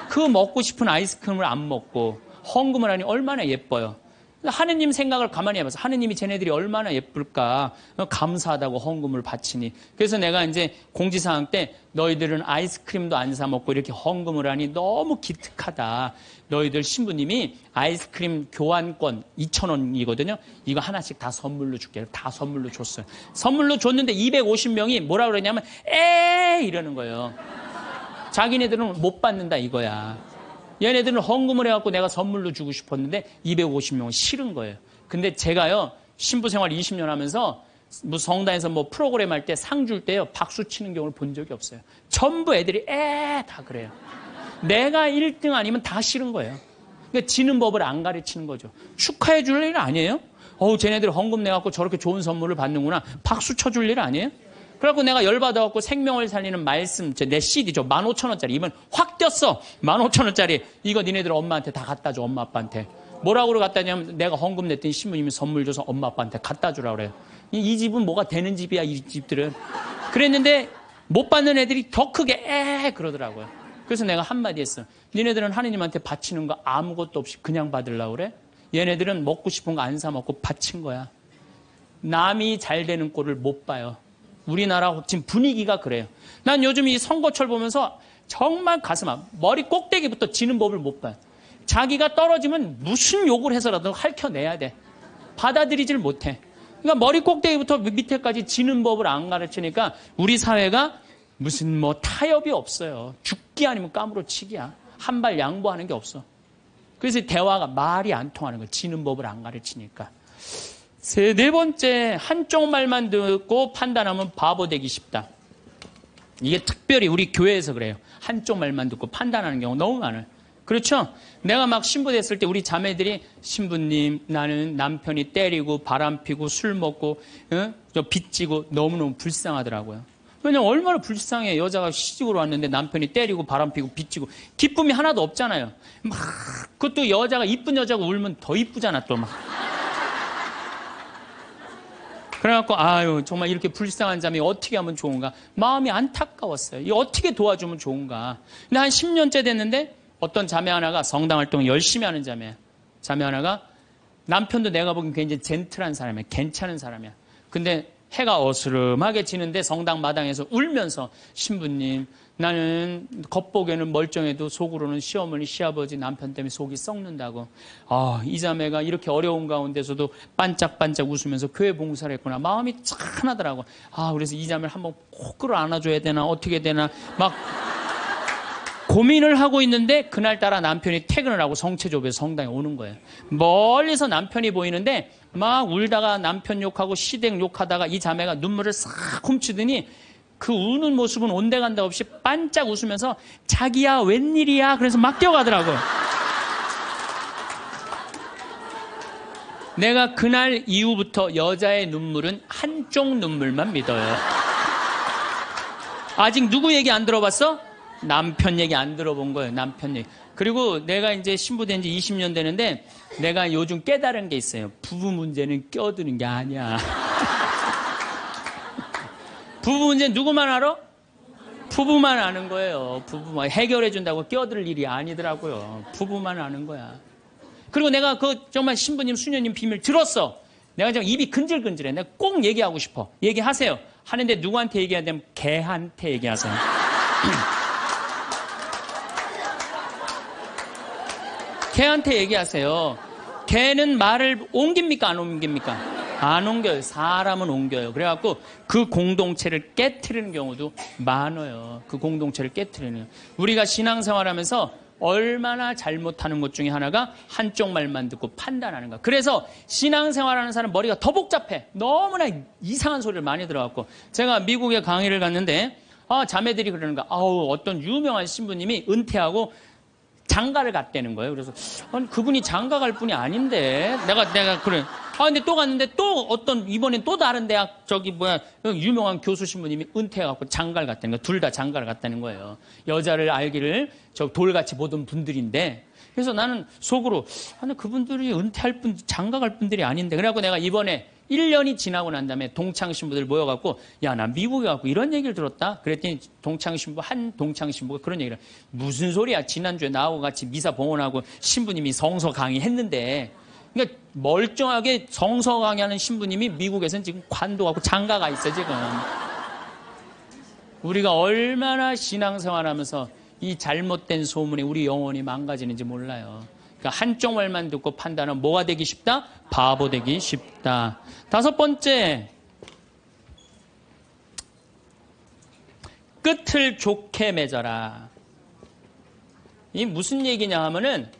그 먹고 싶은 아이스크림을 안 먹고 헌금을 하니 얼마나 예뻐요. 하느님 생각을 가만히 해봐서 하느님이 쟤네들이 얼마나 예쁠까 감사하다고 헌금을 바치니. 그래서 내가 이제 공지사항 때 너희들은 아이스크림도 안 사 먹고 이렇게 헌금을 하니 너무 기특하다. 너희들 신부님이 아이스크림 교환권 2,000원이거든요. 이거 하나씩 다 선물로 줄게. 다 선물로 줬어요. 선물로 줬는데 250명이 뭐라 그러냐면 이러는 거예요. 자기네들은 못 받는다 이거야. 얘네들은 헌금을 해갖고 내가 선물로 주고 싶었는데 250명은 싫은 거예요. 근데 제가요 신부 생활 20년 하면서 뭐 성당에서 뭐 프로그램 할 때 상 줄 때요 박수 치는 경우를 본 적이 없어요. 전부 애들이 다 그래요. 내가 1등 아니면 다 싫은 거예요. 그러니까 지는 법을 안 가르치는 거죠. 축하해 줄 일 아니에요? 쟤네들 헌금 내갖고 저렇게 좋은 선물을 받는구나. 박수 쳐줄 일 아니에요? 그래갖고 내가 열받아갖고 생명을 살리는 말씀, 내 CD죠. 15,000원짜리. 이번 확 뛰었어. 15,000원짜리. 이거 니네들 엄마한테 다 갖다 줘, 엄마 아빠한테. 뭐라고 갖다 주냐면 내가 헌금 냈더니 신부님이 선물 줘서 엄마 아빠한테 갖다 주라 그래요. 이 집은 뭐가 되는 집이야, 이 집들은. 그랬는데 못 받는 애들이 더 크게 그러더라고요. 그래서 내가 한마디 했어. 니네들은 하느님한테 바치는 거 아무것도 없이 그냥 받으려고 그래? 얘네들은 먹고 싶은 거 안 사 먹고 바친 거야. 남이 잘 되는 꼴을 못 봐요. 우리나라 지금 분위기가 그래요. 난 요즘 이 선거철 보면서 정말 가슴 아파. 머리 꼭대기부터 지는 법을 못 봐요. 자기가 떨어지면 무슨 욕을 해서라도 핥혀내야 돼. 받아들이질 못해. 그러니까 머리 꼭대기부터 밑에까지 지는 법을 안 가르치니까 우리 사회가 무슨 뭐 타협이 없어요. 죽기 아니면 까무러치기야. 한 발 양보하는 게 없어. 그래서 대화가 말이 안 통하는 거예요. 지는 법을 안 가르치니까. 네 번째, 한쪽 말만 듣고 판단하면 바보 되기 쉽다. 이게 특별히 우리 교회에서 그래요. 한쪽 말만 듣고 판단하는 경우 너무 많아요. 그렇죠? 내가 막 신부 됐을 때 우리 자매들이 신부님 나는 남편이 때리고 바람피고 술 먹고 빚지고 너무너무 불쌍하더라고요. 왜냐면 얼마나 불쌍해. 여자가 시집으로 왔는데 남편이 때리고 바람피고 빚지고 기쁨이 하나도 없잖아요. 막 그것도 여자가 이쁜 여자가 울면 더 이쁘잖아 또 막. 그래갖고 정말 이렇게 불쌍한 자매 어떻게 하면 좋은가 마음이 안타까웠어요. 이 어떻게 도와주면 좋은가. 근데 한 10년째 됐는데 어떤 자매 하나가 성당 활동을 열심히 하는 자매 하나가 남편도 내가 보기엔 굉장히 젠틀한 사람이야. 괜찮은 사람이야. 근데 해가 어스름하게 지는데 성당 마당에서 울면서 신부님, 나는 겉보기에는 멀쩡해도 속으로는 시어머니, 시아버지, 남편 때문에 속이 썩는다고. 이 자매가 이렇게 어려운 가운데서도 반짝반짝 웃으면서 교회 봉사를 했구나. 마음이 짠하더라고. 그래서 이 자매를 한번 꼭 끌어안아줘야 되나 어떻게 되나 막 고민을 하고 있는데 그날따라 남편이 퇴근을 하고 성체조부에서 성당에 오는 거예요. 멀리서 남편이 보이는데 막 울다가 남편 욕하고 시댁 욕하다가 이 자매가 눈물을 싹 훔치더니 그 우는 모습은 온데간데 없이 반짝 웃으면서 자기야 웬일이야 그래서 막 뛰어가더라고. 내가 그날 이후부터 여자의 눈물은 한쪽 눈물만 믿어요. 아직 누구 얘기 안 들어봤어? 남편 얘기 안 들어본 거예요. 남편 얘기. 그리고 내가 이제 신부된 지 20년 되는데 내가 요즘 깨달은 게 있어요. 부부 문제는 껴드는 게 아니야. 부부 문제는 누구만 알아? 부부만 아는 거예요. 부부만 해결해 준다고 껴들 일이 아니더라고요. 부부만 아는 거야. 그리고 내가 그 정말 신부님 수녀님 비밀 들었어. 내가 지금 입이 근질근질해. 내가 꼭 얘기하고 싶어. 얘기하세요. 하는데 누구한테 얘기해야 되면 걔한테 얘기하세요. 걔한테 얘기하세요. 걔는 말을 옮깁니까 안 옮깁니까? 안 옮겨요. 사람은 옮겨요. 그래갖고 그 공동체를 깨트리는 경우도 많아요. 그 공동체를 깨트리는. 우리가 신앙생활하면서 얼마나 잘못하는 것 중에 하나가 한쪽 말만 듣고 판단하는 거. 그래서 신앙생활하는 사람 머리가 더 복잡해. 너무나 이상한 소리를 많이 들어갖고. 제가 미국에 강의를 갔는데 자매들이 그러는 거야. 어떤 유명한 신부님이 은퇴하고 장가를 갔다는 거예요. 그래서 그분이 장가 갈 분이 아닌데 내가 그래. 근데 또 갔는데 또 이번엔 또 다른 대학 유명한 교수 신부님이 은퇴해갖고 장가를 갔다는 거예요. 둘 다 장가를 갔다는 거예요. 여자를 알기를 돌같이 보던 분들인데. 그래서 나는 속으로 그분들이 은퇴할 분, 장가 갈 분들이 아닌데. 그래갖고 내가 이번에 1년이 지나고 난 다음에 동창 신부들 모여갖고 나 미국에 가고 이런 얘기를 들었다. 그랬더니 한 동창 신부가 그런 얘기를 무슨 소리야. 지난주에 나하고 같이 미사 봉헌하고 신부님이 성서 강의했는데. 그러니까 멀쩡하게 성서 강의하는 신부님이 미국에서는 지금 관도하고 장가가 있어 지금. 우리가 얼마나 신앙생활하면서 이 잘못된 소문에 우리 영혼이 망가지는지 몰라요. 그러니까 한쪽 말만 듣고 판단하면 뭐가 되기 쉽다? 바보 되기 쉽다. 5번째, 끝을 좋게 맺어라. 이 무슨 얘기냐 하면은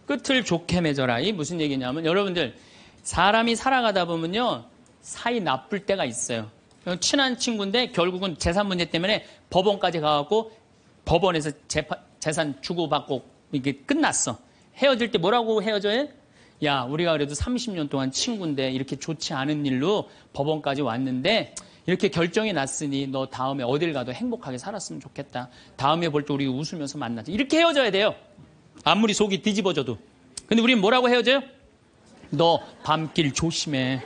끝을 좋게 맺어라. 이 무슨 얘기냐면 여러분들 사람이 살아가다 보면요 사이 나쁠 때가 있어요. 친한 친구인데 결국은 재산 문제 때문에 법원까지 가갖고 법원에서 재산 주고받고 이게 끝났어. 헤어질 때 뭐라고 헤어져요? 야, 우리가 그래도 30년 동안 친구인데 이렇게 좋지 않은 일로 법원까지 왔는데 이렇게 결정이 났으니 너 다음에 어딜 가도 행복하게 살았으면 좋겠다. 다음에 볼 때 우리 웃으면서 만나자. 이렇게 헤어져야 돼요. 아무리 속이 뒤집어져도. 근데 우리는 뭐라고 헤어져요? 너 밤길 조심해.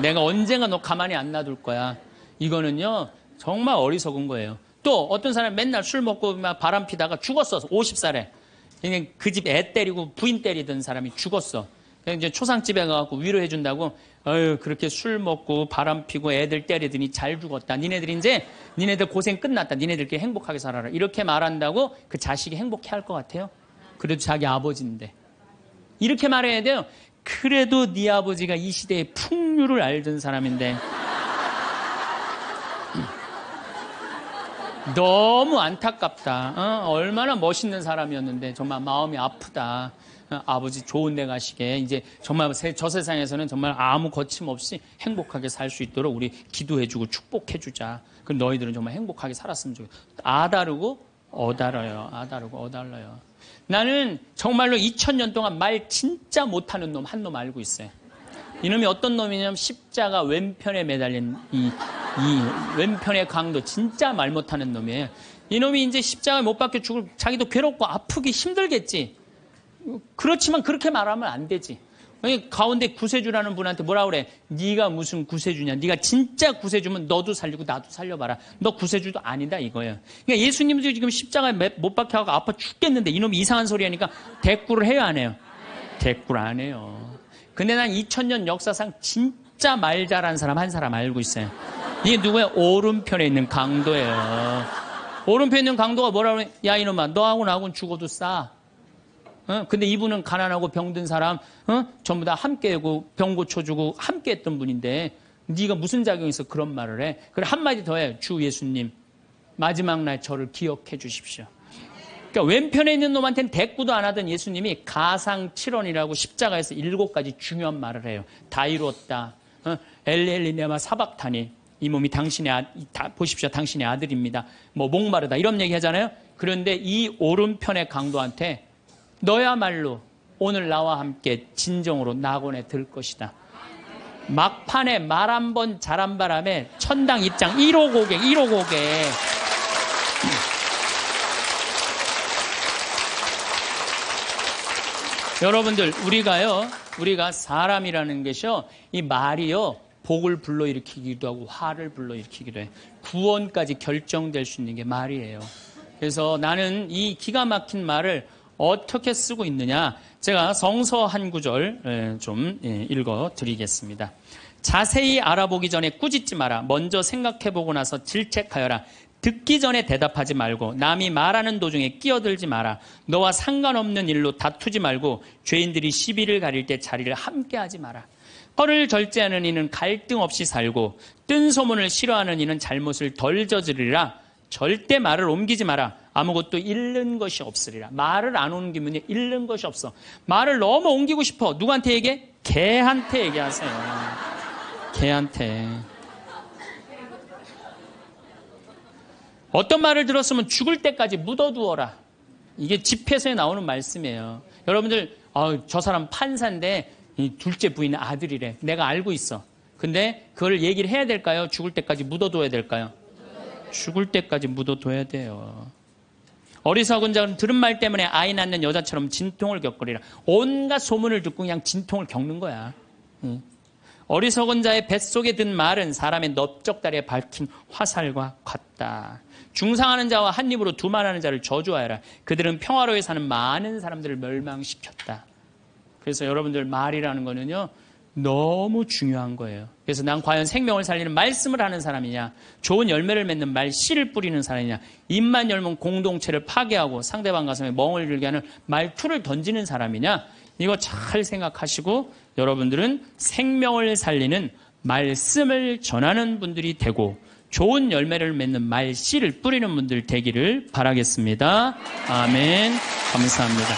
내가 언젠가 너 가만히 안 놔둘 거야. 이거는요 정말 어리석은 거예요. 또 어떤 사람이 맨날 술 먹고 막 바람 피다가 죽었어. 50살에. 그 집 애 때리고 부인 때리던 사람이 죽었어. 이제 초상집에 가서 위로해 준다고 그렇게 술 먹고 바람 피고 애들 때리더니 잘 죽었다. 니네들 고생 끝났다. 니네들끼리 행복하게 살아라. 이렇게 말한다고 그 자식이 행복해 할 것 같아요? 그래도 자기 아버지인데. 이렇게 말해야 돼요. 그래도 네 아버지가 이 시대의 풍류를 알던 사람인데 너무 안타깝다. 얼마나 멋있는 사람이었는데 정말 마음이 아프다. 아버지 좋은 데 가시게 이제 정말 저 세상에서는 정말 아무 거침없이 행복하게 살 수 있도록 우리 기도해주고 축복해주자. 그럼 너희들은 정말 행복하게 살았으면 좋겠다. 아다르고 어달아요. 아다르고 어달라요. 나는 정말로 2000년 동안 말 진짜 못하는 놈 한 놈 알고 있어요. 이놈이 어떤 놈이냐면 십자가 왼편에 매달린 이 왼편의 강도 진짜 말 못하는 놈이에요. 이놈이 이제 십자가에 못 박혀 죽을 자기도 괴롭고 아프기 힘들겠지. 그렇지만 그렇게 말하면 안 되지. 가운데 구세주라는 분한테 뭐라 그래? 네가 무슨 구세주냐? 네가 진짜 구세주면 너도 살리고 나도 살려봐라. 너 구세주도 아니다 이거예요. 그러니까 예수님도 지금 십자가에 못 박혀가고 아파 죽겠는데 이놈이 이상한 소리 하니까 대꾸를 해요 안 해요? 대꾸를 안 해요. 근데 난 2000년 역사상 진짜 진짜 말 잘하는 사람 한 사람 알고 있어요. 이게 누구야? 오른편에 있는 강도예요. 오른편에 있는 강도가 뭐라고 그래? 야 이놈아, 너하고 나하고는 죽어도 싸. 근데 이분은 가난하고 병든 사람 전부 다 함께하고 병 고쳐주고 함께했던 분인데 네가 무슨 자격이 있어 그런 말을 해? 그래 한마디 더 해. 주 예수님 마지막 날 저를 기억해 주십시오. 그러니까 왼편에 있는 놈한테는 대꾸도 안 하던 예수님이 가상칠언이라고 십자가에서 7가지 중요한 말을 해요. 다 이루었다. 엘리 네마 사박타니, 이 몸이 당신의 보십시오, 당신의 아들입니다. 뭐 목마르다 이런 얘기 하잖아요. 그런데 이 오른편의 강도한테 너야말로 오늘 나와 함께 진정으로 낙원에 들 것이다. 막판에 말 한 번 잘한 바람에 천당 입장 1호 고객. 여러분들, 우리가 사람이라는 것이요, 이 말이요, 복을 불러일으키기도 하고 화를 불러일으키기도 해. 구원까지 결정될 수 있는 게 말이에요. 그래서 나는 이 기가 막힌 말을 어떻게 쓰고 있느냐, 제가 성서 한 구절 좀 읽어 드리겠습니다. 자세히 알아보기 전에 꾸짖지 마라. 먼저 생각해보고 나서 질책하여라. 듣기 전에 대답하지 말고 남이 말하는 도중에 끼어들지 마라. 너와 상관없는 일로 다투지 말고 죄인들이 시비를 가릴 때 자리를 함께하지 마라. 허를 절제하는 이는 갈등 없이 살고 뜬 소문을 싫어하는 이는 잘못을 덜 저지르리라. 절대 말을 옮기지 마라. 아무것도 잃는 것이 없으리라. 말을 안 옮기면 잃는 것이 없어. 말을 너무 옮기고 싶어. 누구한테 얘기해? 개한테 얘기하세요. 개한테. 어떤 말을 들었으면 죽을 때까지 묻어두어라. 이게 집회서에 나오는 말씀이에요. 여러분들, 저 사람 판사인데 이 둘째 부인은 아들이래. 내가 알고 있어. 근데 그걸 얘기를 해야 될까요? 죽을 때까지 묻어둬야 될까요? 죽을 때까지 묻어둬야 돼요. 어리석은 자는 들은 말 때문에 아이 낳는 여자처럼 진통을 겪으리라. 온갖 소문을 듣고 그냥 진통을 겪는 거야. 어리석은 자의 뱃속에 든 말은 사람의 넓적다리에 밝힌 화살과 같다. 중상하는 자와 한 입으로 두말하는 자를 저주하여라. 그들은 평화로이 사는 많은 사람들을 멸망시켰다. 그래서 여러분들, 말이라는 거는요, 너무 중요한 거예요. 그래서 난 과연 생명을 살리는 말씀을 하는 사람이냐, 좋은 열매를 맺는 말 씨를 뿌리는 사람이냐, 입만 열면 공동체를 파괴하고 상대방 가슴에 멍을 들게 하는 말투를 던지는 사람이냐, 이거 잘 생각하시고 여러분들은 생명을 살리는 말씀을 전하는 분들이 되고 좋은 열매를 맺는 말 씨를 뿌리는 분들 되기를 바라겠습니다. 아멘. 감사합니다.